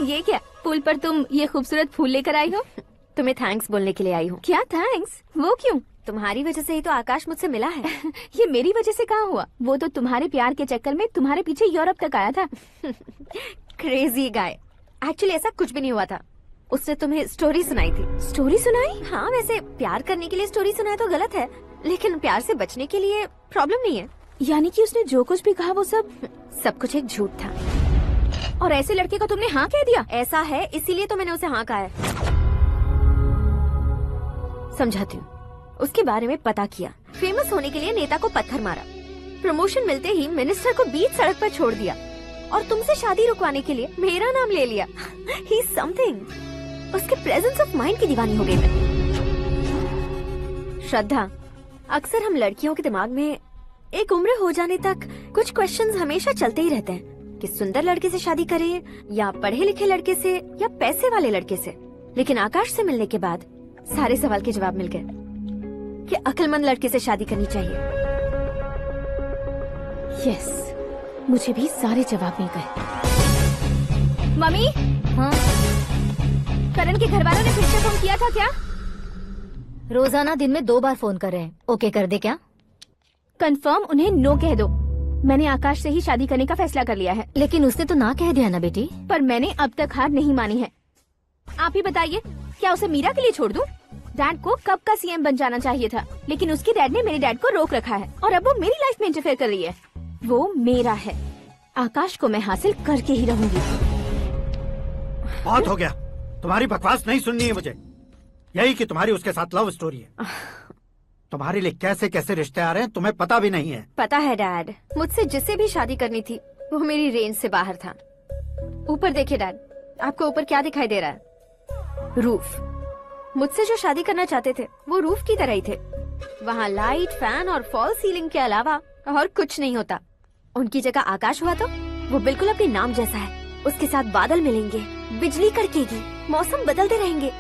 ये क्या, पुल पर तुम ये खूबसूरत फूल लेकर आई हो? तुम्हें थैंक्स बोलने के लिए आई हूँ। क्या थैंक्स? वो क्यों? तुम्हारी वजह से ही तो आकाश मुझसे मिला है। ये मेरी वजह से कहाँ हुआ? वो तो तुम्हारे प्यार के चक्कर में तुम्हारे पीछे यूरोप तक आया था। Crazy guy. एक्चुअली ऐसा कुछ भी नहीं हुआ था, उसने तुम्हें स्टोरी सुनाई थी। स्टोरी सुनाई? हाँ, वैसे प्यार करने के लिए स्टोरी सुनाए तो गलत है, लेकिन प्यार से बचने के लिए प्रॉब्लम नहीं है। यानी कि उसने जो कुछ भी कहा वो सब कुछ एक झूठ था। और ऐसे लड़के को तुमने हाँ कह दिया? ऐसा है, इसीलिए तो मैंने उसे हाँ कहा है। समझाती हूँ। उसके बारे में पता किया, फेमस होने के लिए नेता को पत्थर मारा, प्रमोशन मिलते ही मिनिस्टर को बीच सड़क पर छोड़ दिया, और तुमसे शादी रुकवाने के लिए मेरा नाम ले लिया। He is something. उसके प्रेजेंस ऑफ माइंड की दीवानी हो गई मैं। श्रद्धा, अक्सर हम लड़कियों के दिमाग में एक उम्र हो जाने तक कुछ क्वेश्चंस हमेशा चलते ही रहते हैं कि सुंदर लड़के से शादी करें या पढ़े लिखे लड़के से या पैसे वाले लड़के से। लेकिन आकाश से मिलने के बाद सारे सवाल के जवाब मिल गए कि अक्लमंद लड़के से शादी करनी चाहिए। यस, मुझे भी सारे जवाब मिल गए। मम्मी, हाँ? करण के घर वालों ने फिर से फोन किया था क्या? रोजाना दिन में 2 बार फोन कर रहे हैं। ओके कर दे क्या? कंफर्म उन्हें नो कह दो। मैंने आकाश से ही शादी करने का फैसला कर लिया है। लेकिन उसने तो ना कह दिया ना बेटी। पर मैंने अब तक हार नहीं मानी है। आप ही बताइए, क्या उसे मीरा के लिए छोड़ दूं? डैड को कब का सीएम बन जाना चाहिए था, लेकिन उसके डैड ने मेरे डैड को रोक रखा है और अब वो मेरी लाइफ में इंटरफेयर कर रही है। वो मेरा है, आकाश को मैं हासिल करके ही रहूंगी। बहुत हो गया, तुम्हारी बकवास नहीं सुननी है मुझे। यही कि तुम्हारी उसके साथ लव स्टोरी है। तुम्हारे लिए कैसे कैसे रिश्ते आ रहे हैं तुम्हें पता भी नहीं है। पता है डैड, मुझसे जिसे भी शादी करनी थी वो मेरी रेंज से बाहर था। ऊपर देखिए डैड, आपको ऊपर क्या दिखाई दे रहा है? रूफ। मुझसे जो शादी करना चाहते थे वो रूफ की तरह ही थे, वहाँ लाइट, फैन और फॉल सीलिंग के अलावा और कुछ नहीं होता। उनकी जगह आकाश हुआ तो वो बिल्कुल अपने नाम जैसा है। उसके साथ बादल मिलेंगे, बिजली कड़केगी, मौसम बदलते रहेंगे।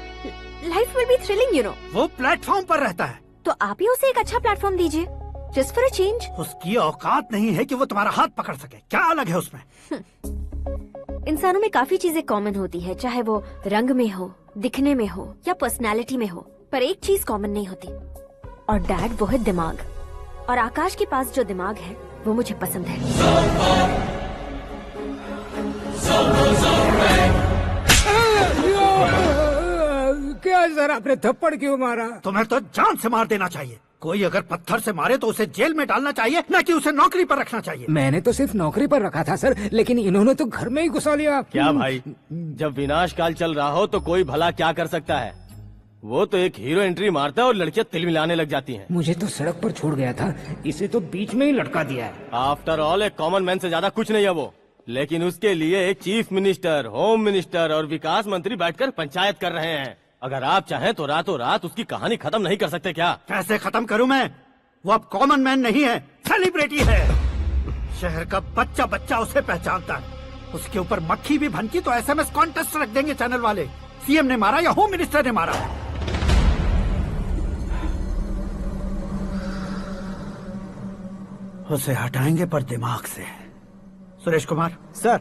Life will be thrilling, you know. वो प्लेटफॉर्म पर रहता है तो आप ही उसे एक अच्छा प्लेटफॉर्म दीजिए, जस्ट फॉर अ चेंज। उसकी औकात नहीं है कि वो तुम्हारा हाथ पकड़ सके। क्या अलग है उसमें? इंसानों में काफी चीजें कॉमन होती है, चाहे वो रंग में हो, दिखने में हो या पर्सनालिटी में हो, पर एक चीज कॉमन नहीं होती, और डैड वो है दिमाग। और आकाश के पास जो दिमाग है वो मुझे पसंद है। क्या सर, आपने थप्पड़ क्यों मारा? तुम्हें तो जान से मार देना चाहिए। कोई अगर पत्थर से मारे तो उसे जेल में डालना चाहिए, न कि उसे नौकरी पर रखना चाहिए। मैंने तो सिर्फ नौकरी पर रखा था सर, लेकिन इन्होंने तो घर में ही घुसा लिया। क्या भाई, जब विनाश काल चल रहा हो तो कोई भला क्या कर सकता है? वो तो एक हीरो एंट्री मारता है और लड़कियां तिल मिलाने लग जाती हैं। मुझे तो सड़क पर छोड़ गया था, इसे तो बीच में ही लटका दिया है। आफ्टर ऑल एक कॉमन मैन से ज्यादा कुछ नहीं है वो, लेकिन उसके लिए एक चीफ मिनिस्टर, होम मिनिस्टर और विकास मंत्री बैठकर पंचायत कर रहे हैं। अगर आप चाहें तो रातों रात उसकी कहानी खत्म नहीं कर सकते क्या? कैसे खत्म करूं मैं? वो अब कॉमन मैन नहीं है, सेलिब्रिटी है। शहर का बच्चा बच्चा उसे पहचानता है। उसके ऊपर मक्खी भी भनकी तो SMS कॉन्टेस्ट रख देंगे चैनल वाले। सीएम ने मारा या होम मिनिस्टर ने मारा। उसे हटाएंगे पर दिमाग से। सुरेश कुमार सर,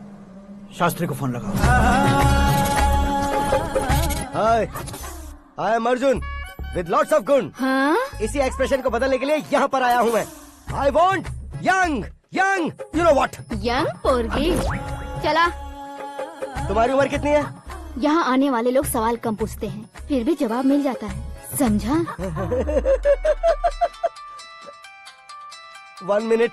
शास्त्री को फोन लगाओ। Hi, I am Arjun with lots of गुण। हाँ? इसी एक्सप्रेशन को बदलने के लिए यहाँ पर आया हूँ मैं। I want young young, you know what? Young पोरगी। चला। तुम्हारी उम्र कितनी है? यहाँ आने वाले लोग सवाल कम पूछते हैं, फिर भी जवाब मिल जाता है, समझा? 1 मिनट।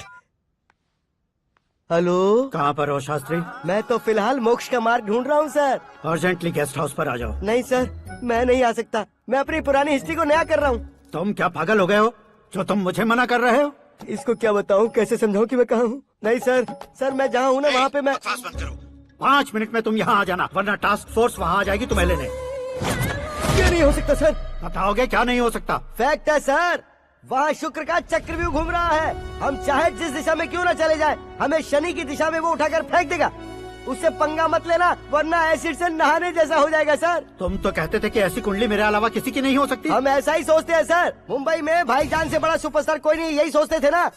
हेलो, कहाँ पर हो शास्त्री? मैं तो फिलहाल मोक्ष का मार्ग ढूंढ रहा हूँ सर। अर्जेंटली गेस्ट हाउस पर आ जाओ। नहीं सर, मैं नहीं आ सकता। मैं अपनी पुरानी हिस्ट्री को नया कर रहा हूँ। तुम क्या पागल हो गए हो जो तुम मुझे मना कर रहे हो? इसको क्या बताऊँ, कैसे समझाऊँ कि मैं कहाँ हूँ? नहीं सर, सर मैं जहाँ हूँ ना वहाँ पे मैं। 5 मिनट में तुम यहाँ आ जाना, वरना टास्क फोर्स वहाँ आ जाएगी तुम्हें लेने। क्या नहीं हो सकता सर? बताओगे क्या नहीं हो सकता? फैक्ट है सर, वहाँ शुक्र का चक्रव्यूह घूम रहा है। हम चाहे जिस दिशा में क्यों न चले जाए, हमें शनि की दिशा में वो उठाकर फेंक देगा। उससे पंगा मत लेना, वरना एसिड से नहाने जैसा हो जाएगा सर। तुम तो कहते थे कि ऐसी कुंडली मेरे अलावा किसी की नहीं हो सकती। हम ऐसा ही सोचते हैं सर। मुंबई में भाईजान से बड़ा सुपरस्टार कोई नहीं, यही सोचते थे ना।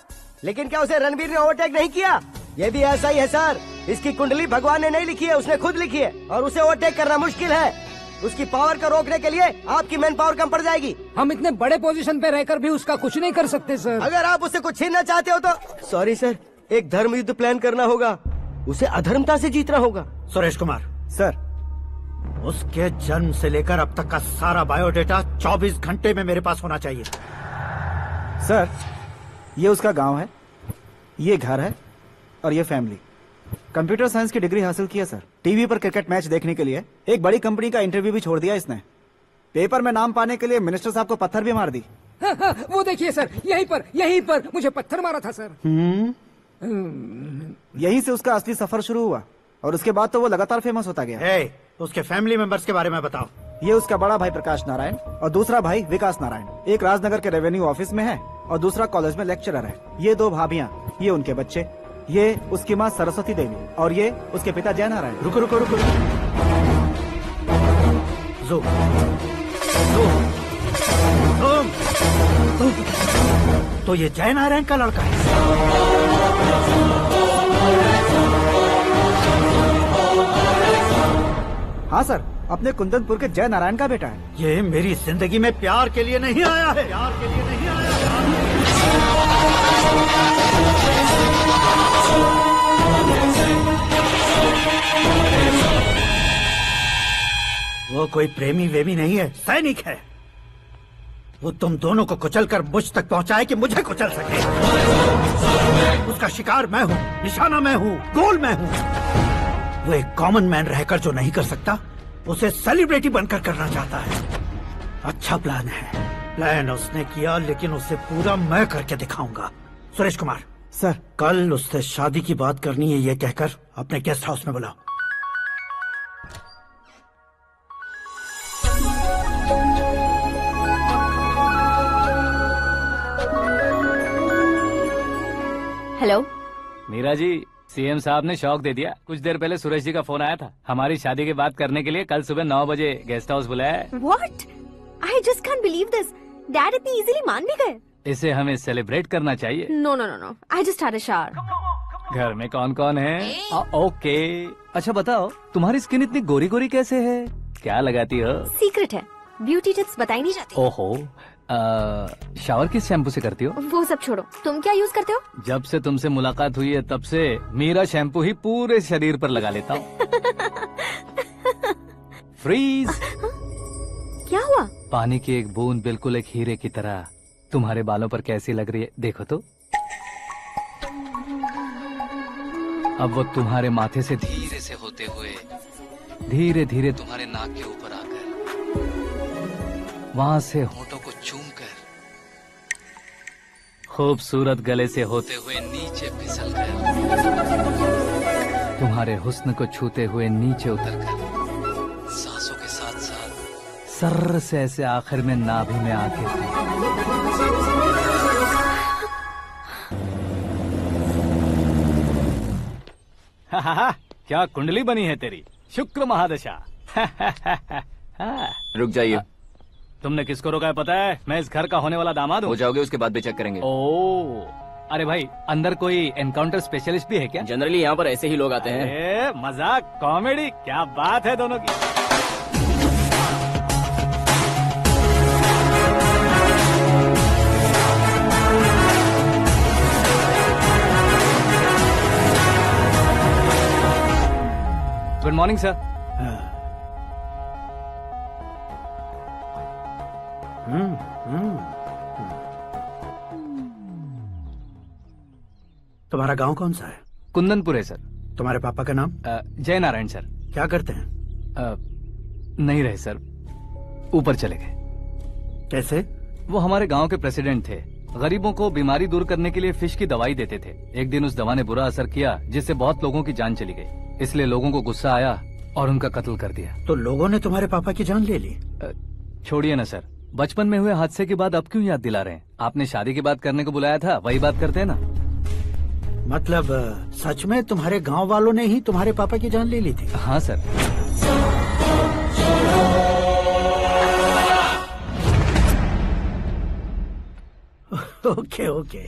लेकिन क्या उसे रणवीर ने ओवरटेक नहीं किया? ये भी ऐसा ही है सर। इसकी कुंडली भगवान ने नहीं लिखी है, उसने खुद लिखी है, और उसे ओवरटेक करना मुश्किल है। उसकी पावर को रोकने के लिए आपकी मैन पावर कम पड़ जाएगी। हम इतने बड़े पोजीशन पे रहकर भी उसका कुछ नहीं कर सकते सर। अगर आप उसे कुछ छीनना चाहते हो तो सॉरी सर, एक धर्म युद्ध प्लान करना होगा। उसे अधर्मता से जीतना होगा। सुरेश कुमार सर, उसके जन्म से लेकर अब तक का सारा बायोडेटा 24 घंटे में मेरे पास होना चाहिए। सर ये उसका गांव है, ये घर है और ये फैमिली। कंप्यूटर साइंस की डिग्री हासिल किया सर। टीवी पर क्रिकेट मैच देखने के लिए एक बड़ी कंपनी का इंटरव्यू भी छोड़ दिया इसने। पेपर में नाम पाने के लिए मिनिस्टर साहब को पत्थर भी मार दी। वो देखिए सर, यहीं पर मुझे पत्थर मारा था सर। यहीं से उसका असली सफर शुरू हुआ और उसके बाद तो वो लगातार फेमस होता गया। उसके फैमिली मेंबर्स के बारे में बताओ। ये उसका बड़ा भाई प्रकाश नारायण और दूसरा भाई विकास नारायण। एक राजनगर के रेवेन्यू ऑफिस में है और दूसरा कॉलेज में लेक्चरर है। ये 2 भाभियां, ये उनके बच्चे, ये उसकी माँ सरस्वती देवी और ये उसके पिता जय नारायण। रुको रुको रुको, तो ये जय नारायण का लड़का है। हाँ सर, अपने कुंदनपुर के जय नारायण का बेटा है। ये मेरी जिंदगी में प्यार के लिए नहीं आया है। प्यार के लिए नहीं आया वो कोई प्रेमी वेमी नहीं है, सैनिक है। वो तुम दोनों को कुचलकर मुझ तक पहुंचाए कि मुझे कुचल सके। उसका शिकार मैं हूँ, निशाना मैं हूँ, गोल मैं हूँ। वो एक कॉमन मैन रहकर जो नहीं कर सकता, उसे सेलिब्रिटी बनकर करना चाहता है। अच्छा प्लान है। प्लान उसने किया, लेकिन उसे पूरा मैं करके दिखाऊंगा। सुरेश कुमार सर, कल उससे शादी की बात करनी है, ये कहकर अपने गेस्ट हाउस में बुलाओ। हेलो। मीरा जी, सीएम साहब ने शौक दे दिया। कुछ देर पहले सुरेश जी का फोन आया था, हमारी शादी की बात करने के लिए कल सुबह 9 बजे गेस्ट हाउस बुलाया है। What? I just can't believe this. Dad इतनी इजीली मान भी गए। इसे हमें सेलिब्रेट करना चाहिए। No, no, no, no. I just had a shower. घर में कौन कौन है? ओके। अच्छा बताओ, तुम्हारी स्किन इतनी गोरी गोरी कैसे है? क्या लगाती हो? सीक्रेट है, ब्यूटी टिप्स बताई नहीं जाती। ओहो, शावर किस शैम्पू से करती हो? वो सब छोड़ो, तुम क्या यूज करते हो? जब से तुमसे मुलाकात हुई है तब से मीरा शैम्पू ही पूरे शरीर पर लगा लेता हूँ। फ्रीज। क्या हुआ? पानी की एक बूंद बिल्कुल एक हीरे की तरह तुम्हारे बालों पर कैसी लग रही है, देखो तो। अब वो तुम्हारे माथे से धीरे से होते हुए धीरे धीरे तुम्हारे नाक के ऊपर आकर वहां से होठों को चूमकर खूबसूरत गले से होते हुए नीचे फिसलकर तुम्हारे हुस्न को छूते हुए नीचे उतरकर सांसों के साथ साथ सर्र से ऐसे आखिर में नाभि में आके क्या कुंडली बनी है तेरी, शुक्र महादशा। रुक जाइए। तुमने किसको रोका है पता है? मैं इस घर का होने वाला दामाद हूँ। हो जाओगे उसके बाद भी चेक करेंगे। ओ, अरे भाई, अंदर कोई एनकाउंटर स्पेशलिस्ट भी है क्या? जनरली यहाँ पर ऐसे ही लोग आते हैं। मजाक, कॉमेडी, क्या बात है दोनों की। Good morning sir. तुम्हारा गांव कौन सा है? कुंदनपुर है सर। तुम्हारे पापा का नाम? जय नारायण सर। क्या करते हैं? नहीं रहे सर, ऊपर चले गए। कैसे? वो हमारे गांव के प्रेसिडेंट थे। गरीबों को बीमारी दूर करने के लिए फिश की दवाई देते थे। एक दिन उस दवा ने बुरा असर किया जिससे बहुत लोगों की जान चली गई। इसलिए लोगों को गुस्सा आया और उनका कत्ल कर दिया। तो लोगों ने तुम्हारे पापा की जान ले ली? छोड़िए ना सर, बचपन में हुए हादसे के बाद अब क्यों याद दिला रहे हैं? आपने शादी की बात करने को बुलाया था, वही बात करते हैं ना। मतलब सच में तुम्हारे गांव वालों ने ही तुम्हारे पापा की जान ले ली थी? हाँ सर। ओके ओके,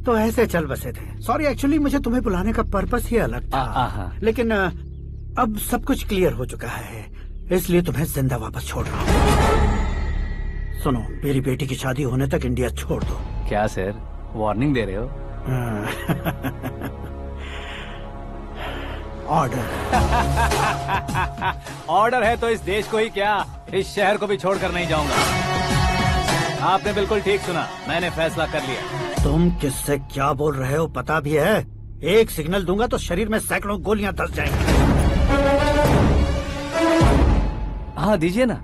तो ऐसे चल बसे थे। सॉरी, एक्चुअली मुझे तुम्हें बुलाने का पर्पस ही अलग था। लेकिन अब सब कुछ क्लियर हो चुका है, इसलिए तुम्हें जिंदा वापस छोड़ रहा हूँ। सुनो, मेरी बेटी की शादी होने तक इंडिया छोड़ दो। क्या सर, वार्निंग दे रहे हो? ऑर्डर। ऑर्डर है तो इस देश को ही क्या, इस शहर को भी छोड़कर नहीं जाऊंगा। आपने बिल्कुल ठीक सुना, मैंने फैसला कर लिया। तुम किससे क्या बोल रहे हो पता भी है? एक सिग्नल दूंगा तो शरीर में सैकड़ों गोलियां धस जाएंगी। हाँ दीजिए ना।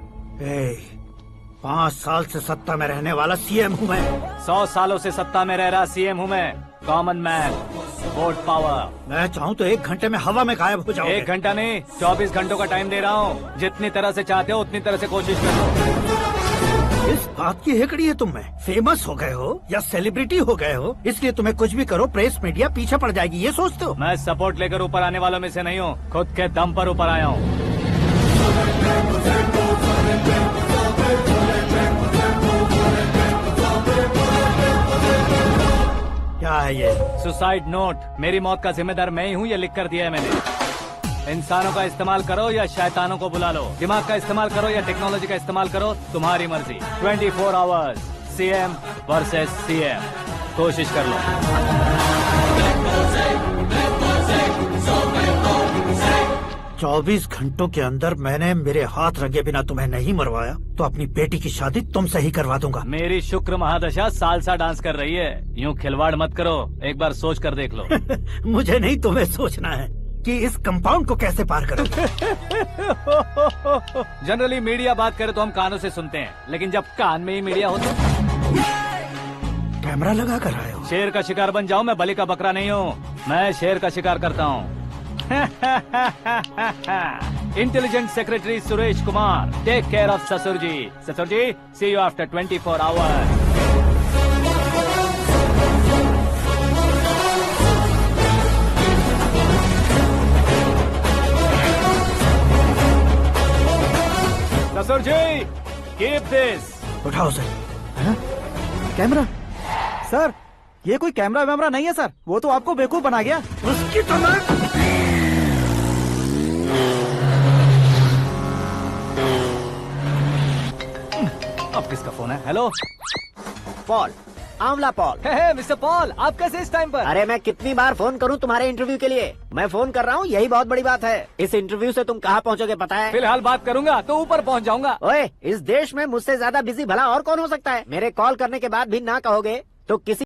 5 साल से सत्ता में रहने वाला सीएम हूँ मैं। 100 सालों से सत्ता में रह रहा सीएम हूँ मैं। Common man, vote power. मैं चाहूँ तो 1 घंटे में हवा में गायब हो जाऊँ। 1 घंटा नहीं, 24 घंटों का टाइम दे रहा हूँ। जितनी तरह से चाहते हो उतनी तरह से कोशिश कर लो। इस बात की हेकड़ी है तुम में। फेमस हो गए हो या सेलिब्रिटी हो गए हो, इसलिए तुम्हें कुछ भी करो प्रेस मीडिया पीछे पड़ जाएगी, ये सोचते हो? मैं सपोर्ट लेकर ऊपर आने वालों में से नहीं हूँ, खुद के दम पर ऊपर आया हूँ। क्या है ये? Suicide note. मेरी मौत का जिम्मेदार मैं ही हूँ, ये लिख कर दिया है मैंने। इंसानों का इस्तेमाल करो या शैतानों को बुला लो, दिमाग का इस्तेमाल करो या टेक्नोलॉजी का इस्तेमाल करो, तुम्हारी मर्जी। 24 आवर्स, सीएम वर्सेस सीएम, कोशिश कर लो। 24 घंटों के अंदर मैंने मेरे हाथ रंगे बिना तुम्हें नहीं मरवाया तो अपनी बेटी की शादी तुमसे ही करवा दूंगा। मेरी शुक्र महादशा सालसा डांस कर रही है, यूँ खिलवाड़ मत करो, एक बार सोच कर देख लो। मुझे नहीं, तुम्हें सोचना है कि इस कंपाउंड को कैसे पार करूं। जनरली मीडिया बात करे तो हम कानों से सुनते हैं, लेकिन जब कान में ही मीडिया हो तो कैमरा लगा कर आए हो। शेर का शिकार बन जाऊं, मैं बलि का बकरा नहीं हूँ, मैं शेर का शिकार करता हूँ। Intelligent secretary Suresh Kumar, take care of ससुर जी। ससुर जी, सी यू आफ्टर 24 आवर्स। ससुर जी, कीप दिस। उठाओ सर। कैमरा? सर, ये कोई कैमरा वैमरा नहीं है सर, वो तो आपको बेवकूफ बना गया। उसकी तो मैं अब किसका फोन है? हेलो पॉल, आंवला पॉल। मिस्टर पॉल, आप कैसे इस टाइम पर? अरे मैं कितनी बार फोन करूं तुम्हारे इंटरव्यू के लिए? मैं फोन कर रहा हूं, यही बहुत बड़ी बात है। इस इंटरव्यू से तुम कहां पहुंचोगे पता है? फिलहाल बात करूंगा तो ऊपर पहुंच जाऊंगा। ओए, इस देश में मुझसे ज्यादा बिजी भला और कौन हो सकता है? मेरे कॉल करने के बाद भी ना कहोगे तो किसी